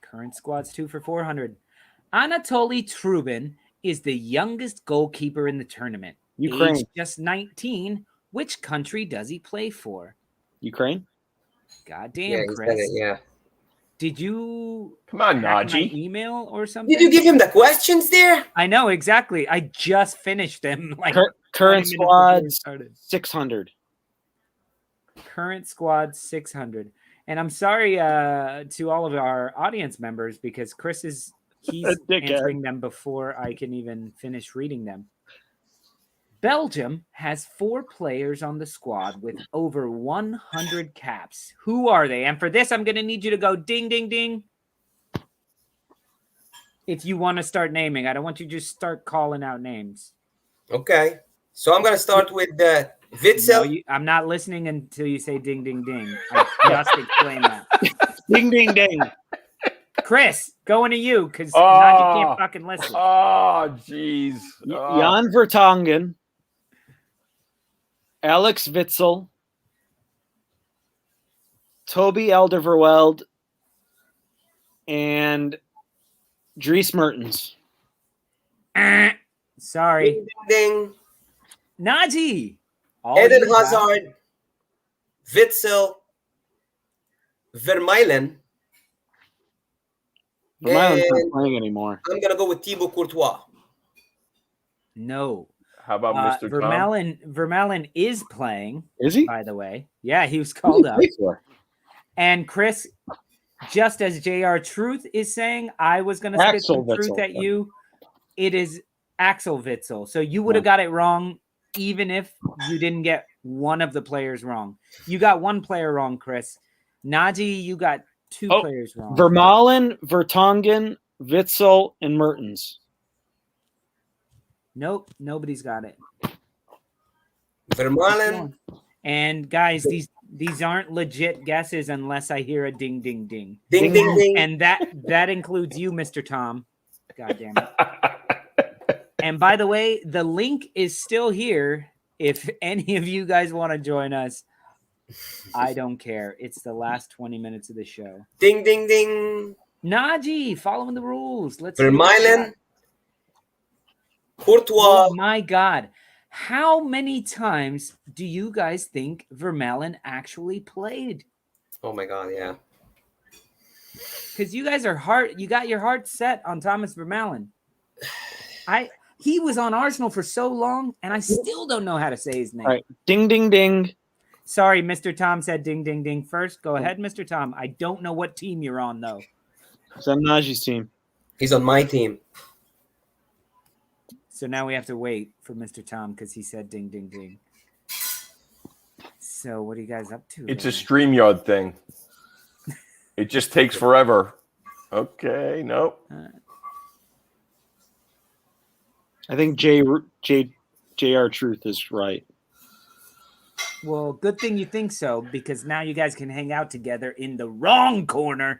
Current squads 2 for 400. Anatoly Trubin is the youngest goalkeeper in the tournament. Ukraine. Aged just 19. Which country does he play for? Ukraine. Goddamn, Chris. Yeah. Did you come on, hack my Naji? email or something? Did you give him the questions there? I know exactly. I just finished them. Like current squads 600. Current squad 600. And I'm sorry to all of our audience members because he's answering them before I can even finish reading them. Belgium has 4 players on the squad with over 100 caps. Who are they? And for this, I'm going to need you to go ding, ding, ding. If you want to start naming, I don't want you to just start calling out names. Okay. So I'm going to start with Witzel. No, I'm not listening until you say ding, ding, ding. I just explained that. Ding, ding, ding. Chris, going to you because now you can't fucking listen. Oh, jeez. Jan Vertonghen. Alex Witzel, Toby Alderweireld, and Dries Mertens. Sorry. Ding, ding. Naji. Eden Hazard, Witzel, Vermeulen. Vermeulen's not playing anymore. I'm going to go with Thibaut Courtois. No. How about Mr. Vermeulen? Vermeulen is playing. Is he? By the way. Yeah, he was called up. And Chris, just as JR Truth is saying, I was going to spit some truth at you. It is Axel Witzel. So you would have got it wrong even if you didn't get one of the players wrong. You got one player wrong, Chris. Naji, you got 2 players wrong. Vermeulen, Vertonghen, Witzel, and Mertens. Nope, nobody's got it. Vermaelen. And guys, these aren't legit guesses unless I hear a ding ding ding. Ding ding ding. And that includes you, Mr. Tom. God damn it. And by the way, the link is still here. If any of you guys want to join us, I don't care. It's the last 20 minutes of the show. Ding ding ding. Naji, following the rules. Let's Vermaelen. Courtois. Oh my God. How many times do you guys think Vermaelen actually played? Oh my God, yeah. Because you guys you got your heart set on Thomas Vermaelen. He was on Arsenal for so long, and I still don't know how to say his name. All right. Ding, ding, ding. Sorry, Mr. Tom said ding, ding, ding first. Go ahead, Mr. Tom. I don't know what team you're on, though. It's on Najee's team. He's on my team. So now we have to wait for Mr. Tom because he said ding, ding, ding. So what are you guys up to? It's a StreamYard thing. It just takes forever. Okay, nope. I think JR Truth is right. Well, good thing you think so, because now you guys can hang out together in the wrong corner.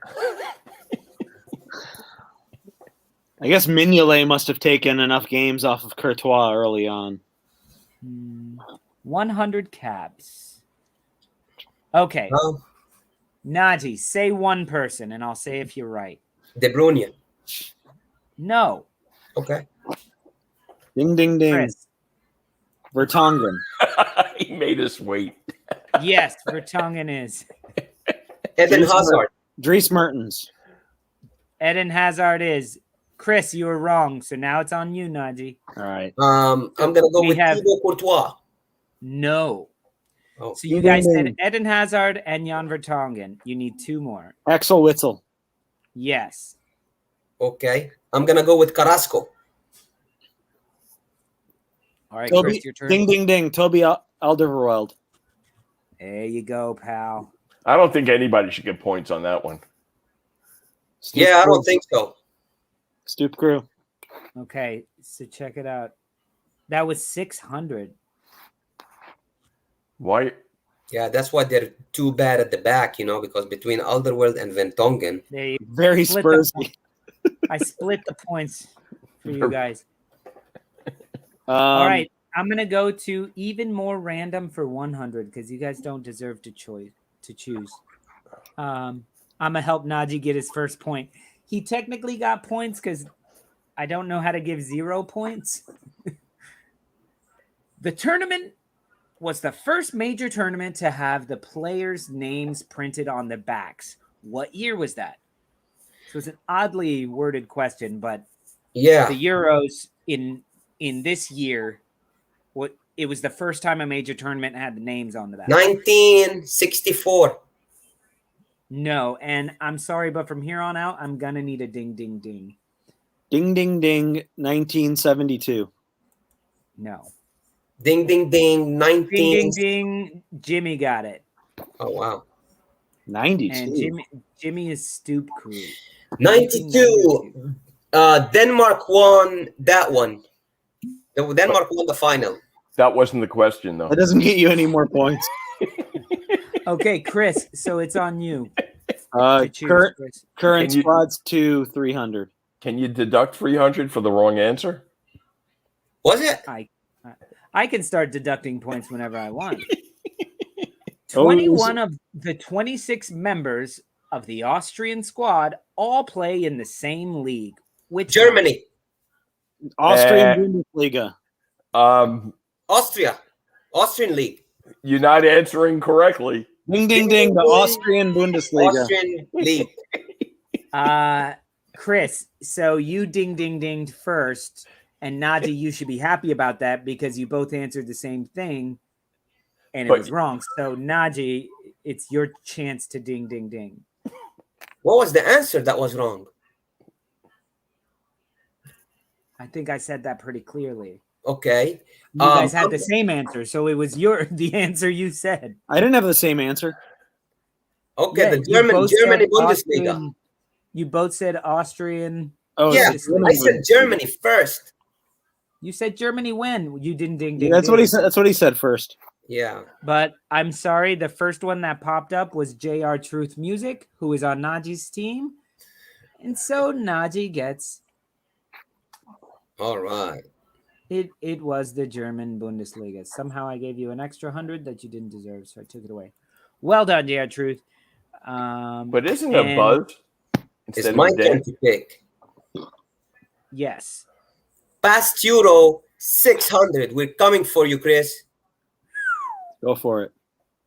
I guess Mignolet must have taken enough games off of Courtois early on. 100 caps. Okay. Oh, Najee, say one person, and I'll say if you're right. De Bruyne. No. Okay. Ding, ding, ding. Chris. Vertonghen. He made us wait. Yes, Vertonghen is. Eden Hazard. Dries Mertens. Eden Hazard is. Chris, you were wrong, so now it's on you, Najee. All right. I'm gonna go with Thibaut Courtois. No. Oh. So you guys said Eden Hazard and Jan Vertonghen. You need two more. Axel Witsel. Yes. Okay. I'm gonna go with Carrasco. All right, Toby, Chris, your turn. ding, ding, ding. Toby Alderweireld. There you go, pal. I don't think anybody should get points on that one. Yeah, I don't think so. Stoop crew. Okay, so check it out. That was 600. Why? Yeah, that's why they're too bad at the back, because between Alderweireld and Vertonghen. They Very split Spursy. I split the points for you guys. All All right, I'm gonna go to even more random for 100 because you guys don't deserve to choose. I'm gonna help Najee get his first point. He technically got points because I don't know how to give 0 points. The tournament was the first major tournament to have the players' names printed on the backs. What year was that? So it's an oddly worded question, but Yeah. the Euros in this year, it was the first time a major tournament had the names on the back. 1964. No, and I'm sorry, but from here on out, I'm gonna need a ding, ding, ding. Ding, ding, ding. 1972. No. Ding, ding, ding. 19. Ding, ding, ding. Jimmy got it. Oh, wow. 92. And Jimmy is Stoop crew. 92. Denmark won that one. Denmark won the final. That wasn't the question, though. That doesn't get you any more points. Okay, Chris, so it's on you. to choose, Chris. Current squad's to 300. Can you deduct 300 for the wrong answer? Was it? I can start deducting points whenever I want. 21 of the 26 members of the Austrian squad all play in the same league. Which Germany. Austrian Bundesliga. Austria. Austrian league. You're not answering correctly. Ding, ding, ding. The Austrian Bundesliga. Austrian league. Chris, so you ding, ding, dinged first. And Najee, you should be happy about that because you both answered the same thing and it was wrong. So, Najee, it's your chance to ding, ding, ding. What was the answer that was wrong? I think I said that pretty clearly. Okay. You guys had the same answer, so it was the answer you said. I didn't have the same answer. Okay, Yeah, the Germany Bundesliga. Austrian, you both said Austrian. Oh, yeah, I said Germany first. You said Germany when? You didn't ding, ding. Yeah, that's ding. what he said. That's what he said first. Yeah. But I'm sorry, the first one that popped up was JR Truth Music, who is on Naji's team. And so Naji gets All right. it was the German Bundesliga. Somehow I gave you an extra 100 that you didn't deserve, so I took it away. Well done, JR Truth. But isn't a and- buzz It's instead my of a turn ding? to pick. Yes. Past Euro 600. We're coming for you, Chris. Go for it.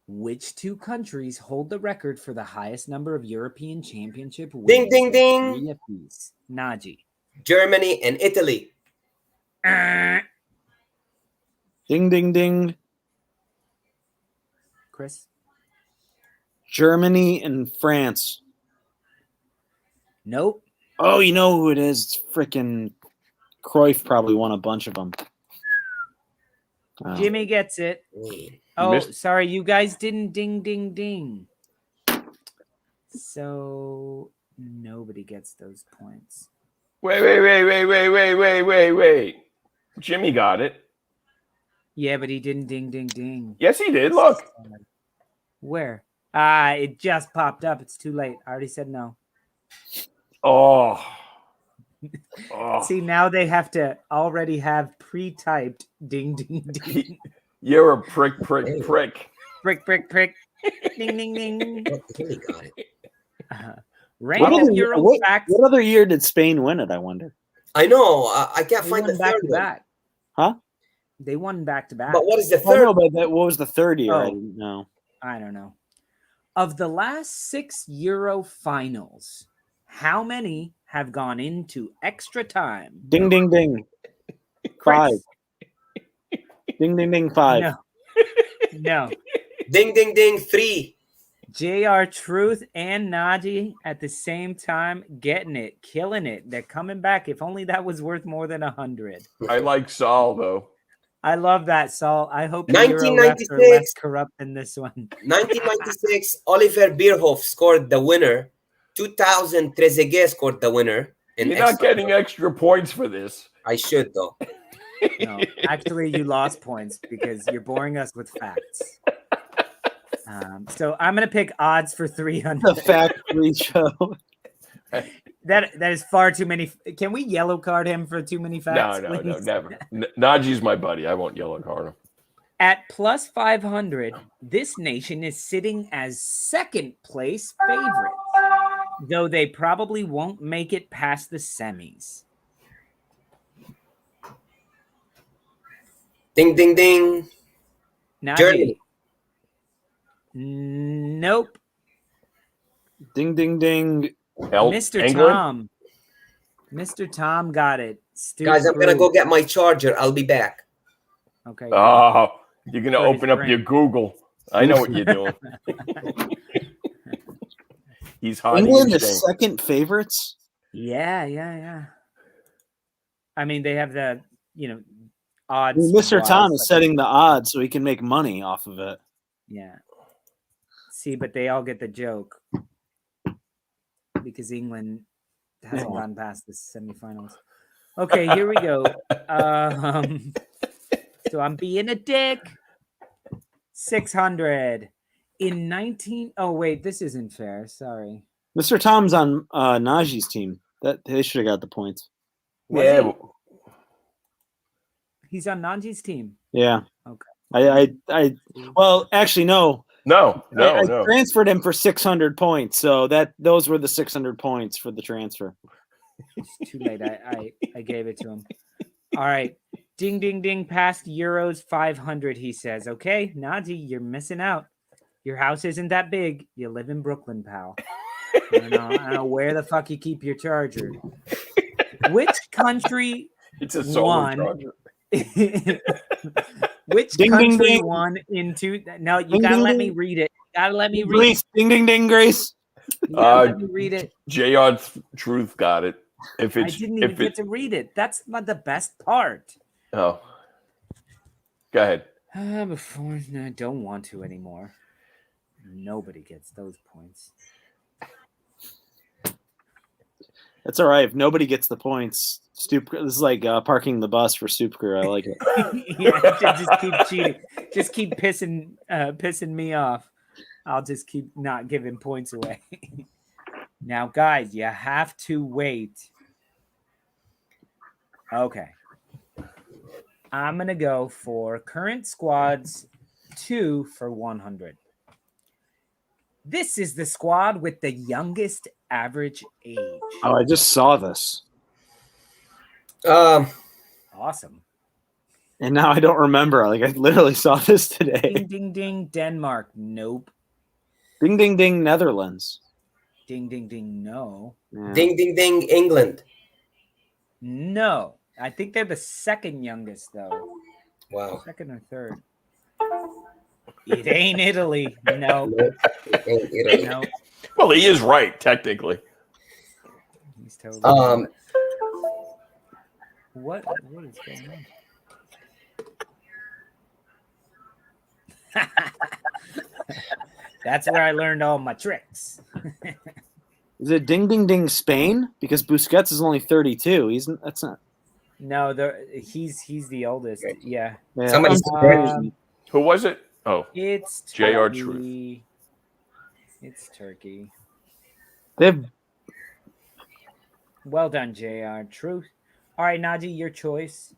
Which two countries hold the record for the highest number of European Championship wins? Ding, ding, ding. 3 apiece. Naji. Germany and Italy. Ding, ding, ding. Chris? Germany and France. Nope. Oh, you know who it is? It's freaking Cruyff probably won a bunch of them. Jimmy gets it. Mm. Oh, missed- sorry, you guys didn't ding, ding, ding. So nobody gets those points. Wait. Jimmy got it. Yeah, but he didn't ding, ding, ding. Yes, he did. Look. Where? It just popped up. It's too late. I already said no. Oh. See, now they have to already have pre-typed ding, ding, ding. You're a prick. Prick, prick, prick. Ding, ding, ding. Italy got it. Random Euro facts. What other year did Spain win it, I wonder? I know. I can't They find the won back third to one. back. Huh? They won back to back. But what is the Oh, third? no, but what was the third year? I Oh. didn't know. I don't know. Of the last 6 Euro finals, how many have gone into extra time? Ding, ding, ding. Chris? 5. Ding, ding, ding. 5. No. No. Ding, ding, ding. 3. JR Truth and Naji at the same time getting it, killing it. They're coming back. If only that was worth more than 100. I like Saul, though. I love that, Saul. I hope the Euro refs are 1996. less corrupt than this one. 1996, Oliver Bierhoff scored the winner. 2000, Trezeguet scored the winner. In You're not extra getting time. extra points for this. I should, though. No, actually, you lost points because you're boring us with facts. So I'm going to pick odds for 300. The fact-free show. That is far too many. Can we yellow card him for too many facts? No, please? never. Naji's my buddy. I won't yellow card him. At plus 500, this nation is sitting as second place favorites, though they probably won't make it past the semis. Ding, ding, ding. Naji. Germany. Nope. Ding, ding, ding. Mr. England? Tom. Mr. Tom got it. Stoop Guys, I'm going to through. go get my charger. I'll be back. Okay. Oh, you're going to For his open up brain. your Google. I know what you're doing. He's hiding England his is shame. second favorites? Yeah. I mean, they have the, I odds. mean, Mr. wise, Tom is but- setting the odds so he can make money off of it. Yeah. See, but they all get the joke because England hasn't Yeah. gotten past the semifinals. Okay, here we go. So I'm being a dick. 600 in 19. Oh wait, this isn't fair. Sorry. Mr. Tom's on Najee's team. That they should have got the points. Was Yeah, he? He's on Nanji's team. Yeah. Okay. I well, actually no. no. I transferred him for 600 points, so those were the 600 points for the transfer. It's too late. I gave it to him. All right. Ding, ding, ding. Past Euros 500, he says. Okay, Naji, you're missing out. Your house isn't that big. You live in Brooklyn, pal. I don't know where the fuck you keep your charger. Which country It's a solar won? charger. Which Ding, country ding, ding. won into? No, you Ding, gotta ding, let me ding. read it. You gotta let me read it. Grace, ding, ding, ding, Grace. You gotta let me read it. JR Truth got it. If I it's didn't even if get it to read it. That's not the best part. oh, go ahead. Before no, I don't want to anymore. Nobody gets those points. That's all right. If nobody gets the points, Stoop. This is like parking the bus for Stoop Crew. I like it. Yeah, just keep cheating. Just keep pissing me off. I'll just keep not giving points away. Now, guys, you have to wait. Okay. I'm going to go for current squads 2 for 100. This is the squad with the youngest average age. Oh, I just saw this. Awesome. And now I don't remember. Like, I literally saw this today. Ding, ding, ding, Denmark. Nope. Ding, ding, ding, Netherlands. Ding, ding, ding, no. Yeah. Ding, ding, ding, England. No. I think they're the second youngest, though. Wow. Second or third. It ain't Italy. No. Nope, it ain't Italy. No. Well, he is right, technically. He's totally What is going on? That's where I learned all my tricks. Is it ding, ding, ding, Spain? Because Busquets is only 32. That's not. No, he's the oldest. Yeah. Somebody's Who was it? Oh, It's J.R. Turkey. Truth. It's Turkey. They've Well done, J.R. Truth. All right, Naji, your choice.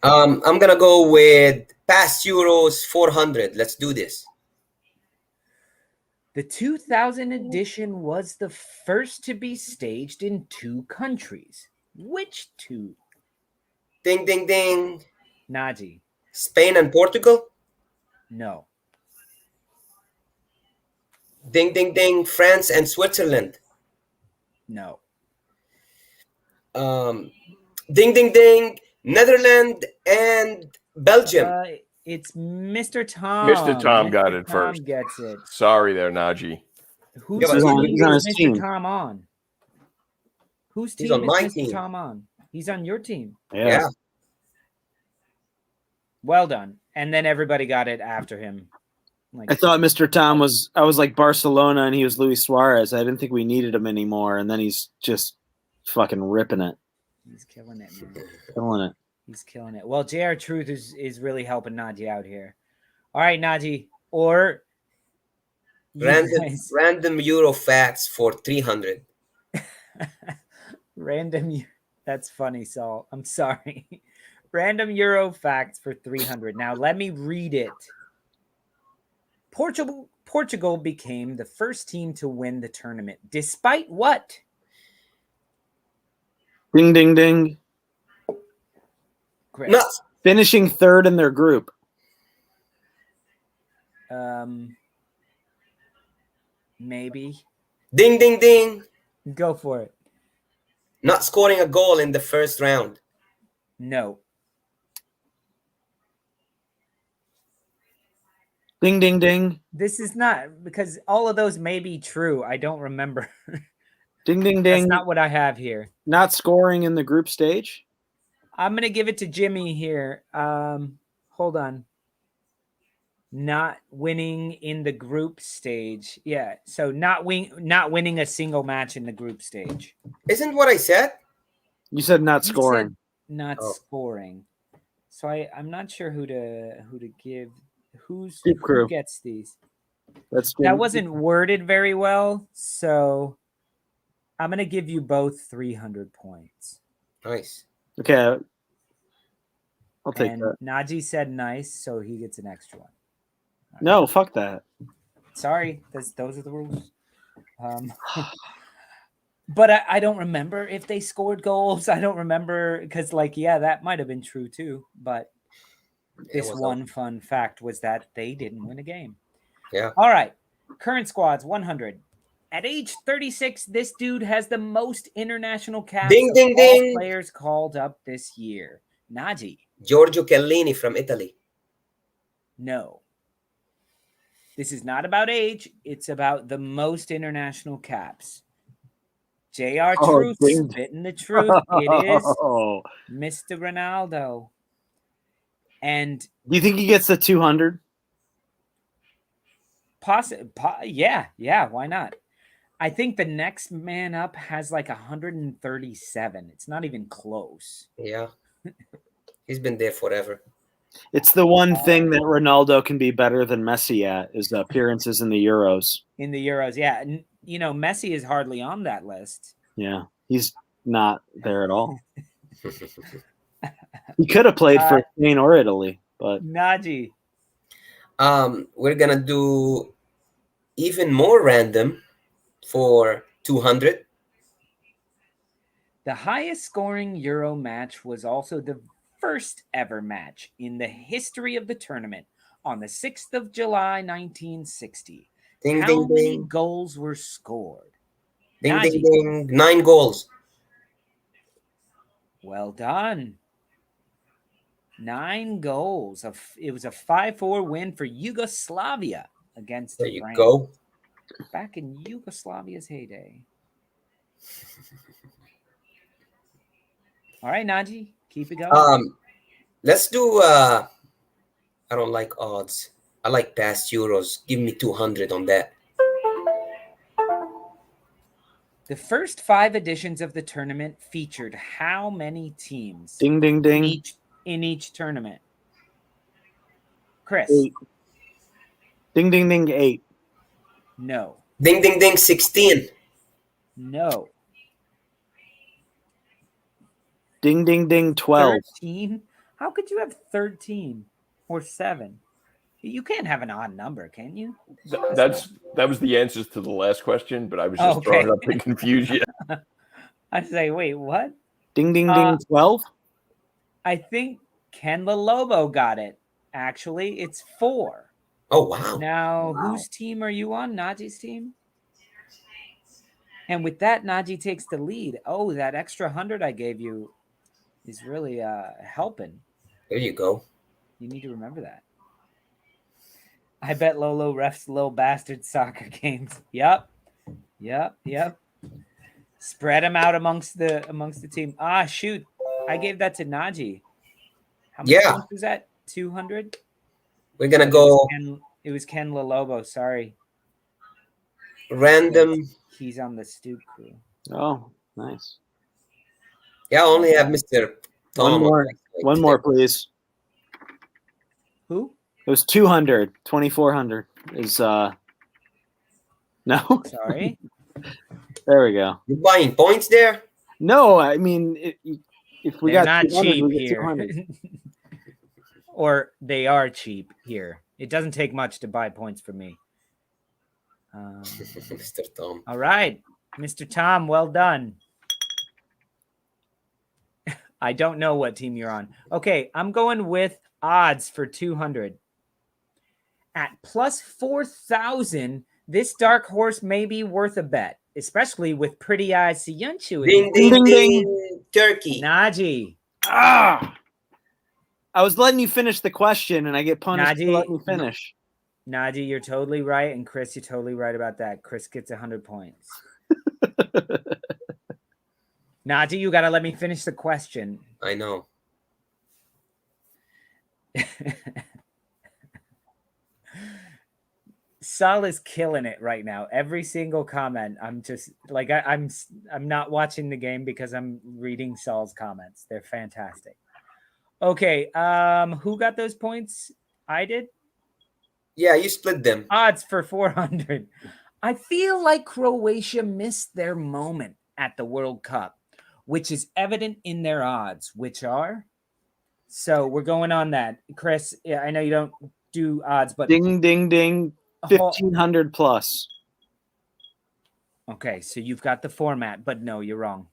I'm gonna go with past Euros 400. Let's do this. The 2000 edition was the first to be staged in 2 countries. Which 2? Ding, ding, ding. Naji, Spain and Portugal. no. Ding, ding, ding. France and Switzerland. No. Ding, ding, ding. Netherlands and Belgium. It's Mr. Tom. Mr. Tom got it Tom first. Gets it. Sorry there, Najee. Whose Yeah, but team he's on is his Mr. team. Tom on? Whose He's team on is my Mr. team. Tom on? He's on your team. Yeah. Well done. And then everybody got it after him. Like, I thought Mr. Tom was. I was like Barcelona, and he was Luis Suarez. I didn't think we needed him anymore, and then he's just fucking ripping it, he's killing it, man. killing it. He's killing it. Well, JR Truth is really helping Naji out here. All right, Naji. Or you guys- Random Euro facts for 300. random. That's funny, Saul. I'm sorry. Random Euro facts for 300. Now let me read it. Portugal became the first team to win the tournament, despite what? Ding, ding, ding. Chris. No. Finishing third in their group. Maybe. Ding, ding, ding. Go for it. Not scoring a goal in the first round. No. Ding, ding, ding. This is not, because all of those may be true. I don't remember. Ding, ding, That's ding. not what I have here. Not scoring in the group stage. I'm going to give it to Jimmy here. Hold on. Not winning in the group stage. Yeah. So not winning a single match in the group stage. Isn't what I said? You said not You said scoring. not Oh. scoring. So I'm not sure who to give. Who Stoop Crew. gets these? That's That wasn't worded very well, so I'm going to give you both 300 points. Nice. okay. I'll take And that. Naji said nice, so he gets an extra one. No, fuck that. Sorry, those are the rules. But I don't remember if they scored goals. I don't remember because, that might have been true too. But this one fun fact was that they didn't win a game. Yeah. All right. Current squads 100. At age 36, this dude has the most international caps Ding, of ding, all ding. players called up this year. Naji, Giorgio Chiellini from Italy. no. This is not about age. It's about the most international caps. JR Oh, Truth, ding. spitting the truth. It is Oh. Mr. Ronaldo. And Do you think he gets the 200? yeah, why not? I think the next man up has like 137. It's not even close. Yeah. He's been there forever. It's the one thing that Ronaldo can be better than Messi at is the appearances in the Euros. In the Euros, yeah. And, Messi is hardly on that list. Yeah, he's not there at all. He could have played for Spain or Italy, but Naji. We're gonna do even more random for 200. The highest scoring Euro match was also the first ever match in the history of the tournament on the 6th of July, 1960. Ding, How ding, many ding. goals were scored? Ding, Naji. ding, ding. 9 goals. Well done. 9 goals. It was a 5-4 win for Yugoslavia against There you France. go. Back in Yugoslavia's heyday. All right, Naji, keep it going. Let's do I don't like odds. I like past Euros. Give me 200 on that. The first 5 editions of the tournament featured how many teams? ding, ding, ding. In each tournament. Chris. 8. Ding, ding, ding, 8. No. Ding, ding, ding, 16. No. Ding, ding, ding, 12. 13? How could you have 13 or 7? You can't have an odd number, can you? That was the answers to the last question, but I was just throwing it up to confuse you. I say, wait, what? Ding, ding, ding, 12. I think Ken Lobo got it. Actually, it's 4. Oh, wow. Now, whose team are you on? Naji's team? And with that, Naji takes the lead. Oh, that extra 100 I gave you is really helping. There you go. You need to remember that. I bet Lolo refs little bastard soccer games. Yep. Spread them out amongst the team. Ah, shoot. I gave that to Naji. How many points was that? 200? We're going to go. It was Ken Lobo. Sorry. Random. He's on the Stoop crew. Oh, nice. Yeah, I only have Mr. Tom. One more, please. Who? It was 200. 2,400 is no. Sorry. There we go. You buying points there? No, I mean if we They're got not cheap we get here. 200. Or they are cheap here. It doesn't take much to buy points for me. Mr. Tom. All right, Mr. Tom, well done. I don't know what team you're on. Okay, I'm going with odds for 200. At plus 4,000, this dark horse may be worth a bet, especially with Pretty Eyes Siyunchu. Ding, ding, ding, Turkey. Naji. I was letting you finish the question, and I get punished for letting you finish. Naji, you're totally right, and Chris, you're totally right about that. Chris gets 100 points. Naji, you got to let me finish the question. I know. Sal is killing it right now. Every single comment, I'm just like I'm not watching the game because I'm reading Sal's comments. They're fantastic. Okay, who got those points? I did. Yeah, you split them. Odds for 400. I feel like Croatia missed their moment at the World Cup, which is evident in their odds, which are. So we're going on that, Chris. Yeah, I know you don't do odds, but ding, ding, ding. 1,500 plus. Okay, so you've got the format, but no, you're wrong.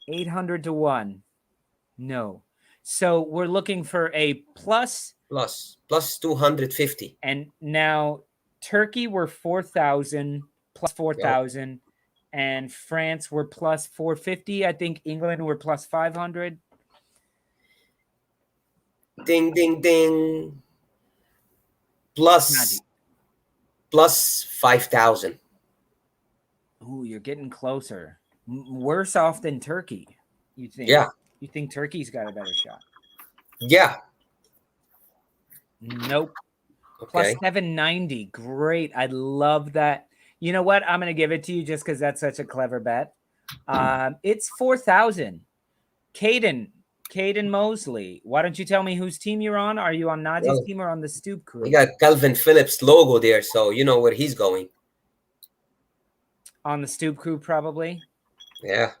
800 to 1. No. So we're looking for a plus 250. And now Turkey were 4,000 plus 4,000. Yep. And France were plus 450. I think England were plus 500. Ding, ding, ding. Plus 5,000. Ooh, you're getting closer. Worse off than Turkey, you think? Yeah. You think Turkey's got a better shot? Yeah. Nope. Okay. Plus 790. Great. I love that. You know what? I'm going to give it to you just because that's such a clever bet. It's 4,000. Caden Mosley, why don't you tell me whose team you're on? Are you on Naji's Well, team or on the Stoop crew? We got Calvin Phillips logo there, so you know where he's going. On the Stoop crew, probably. Yeah.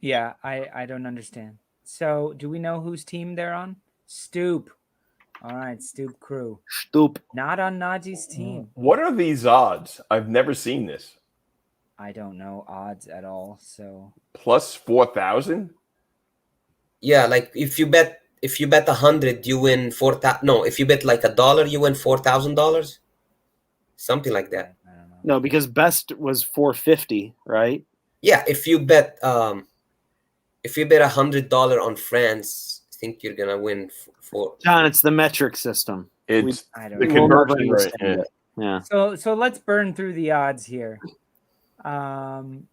Yeah, I don't understand. So, do we know whose team they're on? Stoop. All right, Stoop crew. Stoop. Not on Naji's team. What are these odds? I've never seen this. I don't know odds at all. So plus 4,000. Yeah, like if you bet 100, you win 4,000. No, if you bet like $1, you win $4,000. Something like that. I don't know. No, because best was 450, right? Yeah, if you bet $100 on France, I think you're gonna win for. John, it's the metric system. It's I don't the know. conversion rate. understand Yeah. it. Yeah. So let's burn through the odds here. Current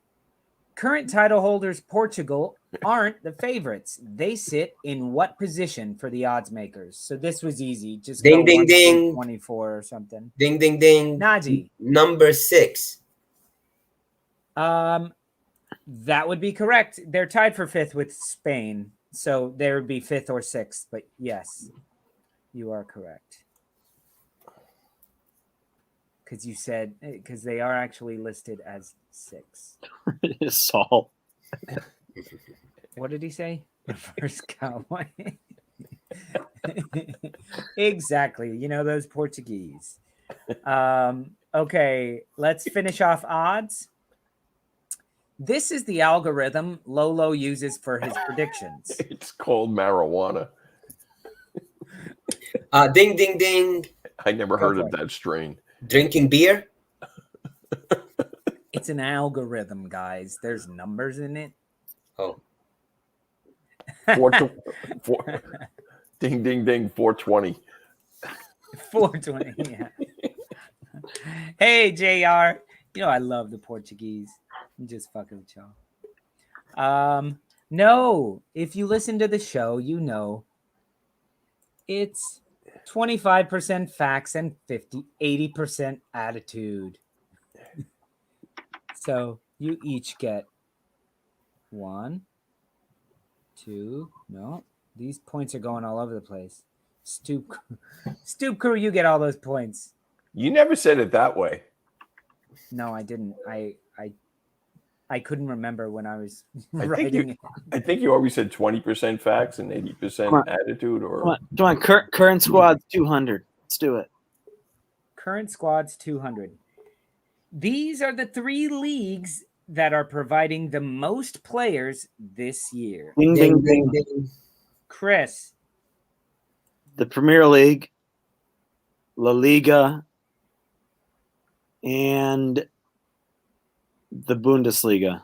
title holders Portugal aren't the favorites. They sit in what position for the odds makers? So this was easy. Just Ding, go ding, 1 through ding. 24 or something. Ding, ding, ding. Naji. Number 6. That would be correct. They're tied for 5th with Spain. So there would be 5th or 6th. But yes, you are correct. Because they are actually listed as 6. Saul. What did he say? The first cowboy. Exactly. You know, those Portuguese. Okay, let's finish off odds. This is the algorithm Lolo uses for his predictions. It's called marijuana. Ding, ding, ding. I never Go heard for of it. that strain. Drinking beer. It's an algorithm, guys. There's numbers in it. Oh, Ding, ding, ding, 420. 420. Yeah. Hey, JR. You know I love the Portuguese. I'm just fucking with y'all. No, if you listen to the show, you know it's 25% facts and 80% attitude. So you each get 1, 2. No, these points are going all over the place. Stoop crew, you get all those points. You never said it that way. No, I didn't. I couldn't remember when I was writing it. I think you always said 20% facts and 80% attitude. Or Come on. Current squad's 200. Let's do it. Current squad's 200. These are the 3 leagues that are providing the most players this year. Ding, ding, ding, ding, ding. ding. Chris. The Premier League, La Liga, and the Bundesliga.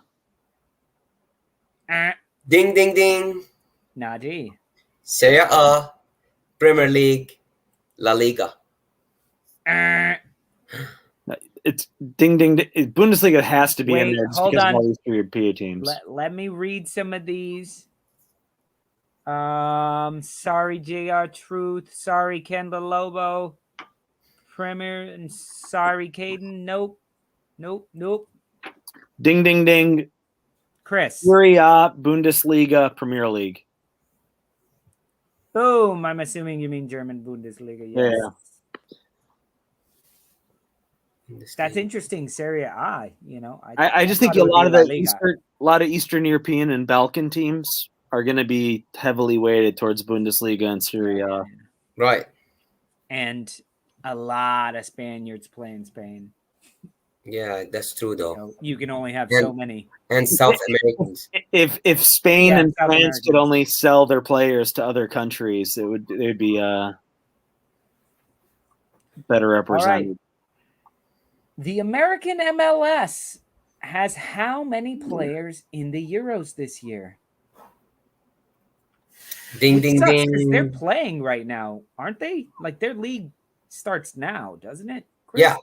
Ding, ding, ding. Naji. Serie A, Premier League, La Liga. It's ding, ding, ding. Bundesliga has to be in Wait, there just hold because on. of all these European teams. Let me read some of these. Sorry, JR Truth. Sorry, Kendall Lobo. Premier and sorry, Caden. Nope. Ding, ding, ding. Chris. Serie A, Bundesliga, Premier League. Boom. I'm assuming you mean German Bundesliga. Yes. Yeah. That's interesting. Serie A, you know. I just think thought a it would lot be of La Liga. Eastern European and Balkan teams are going to be heavily weighted towards Bundesliga and Serie A. Right. And a lot of Spaniards play in Spain. Yeah, that's true though. So you can only have And- so many. And South Americans. If Spain Yeah, and South France could Americans. only sell their players to other countries, they'd be better represented. The American MLS has how many players in the Euros this year? Ding, Which ding, sucks 'cause they're ding. playing right now, aren't they? Like their league starts now, doesn't it? Chris? Yeah,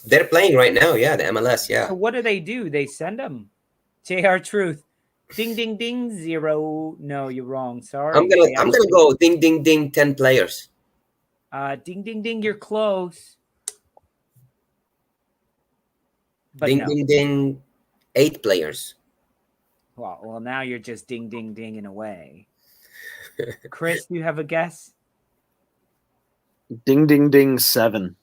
they're playing right now. Yeah, the MLS. Yeah. So what do? They send them. JR Truth. Ding ding ding 0. No, you're wrong. Sorry. I'm gonna go ding, ding, ding. 10 players. Ding, ding, ding. You're close. But Ding, no. ding, ding. 8 players. Well, now you're just ding, ding, dinging away. Chris, do you have a guess? Ding, ding, ding, 7.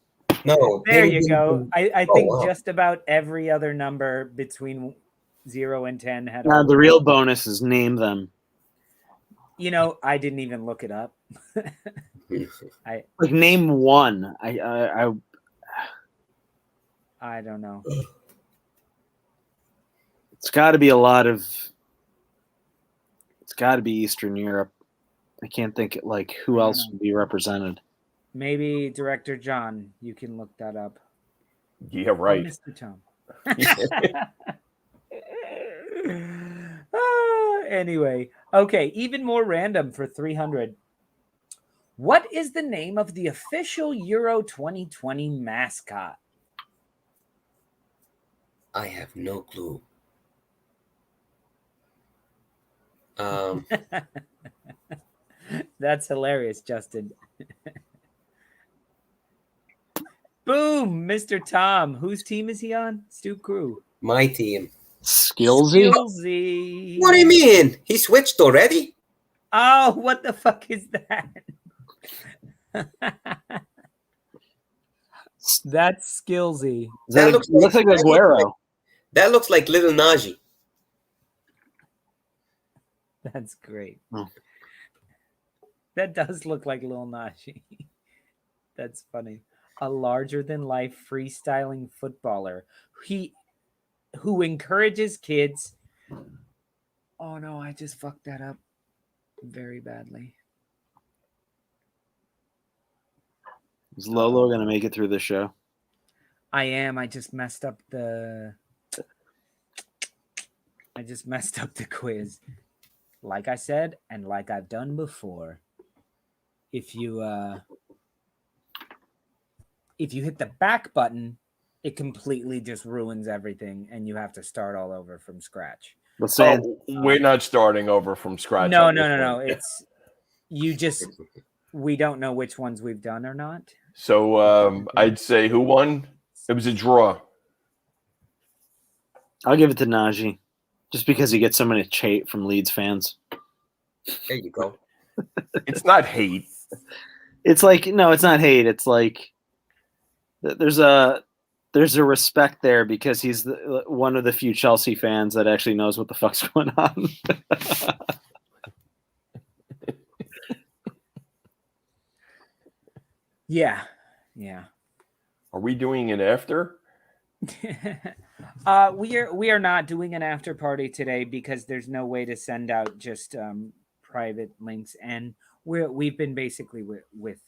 No. There ding, you ding, go. ding. I Oh, think wow. just about every other number between 0 and 10 had. Now, the real bonus is name them. You know, I didn't even look it up. Like, name one. I don't know. It's got to be a lot of. It's got to be Eastern Europe. I can't think like who else would be represented. Maybe Director John, you can look that up. Yeah, right. Or Mr. Tom. Anyway, okay, even more random for 300. What is the name of the official Euro 2020 mascot? I have no clue. That's hilarious, Justin. Boom, Mr. Tom. Whose team is he on? Stoop Crew. My team. Skillsy? Skillsy. What do you mean? He switched already? Oh, what the fuck is that? That's Skillsy. That looks looks like Aguero. That looks like Little Najee. That's great. Oh. That does look like Lil Najee. That's funny. A larger-than-life freestyling footballer. Who encourages kids. Oh no, I just fucked that up very badly. Is Lolo going to make it through the show? I am. I just messed up the quiz. Like I said, and like I've done before, if you hit the back button, it completely just ruins everything, and you have to start all over from scratch. Let's say we're not starting over from scratch. No. It's we don't know which ones we've done or not. So I'd say who won? It was a draw. I'll give it to Najee, just because he gets so many hate from Leeds fans. There you go. It's not hate. It's like no, it's not hate. It's like there's a respect there because he's one of the few Chelsea fans that actually knows what the fuck's going on. Yeah. Are we doing an after? We are not doing an after party today because there's no way to send out just private links, and we've been basically with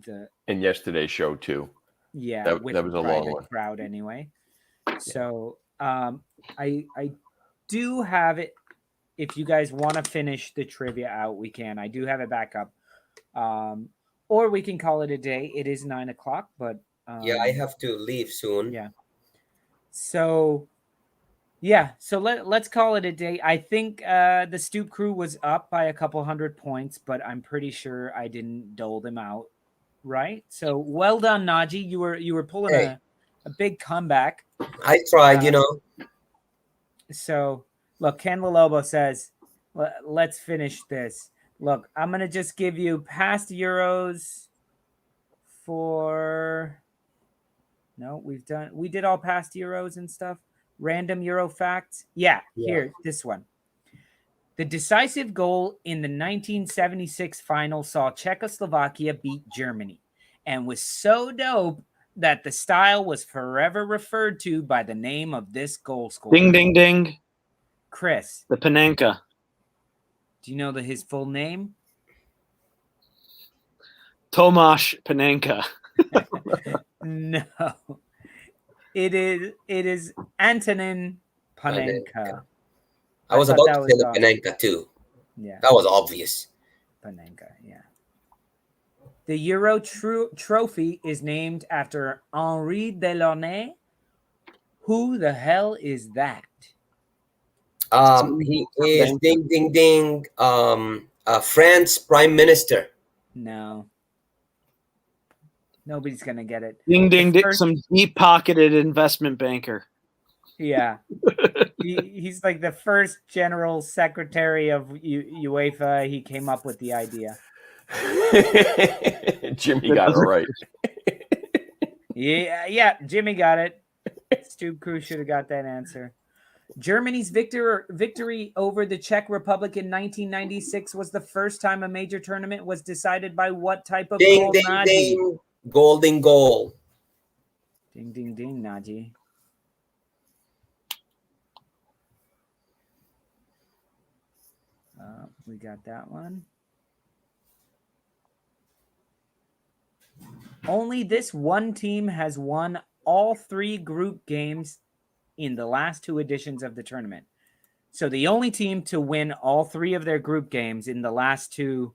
the And yesterday's show too. Yeah, that with was a private long one. crowd anyway. So I do have it. If you guys want to finish the trivia out, we can. I do have it back up. Or we can call it a day. It is 9 o'clock, but Yeah, I have to leave soon. Yeah. So let's call it a day. I think the Stoop crew was up by a couple hundred points, but I'm pretty sure I didn't dole them out. Right? So well done, Najee. You were pulling a big comeback. I tried, So look, Ken Lalobo says, let's finish this. Look, I'm gonna just give you past Euros for we did all past Euros and stuff. Random Euro facts. Yeah. Here, this one. The decisive goal in the 1976 final saw Czechoslovakia beat Germany and was so dope that the style was forever referred to by the name of this goal scorer. Ding, ding, ding. Chris. The Panenka. Do you know his full name? Tomasz Panenka. No. It is Antonin Panenka. I was about to say the Panenka too. Yeah. That was obvious. Panenka, yeah. The Euro trophy is named after Henri Delaunay. Who the hell is that? He is ding ding ding. France Prime Minister. No. Nobody's gonna get it. Ding, ding, ding. first- Some deep-pocketed investment banker. Yeah. He's like the first general secretary of UEFA. He came up with the idea. Jimmy got it right. Yeah, Jimmy got it. Stoop Crew should have got that answer. Germany's victory over the Czech Republic in 1996 was the first time a major tournament was decided by what type of Ding, goal, ding, Naji? ding. Golden goal. Ding, ding, ding, Naji. We got that one. Only this one team has won all 3 group games in the last 2 editions of the tournament. So the only team to win all 3 of their group games in the last 2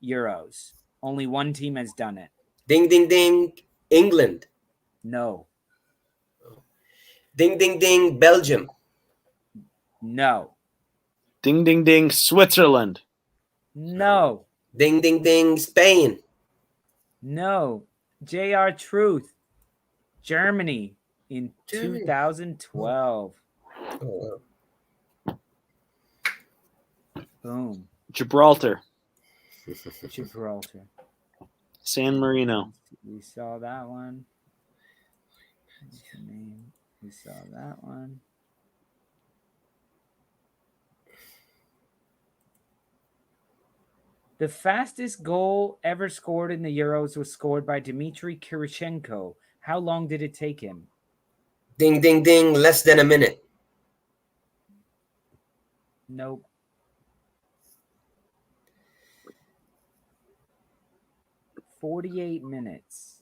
Euros. Only one team has done it. Ding, ding, ding. England. No. Ding, ding, ding. Belgium. No. Ding, ding, ding. Switzerland. No. Ding, ding, ding. Spain. No. JR Truth. Germany in Germany. 2012. Oh, Boom. Gibraltar. Gibraltar. San Marino. We saw that one. What's the name? We saw that one. The fastest goal ever scored in the Euros was scored by Dmitry Kirichenko. How long did it take him? Ding, ding, ding. Less than a minute. Nope. "48 minutes."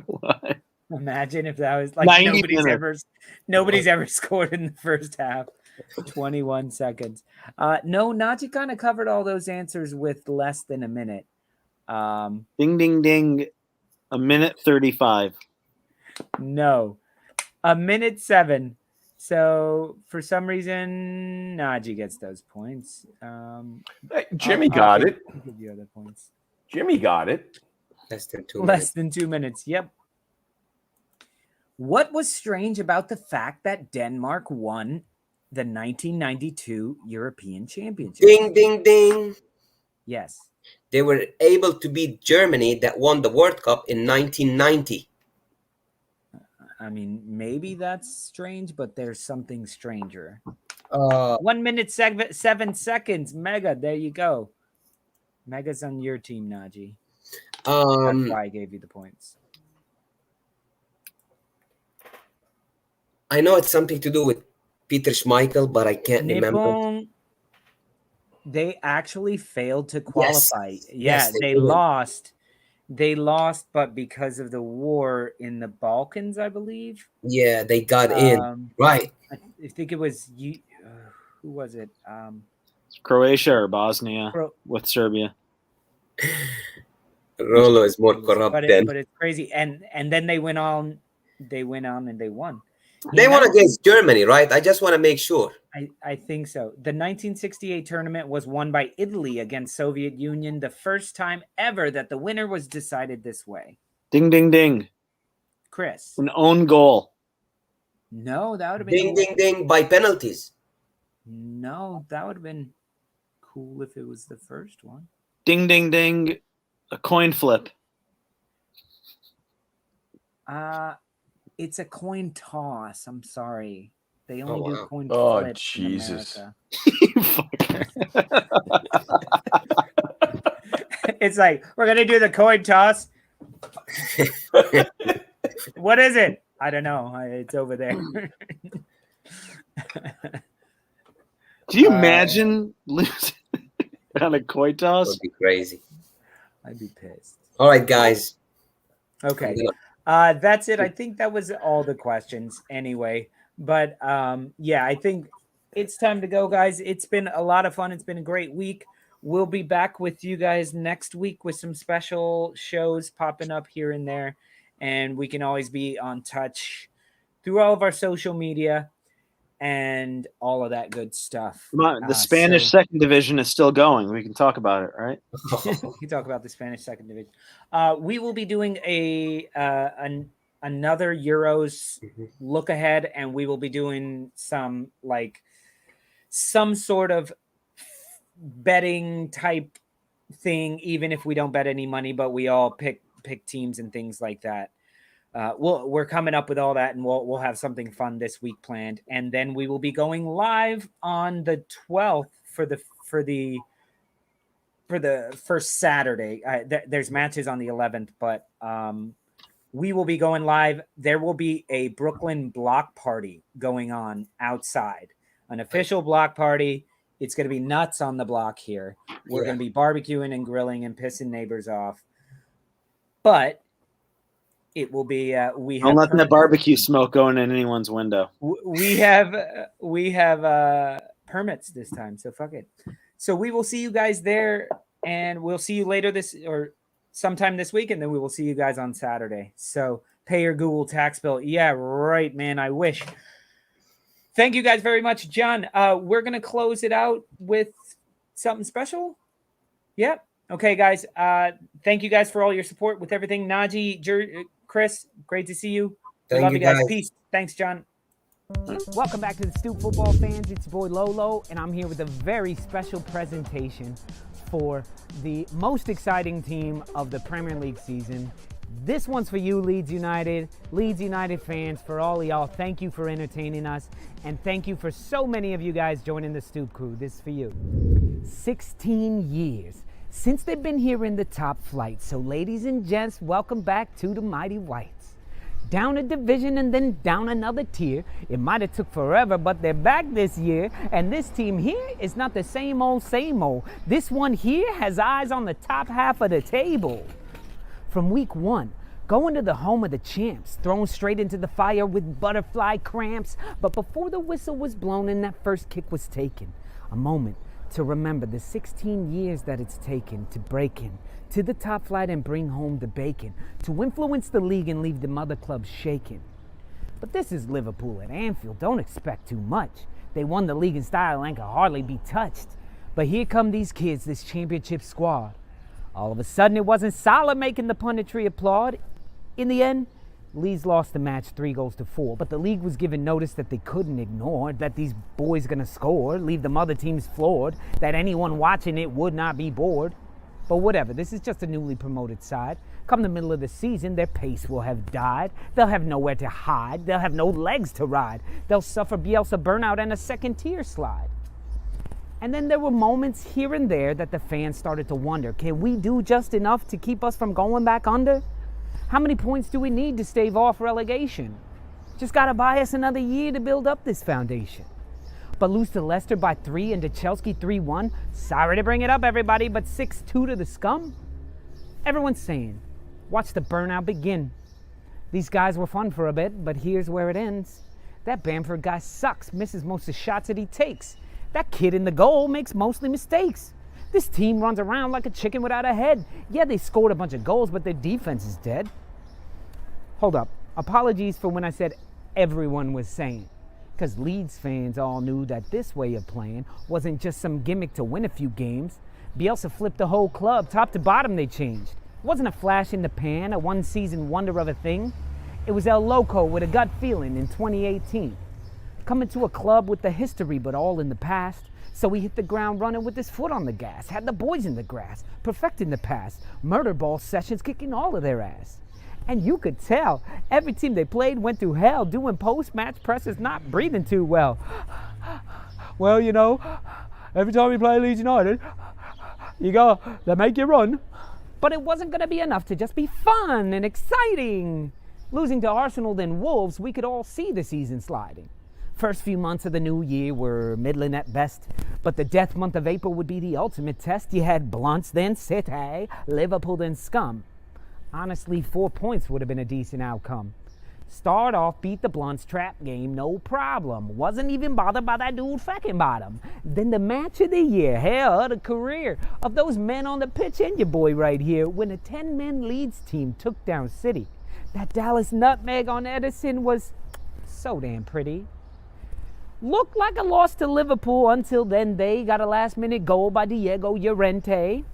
What? Imagine if that was like 90 minutes. nobody's ever scored in the first half. 21 seconds. No, Naji kind of covered all those answers with less than a minute. Ding, ding, ding. A minute 35. No, a minute 7. So for some reason, Naji gets those points. Hey, Jimmy got it. I'll give you other points. Jimmy got it. Less than 2 Less minutes. than 2 minutes. Yep. What was strange about the fact that Denmark won the 1992 European Championship? Ding, ding, ding. Yes. They were able to beat Germany that won the World Cup in 1990. I mean, maybe that's strange, but there's something stranger. 1 minute 7 seconds. Mega. There you go. Mega's on your team, Naji. That's why I gave you the points. I know it's something to do with Peter Schmeichel, but I can't remember. Nippon, they actually failed to qualify. Yes. Yeah, Yes, they they did. lost. They lost, but because of the war in the Balkans, I believe. Yeah, they got in. Right. I think it was you. Who was it? Croatia or Bosnia Cro- with Serbia. Rolo is more corrupt but than. it's crazy. And then they went on. They went on and they won. They won against Germany, right? I just want to make sure. I think so. The 1968 tournament was won by Italy against Soviet Union, the first time ever that the winner was decided this way. Ding, ding, ding. Chris. An own goal. No, that would have been Ding, ding, ding by penalties. No, that would have been cool if it was the first one. Ding, ding, ding. A coin flip. It's a coin toss. I'm sorry. They only do coin Oh, flips Jesus. in America. It's like, we're going to do the coin toss. What is it? I don't know. It's over there. Do you imagine losing on a coin That toss? would be crazy. I'd be pissed. All right, guys. Okay. That's it. I think that was all the questions anyway. But yeah, I think it's time to go, guys. It's been a lot of fun. It's been a great week. We'll be back with you guys next week with some special shows popping up here and there. And we can always be on touch through all of our social media. and all of that good stuff. The Spanish second division is still going. We can talk about it, right? We can talk about the Spanish second division. We will be doing another Euros look ahead, and we will be doing some sort of betting type thing, even if we don't bet any money, but we all pick teams and things like that. We're coming up with all that, and we'll have something fun this week planned, and then we will be going live on the 12th for the first Saturday. There's matches on the 11th, but we will be going live. There will be a Brooklyn block party going on outside, an official block party. It's going to be nuts on the block here. We're going to be barbecuing and grilling and pissing neighbors off, but it will be. We have don't let that barbecue smoke going in anyone's window. We have permits this time, so fuck it. So we will see you guys there, and we'll see you later sometime this week, and then we will see you guys on Saturday. So pay your Google tax bill. Yeah, right, man. I wish. Thank you guys very much, John. We're gonna close it out with something special. Yep. Okay, guys. Thank you guys for all your support with everything. Najee, Chris, great to see you. Love you guys. Peace. Thanks, John. Welcome back to the Stoop Football fans. It's your boy Lolo, and I'm here with a very special presentation for the most exciting team of the Premier League season. This one's for you, Leeds United fans. For all of y'all, thank you for entertaining us, and thank you for so many of you guys joining the Stoop crew. This is for you. 16 years since they've been here in the top flight. So ladies and gents, welcome back to the Mighty Whites. Down a division and then down another tier. It might have took forever, but they're back this year. And this team here is not the same old. This one here has eyes on the top half of the table. From week one, going to the home of the champs, thrown straight into the fire with butterfly cramps. But before the whistle was blown and that first kick was taken, a moment to remember the 16 years that it's taken to break in to the top flight and bring home the bacon, to influence the league and leave the mother clubs shaking. But this is Liverpool at Anfield. Don't expect too much. They won the league in style and can hardly be touched. But here come these kids, this championship squad. All of a sudden, it wasn't Salah making the punditry applaud. In the end, Leeds lost the match 3-4, but the league was given notice that they couldn't ignore, that these boys gonna score, leave the other teams floored, that anyone watching it would not be bored. But whatever, this is just a newly promoted side. Come the middle of the season, their pace will have died. They'll have nowhere to hide. They'll have no legs to ride. They'll suffer Bielsa burnout and a second-tier slide. And then there were moments here and there that the fans started to wonder, can we do just enough to keep us from going back under? How many points do we need to stave off relegation? Just got to buy us another year to build up this foundation. But lose to Leicester by 3 and to Chelsea 3-1. Sorry to bring it up, everybody, but 6-2 to the scum. Everyone's saying, watch the burnout begin. These guys were fun for a bit, but here's where it ends. That Bamford guy sucks, misses most of the shots that he takes. That kid in the goal makes mostly mistakes. This team runs around like a chicken without a head. Yeah, they scored a bunch of goals, but their defense is dead. Hold up. Apologies for when I said everyone was saying. Because Leeds fans all knew that this way of playing wasn't just some gimmick to win a few games. Bielsa flipped the whole club, top to bottom they changed. It wasn't a flash in the pan, a one-season wonder of a thing. It was El Loco with a gut feeling in 2018. Coming to a club with the history but all in the past. So he hit the ground running with his foot on the gas, had the boys in the grass, perfecting the pass, murder ball sessions kicking all of their ass. And you could tell, every team they played went through hell, doing post-match presses, not breathing too well. Well, you know, every time we play Leeds United, they make you run. But it wasn't going to be enough to just be fun and exciting. Losing to Arsenal, then Wolves, we could all see the season sliding. First few months of the new year were middling at best, but the death month of April would be the ultimate test. You had Blunts, then City, Liverpool, then Scum. Honestly, 4 points would have been a decent outcome. Start off, beat the Blunts, trap game, no problem. Wasn't even bothered by that dude Feckenbottom. Then the match of the year, hell, of the career of those men on the pitch and your boy right here, when a 10-man Leeds team took down City. That Dallas nutmeg on Edison was so damn pretty. Looked like a loss to Liverpool until then they got a last-minute goal by Diego Llorente.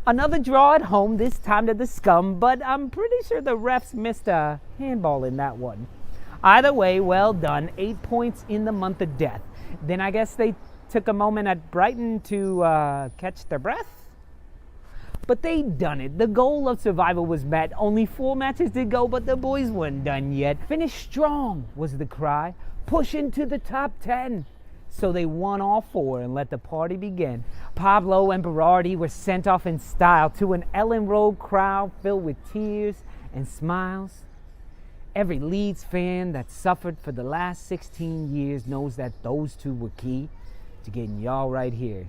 Another draw at home, this time to the Scum, but I'm pretty sure the refs missed a handball in that one. Either way, well done. 8 points in the month of death. Then I guess they took a moment at Brighton to catch their breath. But they done it. The goal of survival was met. Only 4 matches to go, but the boys weren't done yet. Finish strong was the cry. Push into the top 10. So they won all 4 and let the party begin. Pablo and Berardi were sent off in style to an Ellen Road crowd filled with tears and smiles. Every Leeds fan that suffered for the last 16 years knows that those 2 were key to getting y'all right here.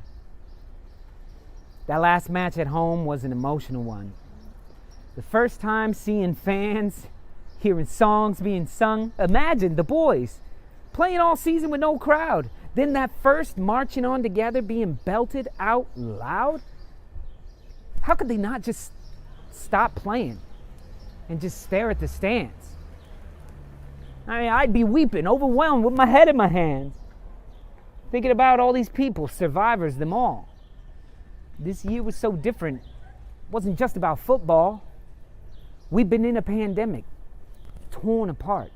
That last match at home was an emotional one. The first time seeing fans, hearing songs being sung. Imagine the boys playing all season with no crowd. Then that first marching on together being belted out loud. How could they not just stop playing and just stare at the stands? I mean, I'd be weeping, overwhelmed with my head in my hands, thinking about all these people, survivors, them all. This year was so different. It wasn't just about football. We've been in a pandemic, torn apart.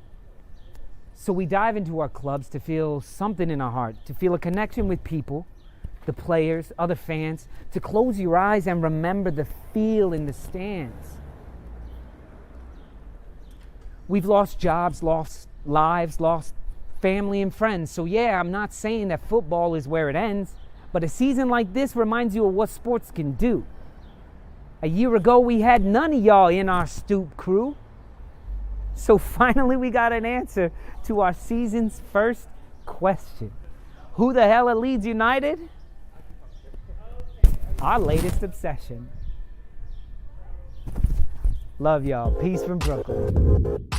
So we dive into our clubs to feel something in our heart, to feel a connection with people, the players, other fans, to close your eyes and remember the feel in the stands. We've lost jobs, lost lives, lost family and friends. So yeah, I'm not saying that football is where it ends, but a season like this reminds you of what sports can do. A year ago, we had none of y'all in our Stoop crew. So finally, we got an answer to our season's first question. Who the hell are Leeds United? Our latest obsession. Love y'all. Peace from Brooklyn.